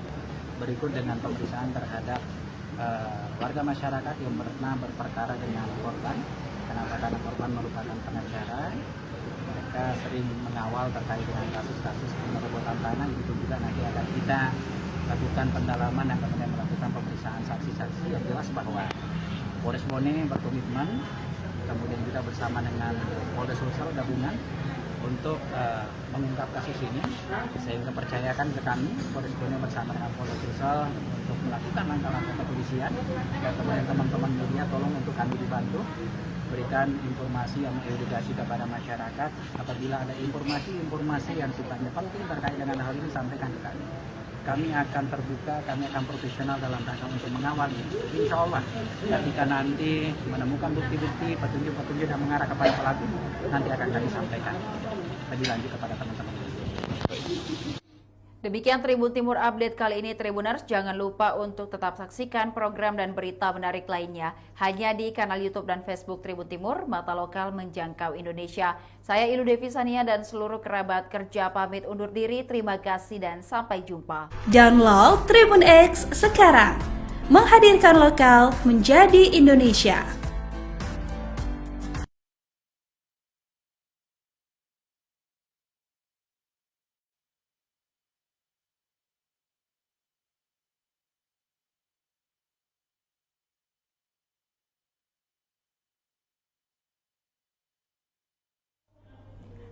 Berikut dengan pemeriksaan terhadap warga masyarakat yang pernah berperkara dengan korban. Karena korban merupakan pengacara, mereka sering mengawal terkait dengan kasus-kasus penerobotan tanah. Itu juga nanti akan kita lakukan pendalaman dan kemudian melakukan pemeriksaan saksi-saksi. Yang jelas bahwa Polres Bone berkomitmen, kemudian kita bersama dengan Polres Sulsel gabungan untuk mengungkap kasus ini, sehingga percayakan ke kami Polres Bone bersama dengan Polres Sulsel untuk melakukan langkah-langkah kepolisian, dan kemudian teman-teman media tolong untuk kami dibantu berikan informasi yang mengedukasi kepada masyarakat. Apabila ada informasi yang sifatnya penting terkait dengan hal ini, sampaikan ke kami. Kami akan terbuka, kami akan profesional dalam rangka untuk mengawal ini. Insya Allah, ketika nanti menemukan bukti-bukti, petunjuk-petunjuk yang mengarah kepada pelaku, nanti akan kami sampaikan lebih lanjut kepada teman-teman. Demikian Tribun Timur Update kali ini, Tribuners. Jangan lupa untuk tetap saksikan program dan berita menarik lainnya hanya di kanal YouTube dan Facebook Tribun Timur, mata lokal menjangkau Indonesia. Saya Ilu Devi Sania dan seluruh kerabat kerja pamit undur diri. Terima kasih dan sampai jumpa. Download Tribun X sekarang. Menghadirkan lokal menjadi Indonesia.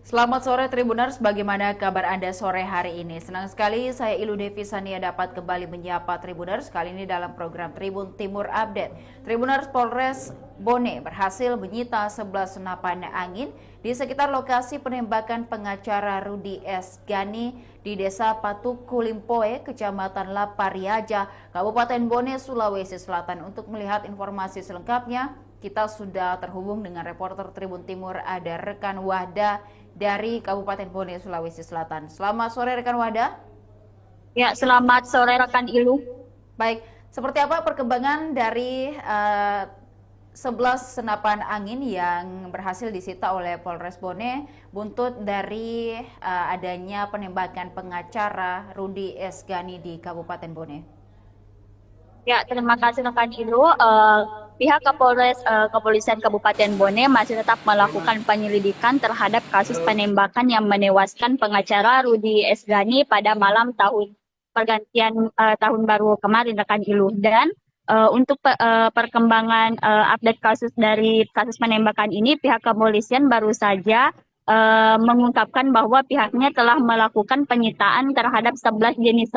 Selamat sore Tribuners, bagaimana kabar Anda sore hari ini? Senang sekali saya Ilu Devi Sania dapat kembali menyapa Tribuners, kali ini dalam program Tribun Timur Update. Tribuners, Polres Bone berhasil menyita 11 senapan angin di sekitar lokasi penembakan pengacara Rudi S. Gani di Desa Patuku Limpoe, Kecamatan Lapariaja, Kabupaten Bone, Sulawesi Selatan. Untuk melihat informasi selengkapnya, kita sudah terhubung dengan reporter Tribun Timur, ada rekan Wahda dari Kabupaten Bone, Sulawesi Selatan. Selamat sore rekan Wahda. Ya, selamat sore rekan Ilu. Baik, seperti apa perkembangan dari 11 senapan angin yang berhasil disita oleh Polres Bone buntut dari adanya penembakan pengacara Rudi S. Gani di Kabupaten Bone? Ya, terima kasih rekan Ilu. Pihak Kepolisian Kabupaten Bone masih tetap melakukan penyelidikan terhadap kasus penembakan yang menewaskan pengacara Rudi S. Gani pada malam pergantian tahun baru kemarin rekan Ilu. Dan untuk perkembangan update kasus penembakan ini, pihak kepolisian baru saja mengungkapkan bahwa pihaknya telah melakukan penyitaan terhadap 11 jenis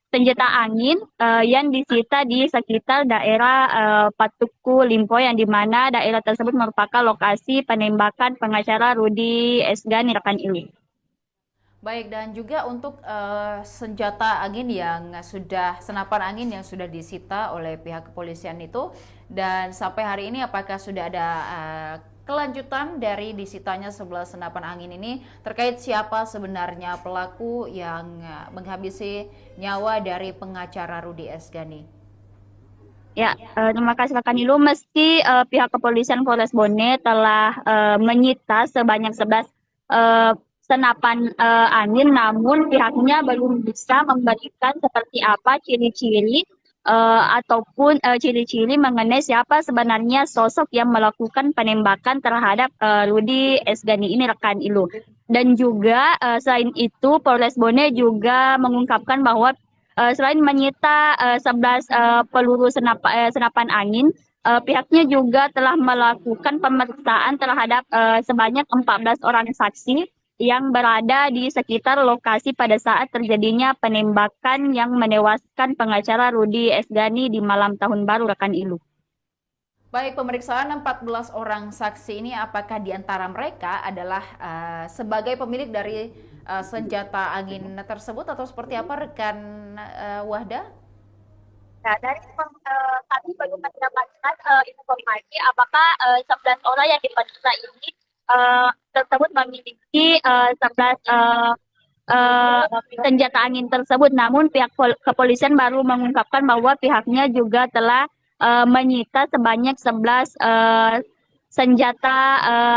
senjata angin yang disita di sekitar daerah Patuku Limpoe, yang dimana daerah tersebut merupakan lokasi penembakan pengacara Rudi S. Gani rekan Ilu. Baik, dan juga untuk senapan angin yang sudah disita oleh pihak kepolisian itu Dan sampai hari ini apakah sudah ada kelanjutan dari disitanya 11 senapan angin ini terkait siapa sebenarnya pelaku yang menghabisi nyawa dari pengacara Rudy Esgani? Ya, terima kasih rekan Ilu. Meski pihak kepolisian Polres Bone telah menyita sebanyak 11 senapan angin, namun pihaknya belum bisa memberikan seperti apa ciri-ciri ataupun ciri-ciri mengenai siapa sebenarnya sosok yang melakukan penembakan terhadap Rudy Esgani ini rekan Ilu. Dan juga selain itu Polres Bone juga mengungkapkan bahwa selain menyita 11 peluru senapan angin, pihaknya juga telah melakukan pemeriksaan terhadap sebanyak 14 orang saksi yang berada di sekitar lokasi pada saat terjadinya penembakan yang menewaskan pengacara Rudy Esgani di malam tahun baru rekan Ilu. Baik, pemeriksaan 14 orang saksi ini apakah di antara mereka adalah sebagai pemilik dari senjata angin tersebut atau seperti apa rekan Wahda? Nah, dari kami belum mendapatkan informasi apakah 11 orang yang diperiksa ini tersebut memiliki 11 senjata angin tersebut. Namun pihak kepolisian baru mengungkapkan bahwa pihaknya juga telah menyita sebanyak 11 senjata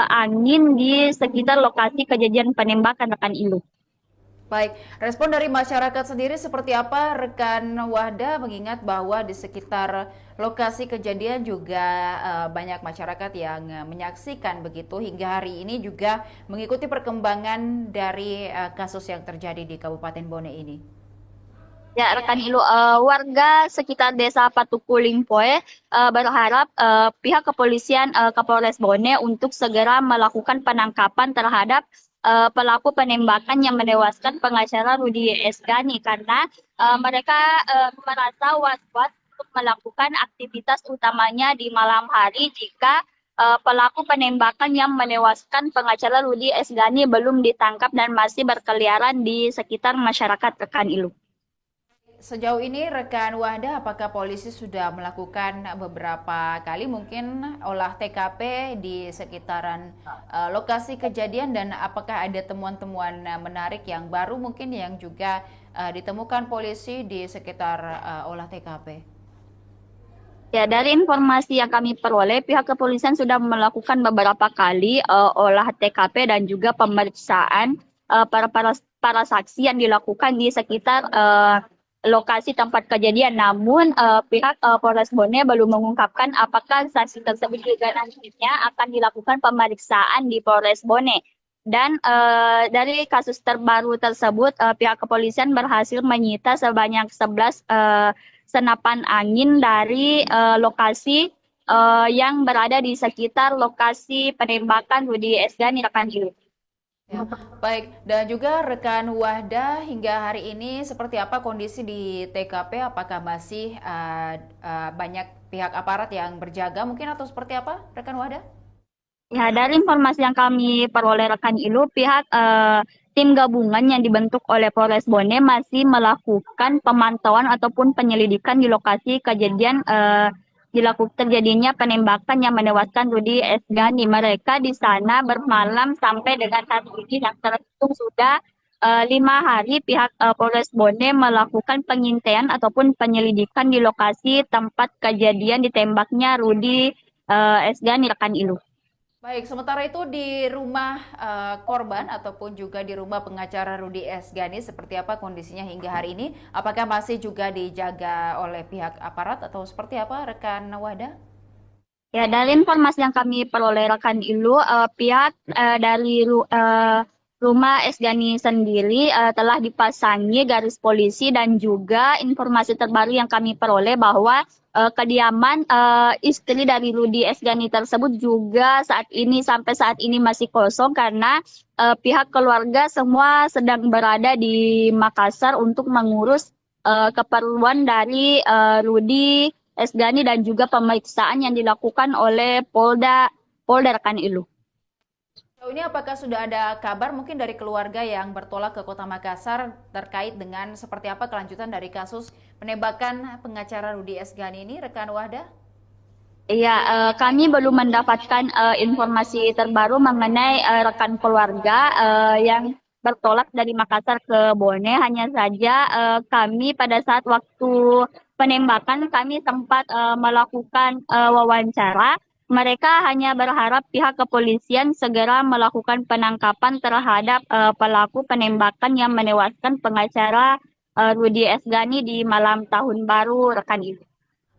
angin di sekitar lokasi kejadian penembakan rekan Ilu. Baik, respon dari masyarakat sendiri seperti apa rekan Wahda, mengingat bahwa di sekitar lokasi kejadian juga banyak masyarakat yang menyaksikan begitu hingga hari ini juga mengikuti perkembangan dari kasus yang terjadi di Kabupaten Bone ini. Ya, rekan Ilu, warga sekitar desa Patukuling-Poe berharap pihak kepolisian Kapolres Bone untuk segera melakukan penangkapan terhadap pelaku penembakan yang menewaskan pengacara Rudy Esgani karena mereka merasa was-was untuk melakukan aktivitas utamanya di malam hari jika pelaku penembakan yang menewaskan pengacara Rudy Esgani belum ditangkap dan masih berkeliaran di sekitar masyarakat rekan Ilu. Sejauh ini rekan Wahda, apakah polisi sudah melakukan beberapa kali mungkin olah TKP di sekitaran lokasi kejadian dan apakah ada temuan-temuan menarik yang baru mungkin yang juga ditemukan polisi di sekitar olah TKP? Ya, dari informasi yang kami peroleh, pihak kepolisian sudah melakukan beberapa kali olah TKP dan juga pemeriksaan para saksi yang dilakukan di sekitar lokasi tempat kejadian. Namun pihak Polres Bone belum mengungkapkan apakah saksi tersebut juga nantinya akan dilakukan pemeriksaan di Polres Bone. Dan dari kasus terbaru tersebut, pihak kepolisian berhasil menyita sebanyak 11 senapan angin dari lokasi yang berada di sekitar lokasi penembakan Rudy Esgani rekan Ilu. Ya, baik, dan juga rekan Wahda hingga hari ini seperti apa kondisi di TKP? Apakah masih banyak pihak aparat yang berjaga mungkin atau seperti apa rekan Wahda? Ya, dari informasi yang kami peroleh rekan Ilu, pihak tim gabungan yang dibentuk oleh Polres Bone masih melakukan pemantauan ataupun penyelidikan di lokasi kejadian terjadinya penembakan yang menewaskan Rudy Esgani. Mereka di sana bermalam sampai dengan hari ini yang terhitung sudah 5 hari pihak Polres Bone melakukan pengintaian ataupun penyelidikan di lokasi tempat kejadian ditembaknya Rudy Esgani rekan Ilu. Baik, sementara itu di rumah korban ataupun juga di rumah pengacara Rudy Esgani seperti apa kondisinya hingga hari ini? Apakah masih juga dijaga oleh pihak aparat atau seperti apa rekan Wahda? Ya, dari informasi yang kami peroleh rekan Ilu, pihak dari rumah Esgani sendiri telah dipasangi garis polisi dan juga informasi terbaru yang kami peroleh bahwa kediaman istri dari Rudy Esgani tersebut juga sampai saat ini masih kosong karena pihak keluarga semua sedang berada di Makassar untuk mengurus keperluan dari Rudy Esgani dan juga pemeriksaan yang dilakukan oleh Polda rekan Ilu. Ini apakah sudah ada kabar mungkin dari keluarga yang bertolak ke Kota Makassar terkait dengan seperti apa kelanjutan dari kasus penembakan pengacara Rudy Esgani ini, rekan Wahda? Iya, kami belum mendapatkan informasi terbaru mengenai rekan keluarga yang bertolak dari Makassar ke Bone. Hanya saja kami pada saat waktu penembakan kami sempat melakukan wawancara. Mereka hanya berharap pihak kepolisian segera melakukan penangkapan terhadap pelaku penembakan yang menewaskan pengacara Rudy Esgani di malam tahun baru rekan ibu.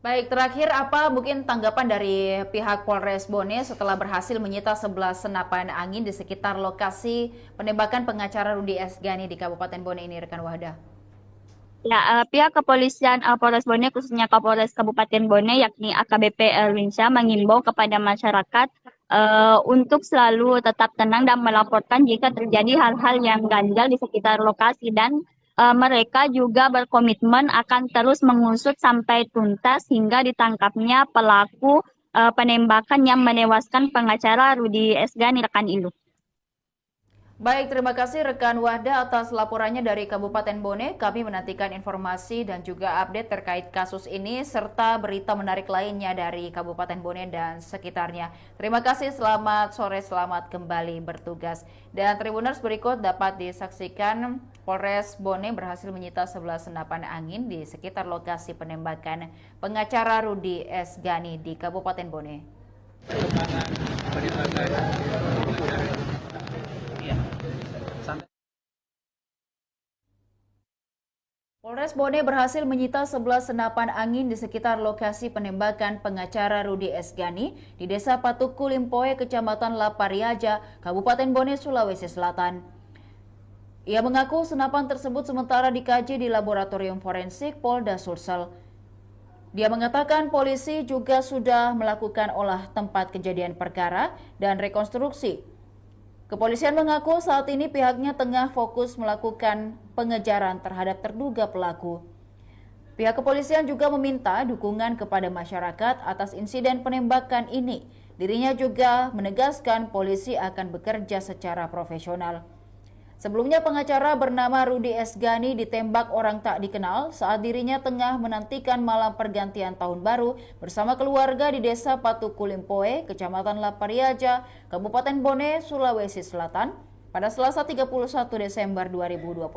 Baik, terakhir apa mungkin tanggapan dari pihak Polres Bone setelah berhasil menyita 11 senapan angin di sekitar lokasi penembakan pengacara Rudy Esgani di Kabupaten Bone ini, rekan Wahda? Ya, pihak kepolisian Polres Bone khususnya Kapolres Kabupaten Bone yakni AKBP Erwinsyah mengimbau kepada masyarakat untuk selalu tetap tenang dan melaporkan jika terjadi hal-hal yang ganjal di sekitar lokasi dan mereka juga berkomitmen akan terus mengusut sampai tuntas hingga ditangkapnya pelaku penembakan yang menewaskan pengacara Rudy Esgani rekan Ilu. Baik, terima kasih rekan Wahda atas laporannya dari Kabupaten Bone. Kami menantikan informasi dan juga update terkait kasus ini serta berita menarik lainnya dari Kabupaten Bone dan sekitarnya. Terima kasih, selamat sore, selamat kembali bertugas. Dan Tribuners, berikut dapat disaksikan Polres Bone berhasil menyita 11 senapan angin di sekitar lokasi penembakan pengacara Rudy Esgani di Kabupaten Bone. Polres Bone berhasil menyita 11 senapan angin di sekitar lokasi penembakan pengacara Rudy Esgani di Desa Patuku Limpoe, Kecamatan Lapariaja, Kabupaten Bone, Sulawesi Selatan. Ia mengaku senapan tersebut sementara dikaji di Laboratorium Forensik Polda Sulsel. Dia mengatakan polisi juga sudah melakukan olah tempat kejadian perkara dan rekonstruksi. Kepolisian mengaku saat ini pihaknya tengah fokus melakukan pengejaran terhadap terduga pelaku. Pihak kepolisian juga meminta dukungan kepada masyarakat atas insiden penembakan ini. Dirinya juga menegaskan polisi akan bekerja secara profesional. Sebelumnya pengacara bernama Rudy Esgani ditembak orang tak dikenal saat dirinya tengah menantikan malam pergantian tahun baru bersama keluarga di Desa Patuku Limpoe, Kecamatan Lapariaja, Kabupaten Bone, Sulawesi Selatan pada Selasa 31 Desember 2024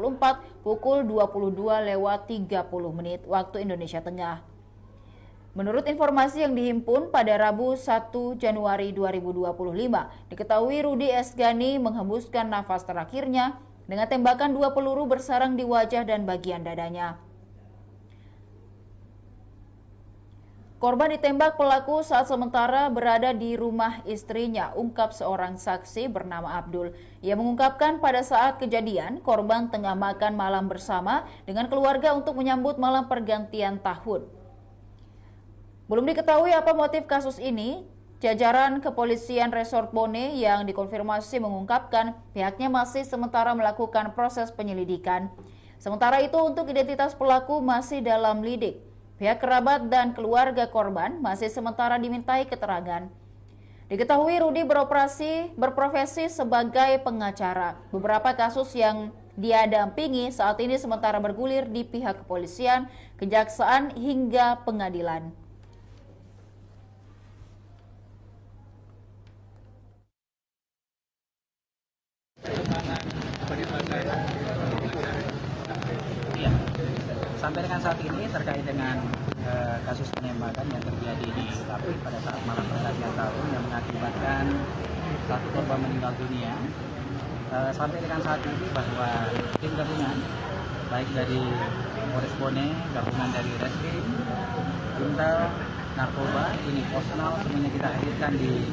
pukul 22.30 waktu Indonesia Tengah. Menurut informasi yang dihimpun pada Rabu 1 Januari 2025, diketahui Rudy Esgani menghembuskan nafas terakhirnya dengan tembakan 2 peluru bersarang di wajah dan bagian dadanya. Korban ditembak pelaku saat sementara berada di rumah istrinya, ungkap seorang saksi bernama Abdul. Ia mengungkapkan pada saat kejadian, korban tengah makan malam bersama dengan keluarga untuk menyambut malam pergantian tahun. Belum diketahui apa motif kasus ini. Jajaran Kepolisian Resort Bone yang dikonfirmasi mengungkapkan pihaknya masih sementara melakukan proses penyelidikan. Sementara itu untuk identitas pelaku masih dalam lidik. Pihak kerabat dan keluarga korban masih sementara dimintai keterangan. Diketahui Rudy berprofesi sebagai pengacara. Beberapa kasus yang dia dampingi saat ini sementara bergulir di pihak kepolisian, kejaksaan hingga pengadilan. Iya. Sampai dengan saat ini terkait dengan kasus penembakan yang terjadi di Lapik pada saat malam pergantian tahun yang mengakibatkan satu korban meninggal dunia. Sampai dengan saat ini bahwa tim gabungan baik dari Polres Bone, gabungan dari Reskrim, Intel, Narkoba, ini Posnal semuanya kita hadirkan di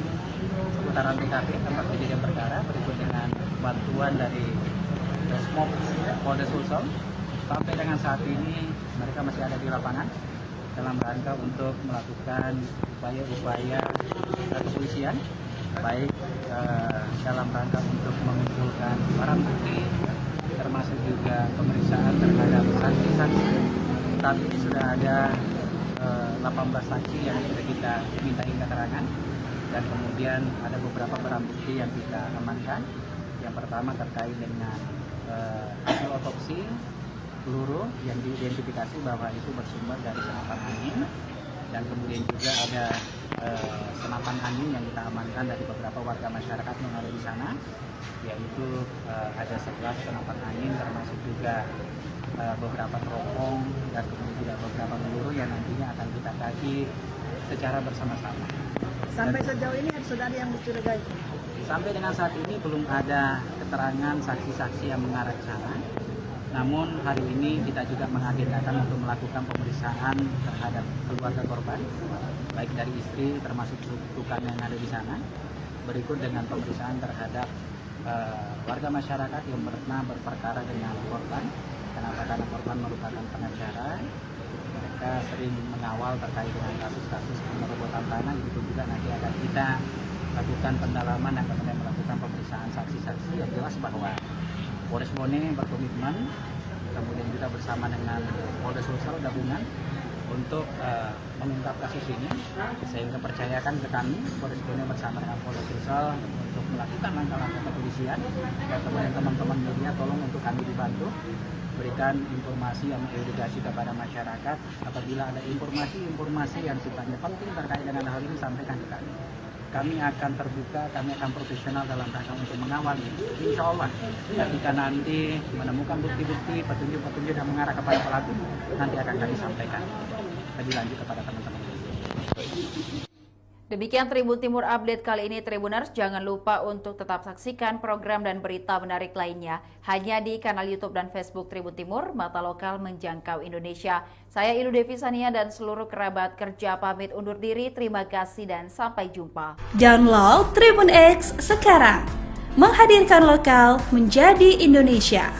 seputaran TKP tempat kejadian perkara berikut dengan bantuan dari Resmob Polda Sulsel. Sampai dengan saat ini mereka masih ada di lapangan dalam rangka untuk melakukan upaya-upaya kepolisian, baik dalam rangka untuk mengumpulkan barang bukti termasuk juga pemeriksaan terhadap saksi-saksi. Saat ini sudah ada 18 saksi yang sudah kita mintai keterangan dan kemudian ada beberapa barang bukti yang kita amankan. Yang pertama terkait dengan hasil otopsi peluru yang diidentifikasi bahwa itu bersumber dari senapan angin. dan kemudian juga ada senapan angin yang kita amankan dari beberapa warga masyarakat yang ada di sana, yaitu ada 11 senapan angin termasuk juga beberapa teropong dan kemudian juga beberapa peluru yang nantinya akan kita kaji secara bersama-sama. Sampai sejauh ini sudah ada yang dicurigai. Sampai dengan saat ini belum ada keterangan saksi-saksi yang mengarah ke sana. Namun hari ini kita juga mengagendakan untuk melakukan pemeriksaan terhadap keluarga korban, baik dari istri termasuk tukang yang ada di sana. Berikut dengan pemeriksaan terhadap warga masyarakat yang pernah berperkara dengan korban. Kenapa? Karena korban merupakan pengacara. Mereka sering mengawal terkait dengan kasus-kasus pengerobotan tanah. Itu juga nanti akan kita lakukan pendalaman dan kemudian melakukan pemeriksaan saksi-saksi. Yang jelas bahwa Polres Bone berkomitmen, kemudian kita bersama dengan Polres Sulsel gabungan untuk mengungkap kasus ini. Sehingga percayakan ke kami, Polres Bone bersama dengan Polres Sulsel untuk melakukan langkah-langkah kepolisian. Dan kemudian teman-teman media tolong untuk kami dibantu berikan informasi yang mengedukasi kepada masyarakat. Apabila ada informasi yang sifatnya penting terkait dengan hal ini, sampaikan ke kami. Kami akan terbuka, kami akan profesional dalam rangka untuk mengawal ini. Insya Allah, ketika nanti menemukan bukti-bukti, petunjuk-petunjuk yang mengarah kepada pelaku, nanti akan kami sampaikan lebih lanjut kepada teman-teman. Demikian Tribun Timur Update kali ini, Tribuners. Jangan lupa untuk tetap saksikan program dan berita menarik lainnya hanya di kanal YouTube dan Facebook Tribun Timur, mata lokal menjangkau Indonesia. Saya Ilu Devisania dan seluruh kerabat kerja pamit undur diri. Terima kasih dan sampai jumpa. Download Tribun X sekarang, menghadirkan lokal menjadi Indonesia.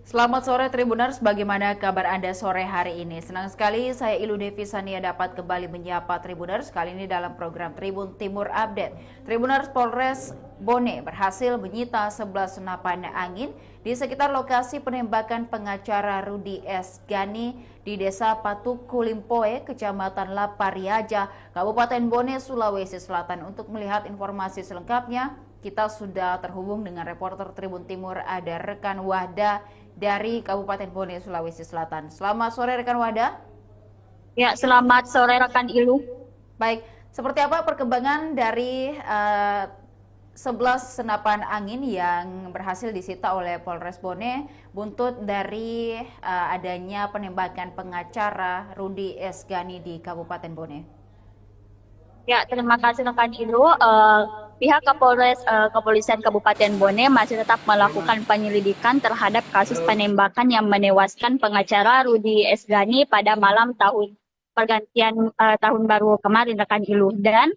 Selamat sore Tribuners, bagaimana kabar Anda sore hari ini? Senang sekali saya Ilu Devisania dapat kembali menyapa Tribuners kali ini dalam program Tribun Timur Update. Tribuners, Polres Bone berhasil menyita 11 senapan angin di sekitar lokasi penembakan pengacara Rudi S. Gani di Desa Patuku Limpoe, Kecamatan Lapariaja, Kabupaten Bone, Sulawesi Selatan. Untuk melihat informasi selengkapnya, kita sudah terhubung dengan reporter Tribun Timur, ada rekan Wahda dari Kabupaten Bone, Sulawesi Selatan. Selamat sore rekan Wahda. Ya, selamat sore rekan Ilu. Baik, seperti apa perkembangan dari 11 senapan angin yang berhasil disita oleh Polres Bone buntut dari adanya penembakan pengacara Rudi S. Gani di Kabupaten Bone? Ya, terima kasih rekan Ilu. Pihak Kepolisian Kabupaten Bone masih tetap melakukan penyelidikan terhadap kasus penembakan yang menewaskan pengacara Rudi S. Gani pada malam pergantian tahun baru kemarin rekan Ilu. Dan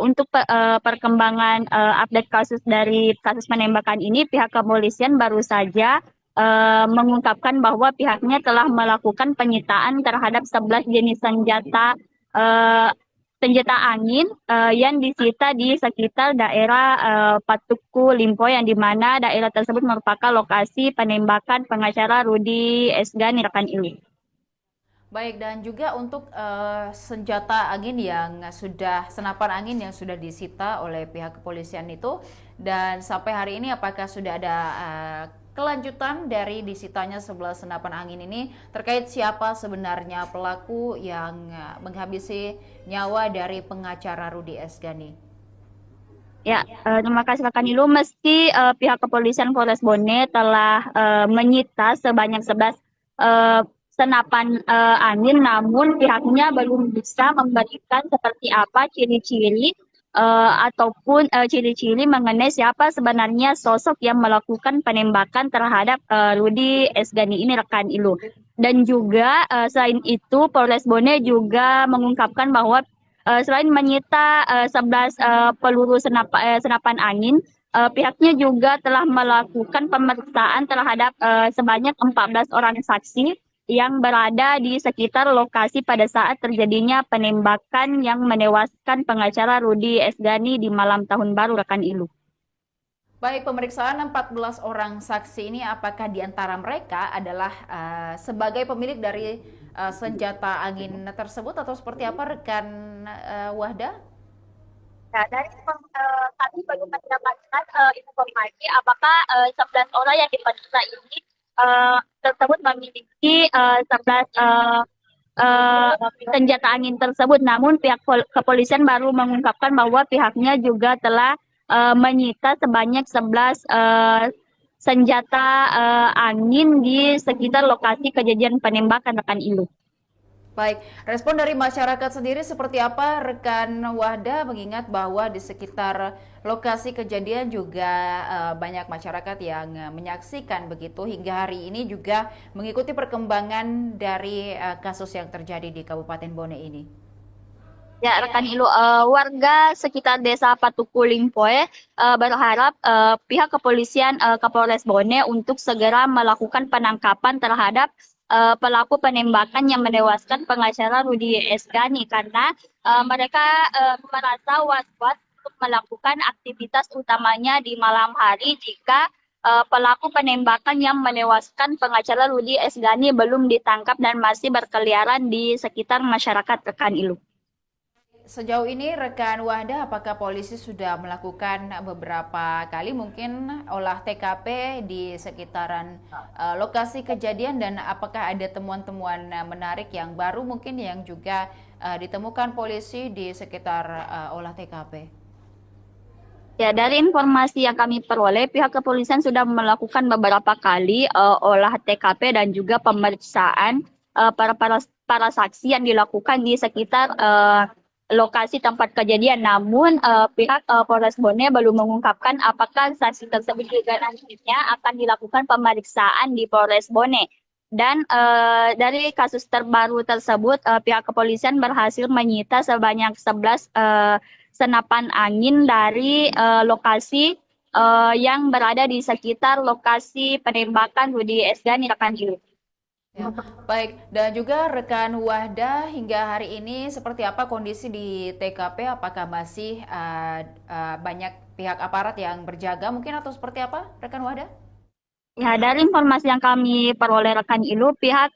untuk perkembangan update kasus dari kasus penembakan ini, pihak kepolisian baru saja mengungkapkan bahwa pihaknya telah melakukan penyitaan terhadap 11 jenis senjata angin yang disita di sekitar daerah Patuku Limpoe, yang dimana daerah tersebut merupakan lokasi penembakan pengacara Rudi S. Gani rekan Ilu. Baik, dan juga untuk senjata angin senapan angin yang sudah disita oleh pihak kepolisian itu, dan sampai hari ini apakah sudah ada kelanjutan dari disitanya 11 senapan angin ini terkait siapa sebenarnya pelaku yang menghabisi nyawa dari pengacara Rudi S. Gani? Ya, terima kasih rekan Ilu. Meski pihak kepolisian Polres Bone telah menyita sebanyak 11 senapan angin, namun pihaknya belum bisa memberikan seperti apa ciri-ciri ataupun ciri-ciri mengenai siapa sebenarnya sosok yang melakukan penembakan terhadap Rudi S. Gani ini rekan Ilu. Dan juga selain itu, Polres Bone juga mengungkapkan bahwa selain menyita 11 peluru senapan angin, pihaknya juga telah melakukan pemeriksaan terhadap sebanyak 14 orang saksi yang berada di sekitar lokasi pada saat terjadinya penembakan yang menewaskan pengacara Rudi S. Gani di malam tahun baru rekan Ilu. Baik, pemeriksaan 14 orang saksi ini apakah di antara mereka adalah sebagai pemilik dari senjata angin tersebut atau seperti apa rekan Wahda? Ya, dari kami belum mendapatkan informasi apakah 11 orang yang diperiksa ini tersebut memiliki 11 senjata angin tersebut. Namun pihak kepolisian baru mengungkapkan bahwa pihaknya juga telah menyita sebanyak 11 senjata angin di sekitar lokasi kejadian penembakan rekan Ilu. Baik, respon dari masyarakat sendiri seperti apa rekan Wahda mengingat bahwa di sekitar lokasi kejadian juga banyak masyarakat yang menyaksikan begitu hingga hari ini juga mengikuti perkembangan dari kasus yang terjadi di Kabupaten Bone ini. Ya, rekan Ilu, warga sekitar desa Patuku Limpoe berharap pihak kepolisian Kapolres Bone untuk segera melakukan penangkapan terhadap pelaku penembakan yang menewaskan pengacara Rudi Esgani karena mereka merasa was-was untuk melakukan aktivitas utamanya di malam hari jika pelaku penembakan yang menewaskan pengacara Rudi Esgani belum ditangkap dan masih berkeliaran di sekitar masyarakat rekan Ilu. Sejauh ini rekan Wahda, apakah polisi sudah melakukan beberapa kali mungkin olah TKP di sekitaran lokasi kejadian dan apakah ada temuan-temuan menarik yang baru mungkin yang juga ditemukan polisi di sekitar olah TKP? Ya, dari informasi yang kami peroleh, pihak kepolisian sudah melakukan beberapa kali olah TKP dan juga pemeriksaan para saksi yang dilakukan di sekitar lokasi tempat kejadian. Namun pihak Polres Bone belum mengungkapkan apakah saksi tersebut juga nantinya akan dilakukan pemeriksaan di Polres Bone. Dan dari kasus terbaru tersebut, pihak kepolisian berhasil menyita sebanyak 11 senapan angin dari lokasi yang berada di sekitar lokasi penembakan Rudi Esgani rekan Ilu. Ya, baik. Dan juga rekan Wahda hingga hari ini seperti apa kondisi di TKP? Apakah masih banyak pihak aparat yang berjaga mungkin atau seperti apa rekan Wahda? Ya, dari informasi yang kami peroleh rekan Ilu, pihak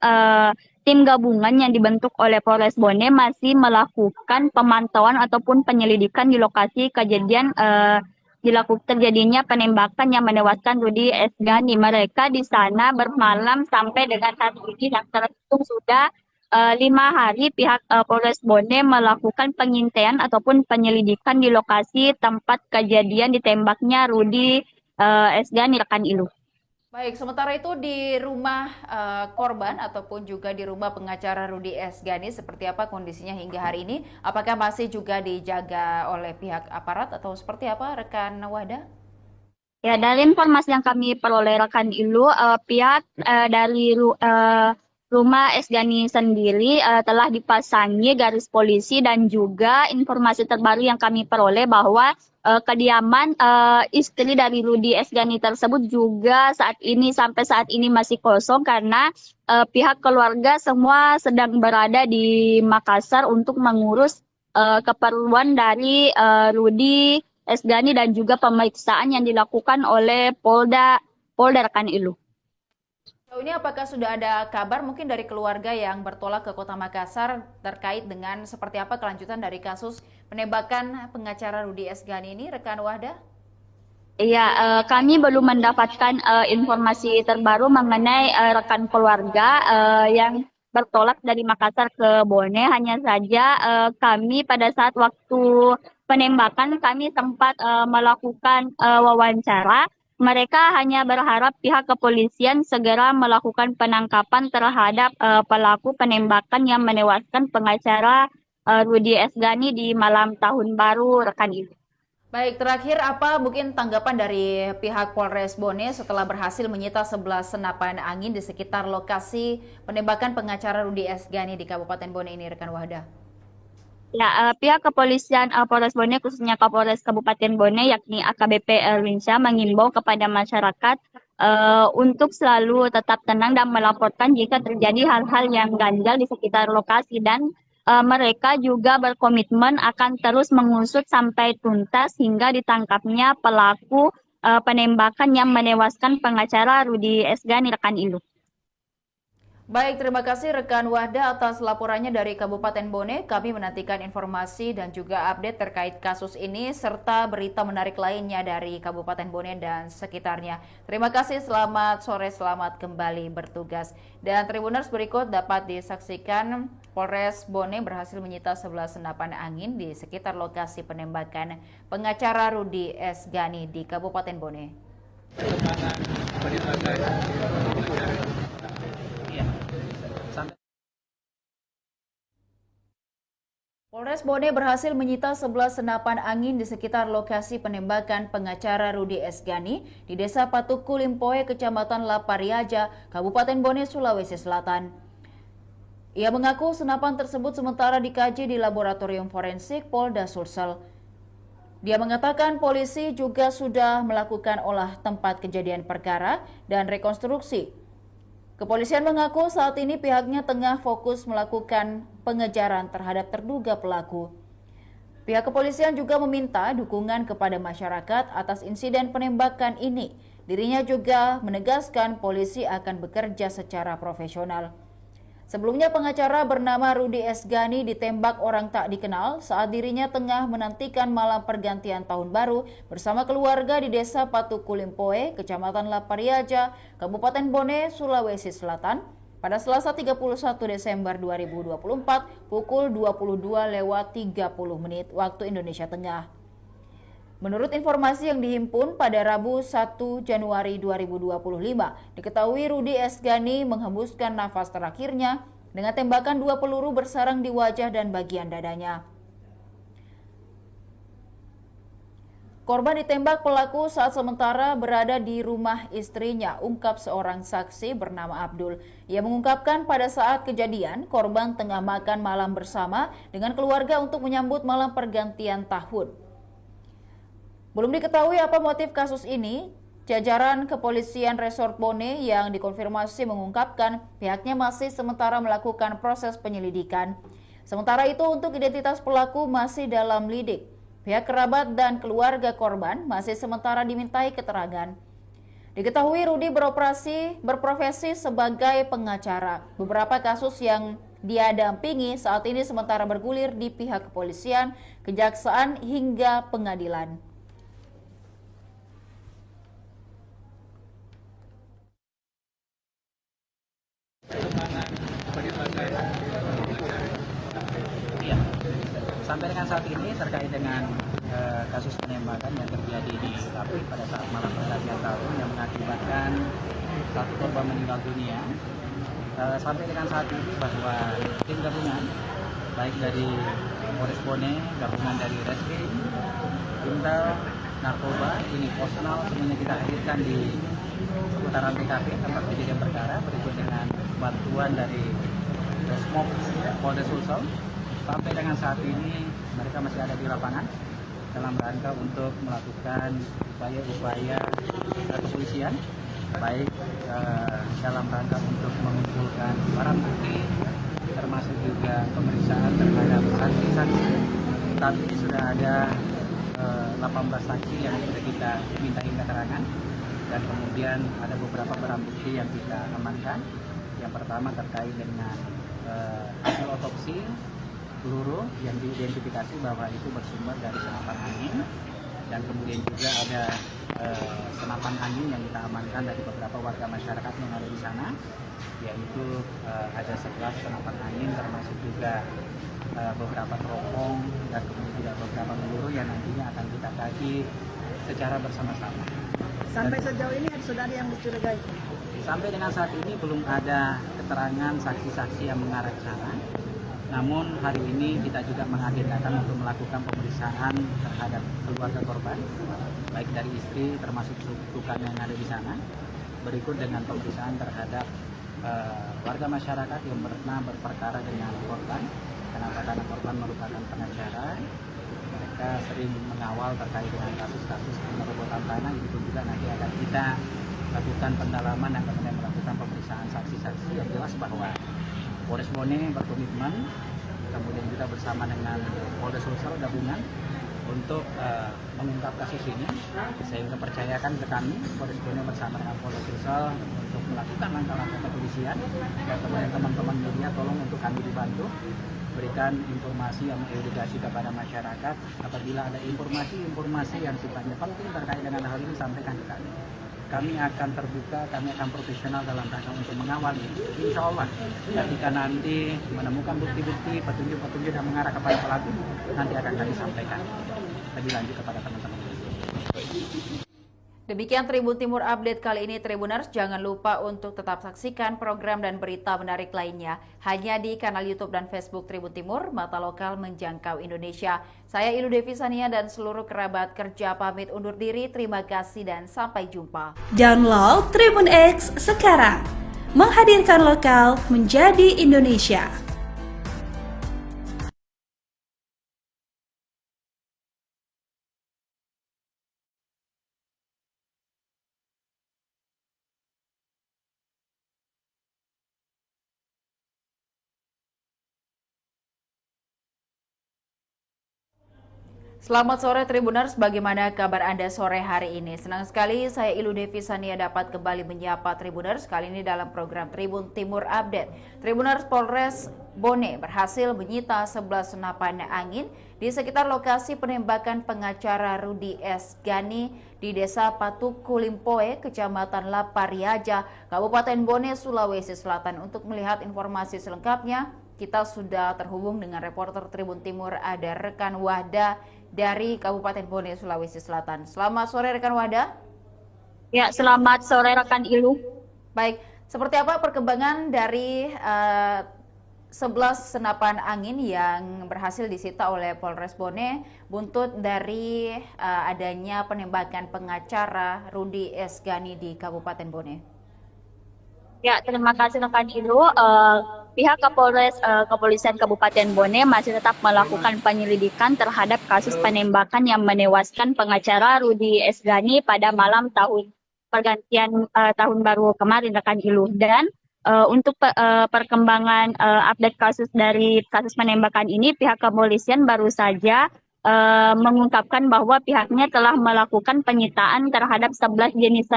tim gabungan yang dibentuk oleh Polres Bone masih melakukan pemantauan ataupun penyelidikan di lokasi kejadian terjadinya penembakan yang menewaskan Rudi Esgani. Mereka di sana bermalam sampai dengan saat ini yang terhitung sudah 5 hari pihak Polres Bone melakukan pengintaian ataupun penyelidikan di lokasi tempat kejadian ditembaknya Rudi Esgani rekan Ilu. Baik, sementara itu di rumah korban ataupun juga di rumah pengacara Rudi Esgani seperti apa kondisinya hingga hari ini? Apakah masih juga dijaga oleh pihak aparat atau seperti apa rekan Wahda? Ya, dari informasi yang kami peroleh rekan Ilu, pihak dari rumah Esgani sendiri telah dipasangi garis polisi dan juga informasi terbaru yang kami peroleh bahwa kediaman istri dari Rudi Esgani tersebut juga sampai saat ini masih kosong karena pihak keluarga semua sedang berada di Makassar untuk mengurus keperluan dari Rudi Esgani dan juga pemeriksaan yang dilakukan oleh Polda rekan Ilu. Ini apakah sudah ada kabar mungkin dari keluarga yang bertolak ke Kota Makassar terkait dengan seperti apa kelanjutan dari kasus penembakan pengacara Rudi Esgani ini, rekan Wahda? Iya, kami belum mendapatkan informasi terbaru mengenai rekan keluarga yang bertolak dari Makassar ke Bone. Hanya saja kami pada saat waktu penembakan kami sempat melakukan wawancara. Mereka hanya berharap pihak kepolisian segera melakukan penangkapan terhadap pelaku penembakan yang menewaskan pengacara Rudi Esgani di malam tahun baru rekan Ibu. Baik, terakhir apa mungkin tanggapan dari pihak Polres Bone setelah berhasil menyita 11 senapan angin di sekitar lokasi penembakan pengacara Rudi Esgani di Kabupaten Bone ini, rekan Wahda? Ya, pihak kepolisian Polres Bone khususnya Kapolres Kabupaten Bone yakni AKBP Erwinsyah mengimbau kepada masyarakat untuk selalu tetap tenang dan melaporkan jika terjadi hal-hal yang ganjal di sekitar lokasi dan mereka juga berkomitmen akan terus mengusut sampai tuntas hingga ditangkapnya pelaku penembakan yang menewaskan pengacara Rudi Esgani, rekan Ilu. Baik, terima kasih rekan Wahda atas laporannya dari Kabupaten Bone. Kami menantikan informasi dan juga update terkait kasus ini serta berita menarik lainnya dari Kabupaten Bone dan sekitarnya. Terima kasih, selamat sore, selamat kembali bertugas. Dan Tribuners, berikut dapat disaksikan Polres Bone berhasil menyita 11 senapan angin di sekitar lokasi penembakan pengacara Rudi Esgani di Kabupaten Bone. Polres Bone berhasil menyita 11 senapan angin di sekitar lokasi penembakan pengacara Rudi Esgani di Desa Patuku Limpoe, Kecamatan Lapariaja, Kabupaten Bone, Sulawesi Selatan. Ia mengaku senapan tersebut sementara dikaji di Laboratorium Forensik Polda Sulsel. Dia mengatakan polisi juga sudah melakukan olah tempat kejadian perkara dan rekonstruksi. Kepolisian mengaku saat ini pihaknya tengah fokus melakukan pengejaran terhadap terduga pelaku. Pihak kepolisian juga meminta dukungan kepada masyarakat atas insiden penembakan ini. Dirinya juga menegaskan polisi akan bekerja secara profesional. Sebelumnya pengacara bernama Rudi Esgani ditembak orang tak dikenal saat dirinya tengah menantikan malam pergantian tahun baru bersama keluarga di Desa Patuku Limpoe, Kecamatan Lapariaja, Kabupaten Bone, Sulawesi Selatan pada Selasa 31 Desember 2024 pukul 22:30 waktu Indonesia Tengah. Menurut informasi yang dihimpun pada Rabu 1 Januari 2025, diketahui Rudi Esgani menghembuskan nafas terakhirnya dengan tembakan 2 peluru bersarang di wajah dan bagian dadanya. Korban ditembak pelaku saat sementara berada di rumah istrinya, ungkap seorang saksi bernama Abdul. Ia mengungkapkan pada saat kejadian, korban tengah makan malam bersama dengan keluarga untuk menyambut malam pergantian tahun. Belum diketahui apa motif kasus ini. Jajaran Kepolisian Resort Bone yang dikonfirmasi mengungkapkan pihaknya masih sementara melakukan proses penyelidikan. Sementara itu untuk identitas pelaku masih dalam lidik. Pihak kerabat dan keluarga korban masih sementara dimintai keterangan. Diketahui Rudi berprofesi sebagai pengacara. Beberapa kasus yang dia dampingi saat ini sementara bergulir di pihak kepolisian, kejaksaan hingga pengadilan. Iya. Sampai dengan saat ini terkait dengan kasus penembakan yang terjadi di Lapri pada saat malam pergantian tahun yang mengakibatkan satu korban meninggal dunia. Sampai dengan saat ini bahwa tim gabungan baik dari Polres Bone, gabungan dari Reskrim, Intel, Narkoba, ini Posnal semuanya kita hadirkan di seputaran TKP tempat kejadian perkara berikut dengan bantuan dari Resmob Polda Sulsel. Sampai dengan saat ini mereka masih ada di lapangan dalam rangka untuk melakukan upaya-upaya kepolisian, baik dalam rangka untuk mengumpulkan barang bukti termasuk juga pemeriksaan terhadap saksi-saksi. Saat ini sudah ada 18 saksi yang sudah kita mintai keterangan dan kemudian ada beberapa barang bukti yang kita amankan. Yang pertama terkait dengan hasil otopsi peluru yang diidentifikasi bahwa itu bersumber dari senapan angin, dan kemudian juga ada senapan angin yang kita amankan dari beberapa warga masyarakat yang ada di sana, yaitu ada 11 senapan angin termasuk juga beberapa teropong dan kemudian juga beberapa peluru yang nantinya akan kita kaji secara bersama-sama. Sampai sejauh ini sudah ada yang dicurigai? Sampai dengan saat ini belum ada keterangan saksi-saksi yang mengarah ke sana. Namun hari ini kita juga mengagendakan untuk melakukan pemeriksaan terhadap keluarga korban, baik dari istri termasuk tukang yang ada di sana. Berikut dengan pemeriksaan terhadap warga masyarakat yang pernah berperkara dengan korban. Karena korban merupakan pengacara, mereka sering mengawal terkait dengan kasus-kasus penerobotan tanah. Itu juga nanti akan kita lakukan pendalaman dan kemudian melakukan pemeriksaan saksi-saksi. Yang jelas bahwa Polres Bone berkomitmen, kemudian kita bersama dengan Polda Sulsel gabungan untuk mengungkap kasus ini, sehingga percayakan ke kami Polres Bone bersama dengan Polres Sulsel untuk melakukan langkah-langkah kepolisian. Dan kemudian teman-teman media tolong untuk kami dibantu berikan informasi yang mengedukasi kepada masyarakat. Apabila ada informasi yang sifatnya penting terkait dengan hal ini, sampaikan ke kami. Kami akan terbuka, kami akan profesional dalam rangka untuk mengawal ini. Insya Allah, ketika nanti menemukan bukti-bukti, petunjuk-petunjuk yang mengarah kepada pelaku, nanti akan kami sampaikan lebih lanjut kepada teman-teman. Demikian Tribun Timur Update kali ini, Tribuners. Jangan lupa untuk tetap saksikan program dan berita menarik lainnya hanya di kanal YouTube dan Facebook Tribun Timur, mata lokal menjangkau Indonesia. Saya Ilu Devi Sania dan seluruh kerabat kerja pamit undur diri. Terima kasih dan sampai jumpa. Download Tribun X sekarang. Menghadirkan lokal menjadi Indonesia. Selamat sore Tribuners, bagaimana kabar Anda sore hari ini? Senang sekali saya Ilu Devi Sania dapat kembali menyapa Tribuners kali ini dalam program Tribun Timur Update. Tribuners, Polres Bone berhasil menyita 11 senapan angin di sekitar lokasi penembakan pengacara Rudi S. Gani di Desa Patuku Limpoe, Kecamatan Lapariaja, Kabupaten Bone, Sulawesi Selatan. Untuk melihat informasi selengkapnya, kita sudah terhubung dengan reporter Tribun Timur, ada rekan Wahda dari Kabupaten Bone, Sulawesi Selatan. Selamat sore rekan Wahda. Ya, selamat sore rekan Ilu. Baik, seperti apa perkembangan dari 11 senapan angin yang berhasil disita oleh Polres Bone buntut dari adanya penembakan pengacara Rudi S. Gani di Kabupaten Bone? Ya, terima kasih rekan Ilu. Pihak Kepolisian Kabupaten Bone masih tetap melakukan penyelidikan terhadap kasus penembakan yang menewaskan pengacara Rudi S. Gani pada malam pergantian tahun baru kemarin rekan Ilu. Dan untuk perkembangan update kasus penembakan ini, pihak kepolisian baru saja mengungkapkan bahwa pihaknya telah melakukan penyitaan terhadap 11 jenis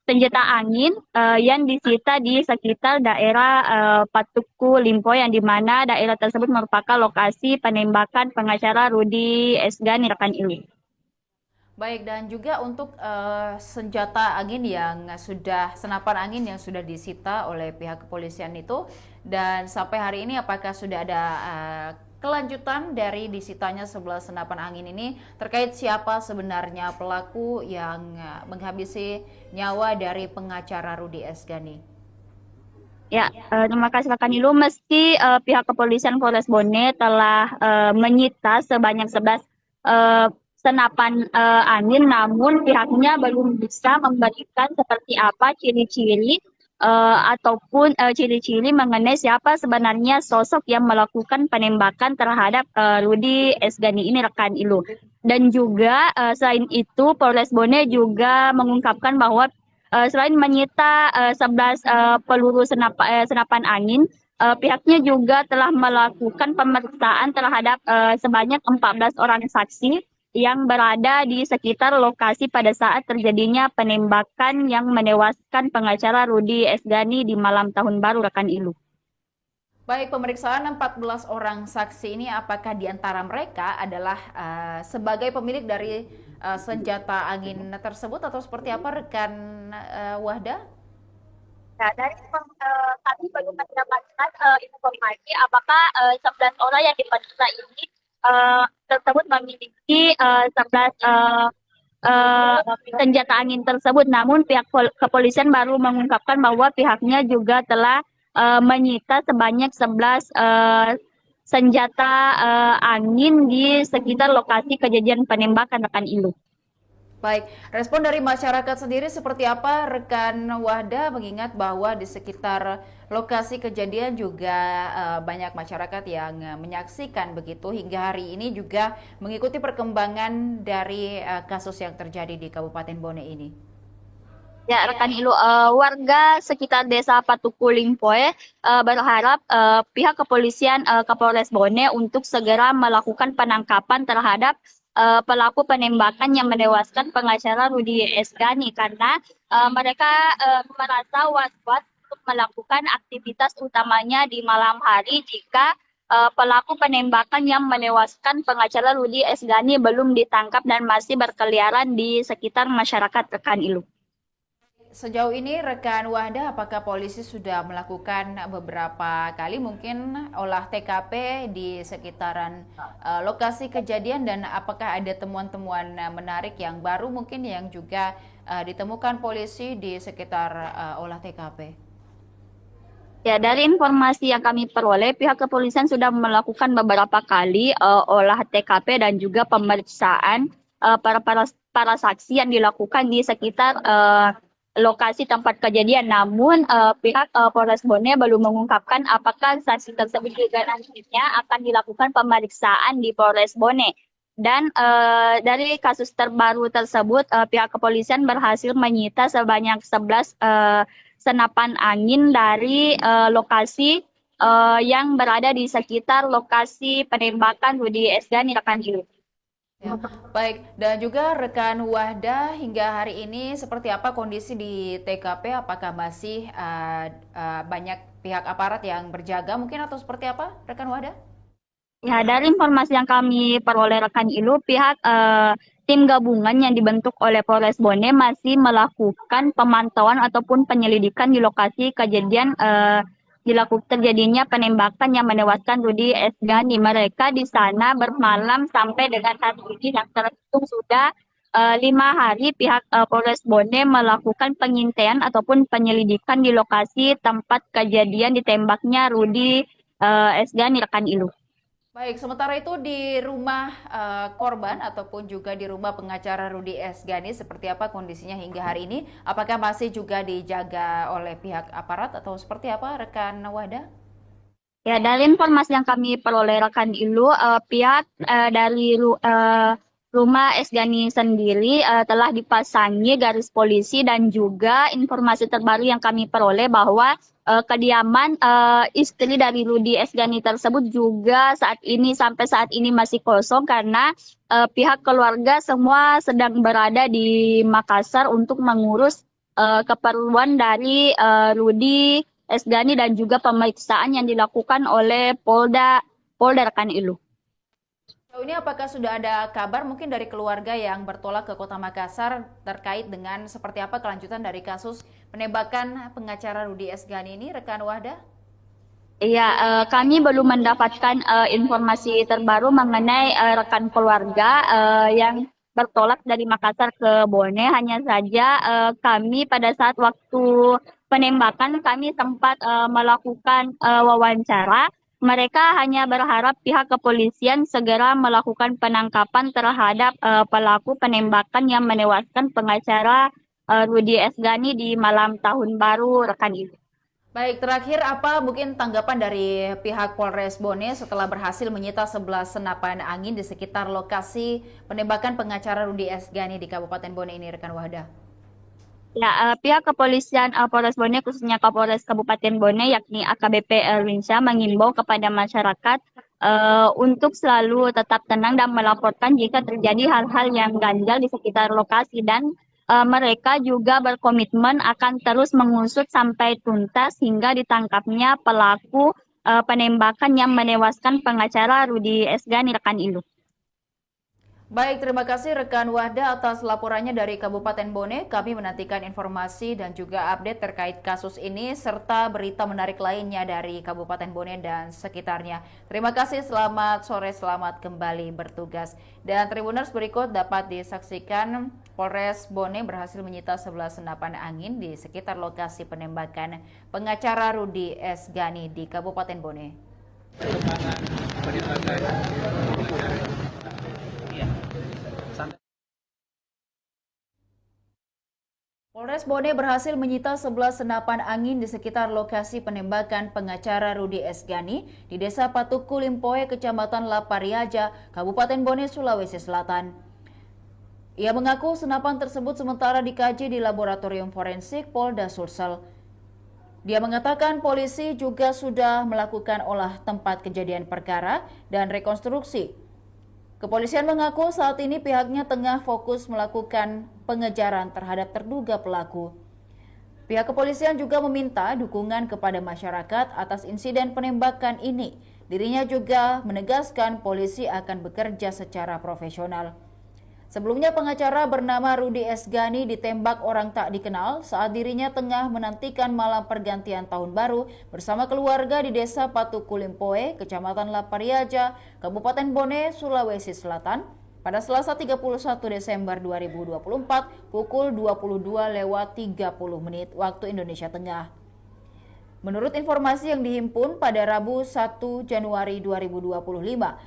senjata angin yang disita di sekitar daerah Patuku Limpoe, yang dimana daerah tersebut merupakan lokasi penembakan pengacara Rudi S. Gani rekan Ilu. Baik, dan juga untuk senjata angin senapan angin yang sudah disita oleh pihak kepolisian itu, dan sampai hari ini apakah sudah ada kelanjutan dari disitanya 11 senapan angin ini terkait siapa sebenarnya pelaku yang menghabisi nyawa dari pengacara Rudi S. Gani? Ya, terima kasih rekan Ilu. Meski pihak kepolisian Polres Bone telah menyita sebanyak 11 senapan angin, namun pihaknya belum bisa memberikan seperti apa ciri-ciri ataupun ciri-ciri mengenai siapa sebenarnya sosok yang melakukan penembakan terhadap Rudi S. Gani ini rekan Ilu. Dan juga selain itu, Polres Bone juga mengungkapkan bahwa selain menyita 11 peluru senapan angin, pihaknya juga telah melakukan pemeriksaan terhadap sebanyak 14 orang saksi yang berada di sekitar lokasi pada saat terjadinya penembakan yang menewaskan pengacara Rudi S. Gani di malam tahun baru rekan Ilu. Baik, pemeriksaan 14 orang saksi ini, apakah di antara mereka adalah sebagai pemilik dari senjata angin tersebut atau seperti apa rekan Wahda? Nah, dari kami belum mendapatkan informasi apakah 11 orang yang diperiksa ini tersebut memiliki 11 senjata angin tersebut. Namun pihak kepolisian baru mengungkapkan bahwa pihaknya juga telah menyita sebanyak 11 senjata angin di sekitar lokasi kejadian penembakan rekan Ilu. Baik, respon dari masyarakat sendiri seperti apa rekan Wahda, mengingat bahwa di sekitar lokasi kejadian juga banyak masyarakat yang menyaksikan begitu hingga hari ini juga mengikuti perkembangan dari kasus yang terjadi di Kabupaten Bone ini? Ya, rekan Ilu, warga sekitar desa Patuku Limpoe berharap pihak kepolisian Kapolres Bone untuk segera melakukan penangkapan terhadap pelaku penembakan yang menewaskan pengacara Rudi Esgani karena mereka merasa was-was untuk melakukan aktivitas utamanya di malam hari jika pelaku penembakan yang menewaskan pengacara Rudi Esgani belum ditangkap dan masih berkeliaran di sekitar masyarakat, rekan Ilu. Sejauh ini rekan Wahda, apakah polisi sudah melakukan beberapa kali mungkin olah TKP di sekitaran lokasi kejadian dan apakah ada temuan-temuan menarik yang baru mungkin yang juga ditemukan polisi di sekitar olah TKP? Ya, dari informasi yang kami peroleh, pihak kepolisian sudah melakukan beberapa kali olah TKP dan juga pemeriksaan para saksi yang dilakukan di sekitar lokasi tempat kejadian. Namun pihak Polres Bone belum mengungkapkan apakah saksi tersebut juga nantinya akan dilakukan pemeriksaan di Polres Bone. Dan dari kasus terbaru tersebut, pihak kepolisian berhasil menyita sebanyak 11 senapan angin dari lokasi yang berada di sekitar lokasi penembakan Rudi Esgani, rekan Ilu. Ya, baik. Dan juga rekan Wahda, hingga hari ini seperti apa kondisi di TKP? Apakah masih banyak pihak aparat yang berjaga mungkin atau seperti apa, rekan Wahda? Ya, dari informasi yang kami peroleh rekan Ilu, pihak tim gabungan yang dibentuk oleh Polres Bone masih melakukan pemantauan ataupun penyelidikan di lokasi kejadian terjadinya penembakan yang menewaskan Rudi Esgani. Mereka di sana bermalam sampai dengan saat ini yang terhitung sudah 5 hari pihak Polres Bone melakukan pengintaian ataupun penyelidikan di lokasi tempat kejadian ditembaknya Rudi Esgani, rekan Ilu. Baik, sementara itu di rumah korban ataupun juga di rumah pengacara Rudi Esgani seperti apa kondisinya hingga hari ini? Apakah masih juga dijaga oleh pihak aparat atau seperti apa, rekan Wahda? Ya, dari informasi yang kami peroleh rekan Ilu, pihak dari rumah Esgani sendiri telah dipasangi garis polisi dan juga informasi terbaru yang kami peroleh bahwa kediaman istri dari Rudi Esgani tersebut juga sampai saat ini masih kosong karena pihak keluarga semua sedang berada di Makassar untuk mengurus keperluan dari Rudi Esgani dan juga pemeriksaan yang dilakukan oleh Polda rekan Ilu. Sejauh ini apakah sudah ada kabar mungkin dari keluarga yang bertolak ke Kota Makassar terkait dengan seperti apa kelanjutan dari kasus penembakan pengacara Rudi Esgani ini, rekan Wahda? Iya, kami belum mendapatkan informasi terbaru mengenai rekan keluarga yang bertolak dari Makassar ke Bone. Hanya saja kami pada saat waktu penembakan kami sempat melakukan wawancara. Mereka hanya berharap pihak kepolisian segera melakukan penangkapan terhadap pelaku penembakan yang menewaskan pengacara Rudi Esgani di malam tahun baru, rekan Ibu. Baik, terakhir apa mungkin tanggapan dari pihak Polres Bone setelah berhasil menyita 11 senapan angin di sekitar lokasi penembakan pengacara Rudi Esgani di Kabupaten Bone ini, rekan Wahda? Ya, pihak kepolisian Polres Bone khususnya Kapolres Kabupaten Bone yakni AKBP Erwinsyah mengimbau kepada masyarakat untuk selalu tetap tenang dan melaporkan jika terjadi hal-hal yang ganjal di sekitar lokasi dan mereka juga berkomitmen akan terus mengusut sampai tuntas hingga ditangkapnya pelaku penembakan yang menewaskan pengacara Rudi Esgani, rekan Ilu. Baik, terima kasih rekan Wahda atas laporannya dari Kabupaten Bone. Kami menantikan informasi dan juga update terkait kasus ini serta berita menarik lainnya dari Kabupaten Bone dan sekitarnya. Terima kasih, selamat sore, selamat kembali bertugas. Dan Tribuners, berikut dapat disaksikan Polres Bone berhasil menyita 11 senapan angin di sekitar lokasi penembakan pengacara Rudi Esgani di Kabupaten Bone. Polres Bone berhasil menyita 11 senapan angin di sekitar lokasi penembakan pengacara Rudi Esgani di Desa Patuku Limpoe, Kecamatan Lapariaja, Kabupaten Bone, Sulawesi Selatan. Ia mengaku senapan tersebut sementara dikaji di laboratorium forensik Polda Sulsel. Dia mengatakan polisi juga sudah melakukan olah tempat kejadian perkara dan rekonstruksi. Kepolisian mengaku saat ini pihaknya tengah fokus melakukan pengejaran terhadap terduga pelaku. Pihak kepolisian juga meminta dukungan kepada masyarakat atas insiden penembakan ini. Dirinya juga menegaskan polisi akan bekerja secara profesional. Sebelumnya pengacara bernama Rudi Esgani ditembak orang tak dikenal saat dirinya tengah menantikan malam pergantian tahun baru bersama keluarga di Desa Patukulimpoe, Kecamatan Lapariaja, Kabupaten Bone, Sulawesi Selatan pada Selasa 31 Desember 2024 pukul 22.30 waktu Indonesia Tengah. Menurut informasi yang dihimpun pada Rabu 1 Januari 2025,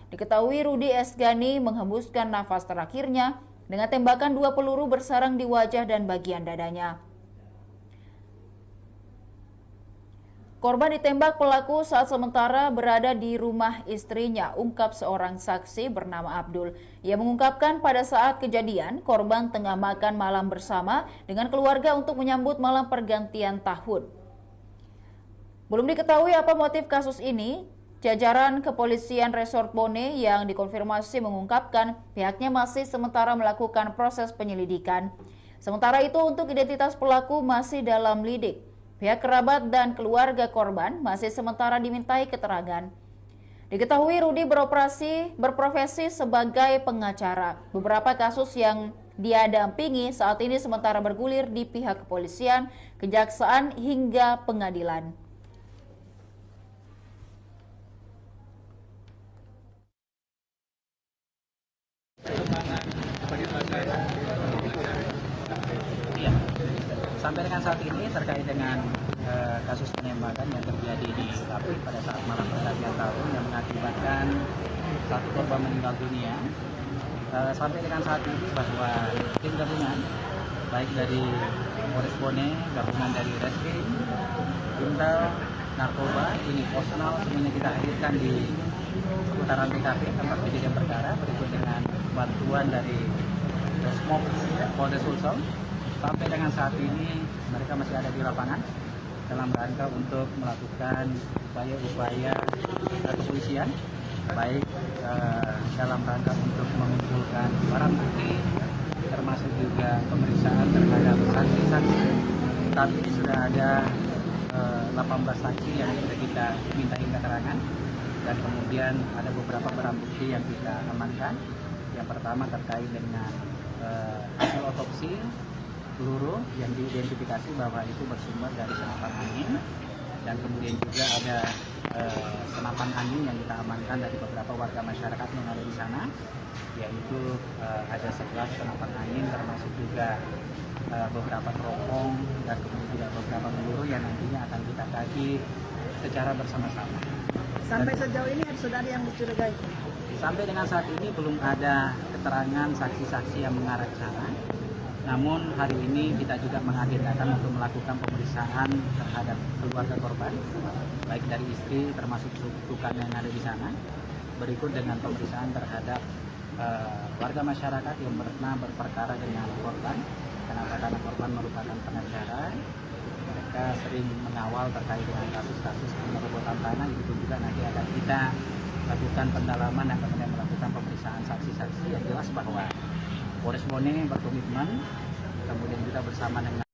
diketahui Rudi Esgani menghembuskan nafas terakhirnya dengan tembakan 2 peluru bersarang di wajah dan bagian dadanya. Korban ditembak pelaku saat sementara berada di rumah istrinya, ungkap seorang saksi bernama Abdul. Ia mengungkapkan pada saat kejadian, korban tengah makan malam bersama dengan keluarga untuk menyambut malam pergantian tahun. Belum diketahui apa motif kasus ini. Jajaran Kepolisian Resort Bone yang dikonfirmasi mengungkapkan pihaknya masih sementara melakukan proses penyelidikan. Sementara itu untuk identitas pelaku masih dalam lidik. Pihak kerabat dan keluarga korban masih sementara dimintai keterangan. Diketahui Rudi berprofesi sebagai pengacara. Beberapa kasus yang dia dampingi saat ini sementara bergulir di pihak kepolisian, kejaksaan hingga pengadilan. Iya. Sampai dengan saat ini terkait dengan kasus penembakan yang terjadi di Lapri pada saat malam pergantian tahun yang mengakibatkan satu korban meninggal dunia. Sampai dengan saat ini bahwa tim gabungan baik dari Polres Bone, gabungan dari Reskrim, Intel, Narkoba, ini personal semuanya kita hadirkan di seputaran TKP tempat kejadian perkara berikut dengan bantuan dari Resmob Polda Sulsel. Sampai dengan saat ini mereka masih ada di lapangan dalam rangka untuk melakukan upaya-upaya kepolisian, baik dalam rangka untuk mengumpulkan barang bukti termasuk juga pemeriksaan terhadap saksi-saksi. Saat ini sudah ada 18 saksi yang sudah kita mintain keterangan dan kemudian ada beberapa barang bukti yang kita amankan. Yang pertama terkait dengan hasil otopsi peluru yang diidentifikasi bahwa itu bersumber dari senapan angin, dan kemudian juga ada senapan angin yang kita amankan dari beberapa warga masyarakat yang ada di sana, yaitu ada 11 senapan angin termasuk juga beberapa teropong dan kemudian juga beberapa peluru yang nantinya akan kita kaji secara bersama-sama. Sampai sejauh ini sudah ada yang dicurigai? Sampai dengan saat ini belum ada keterangan saksi-saksi yang mengarah ke sana. Namun hari ini kita juga mengagendakan untuk melakukan pemeriksaan terhadap keluarga korban, baik dari istri termasuk tukang yang ada di sana. Berikut dengan pemeriksaan terhadap warga masyarakat yang pernah berperkara dengan korban. Kenapa? Karena korban merupakan pengacara. Mereka sering mengawal terkait dengan kasus-kasus penyerabotan tanah. Itu juga nanti akan kita lakukan pendalaman dan kemudian melakukan pemeriksaan saksi-saksi. Yang jelas bahwa Polres Bone berkomitmen, kemudian kita bersama dengan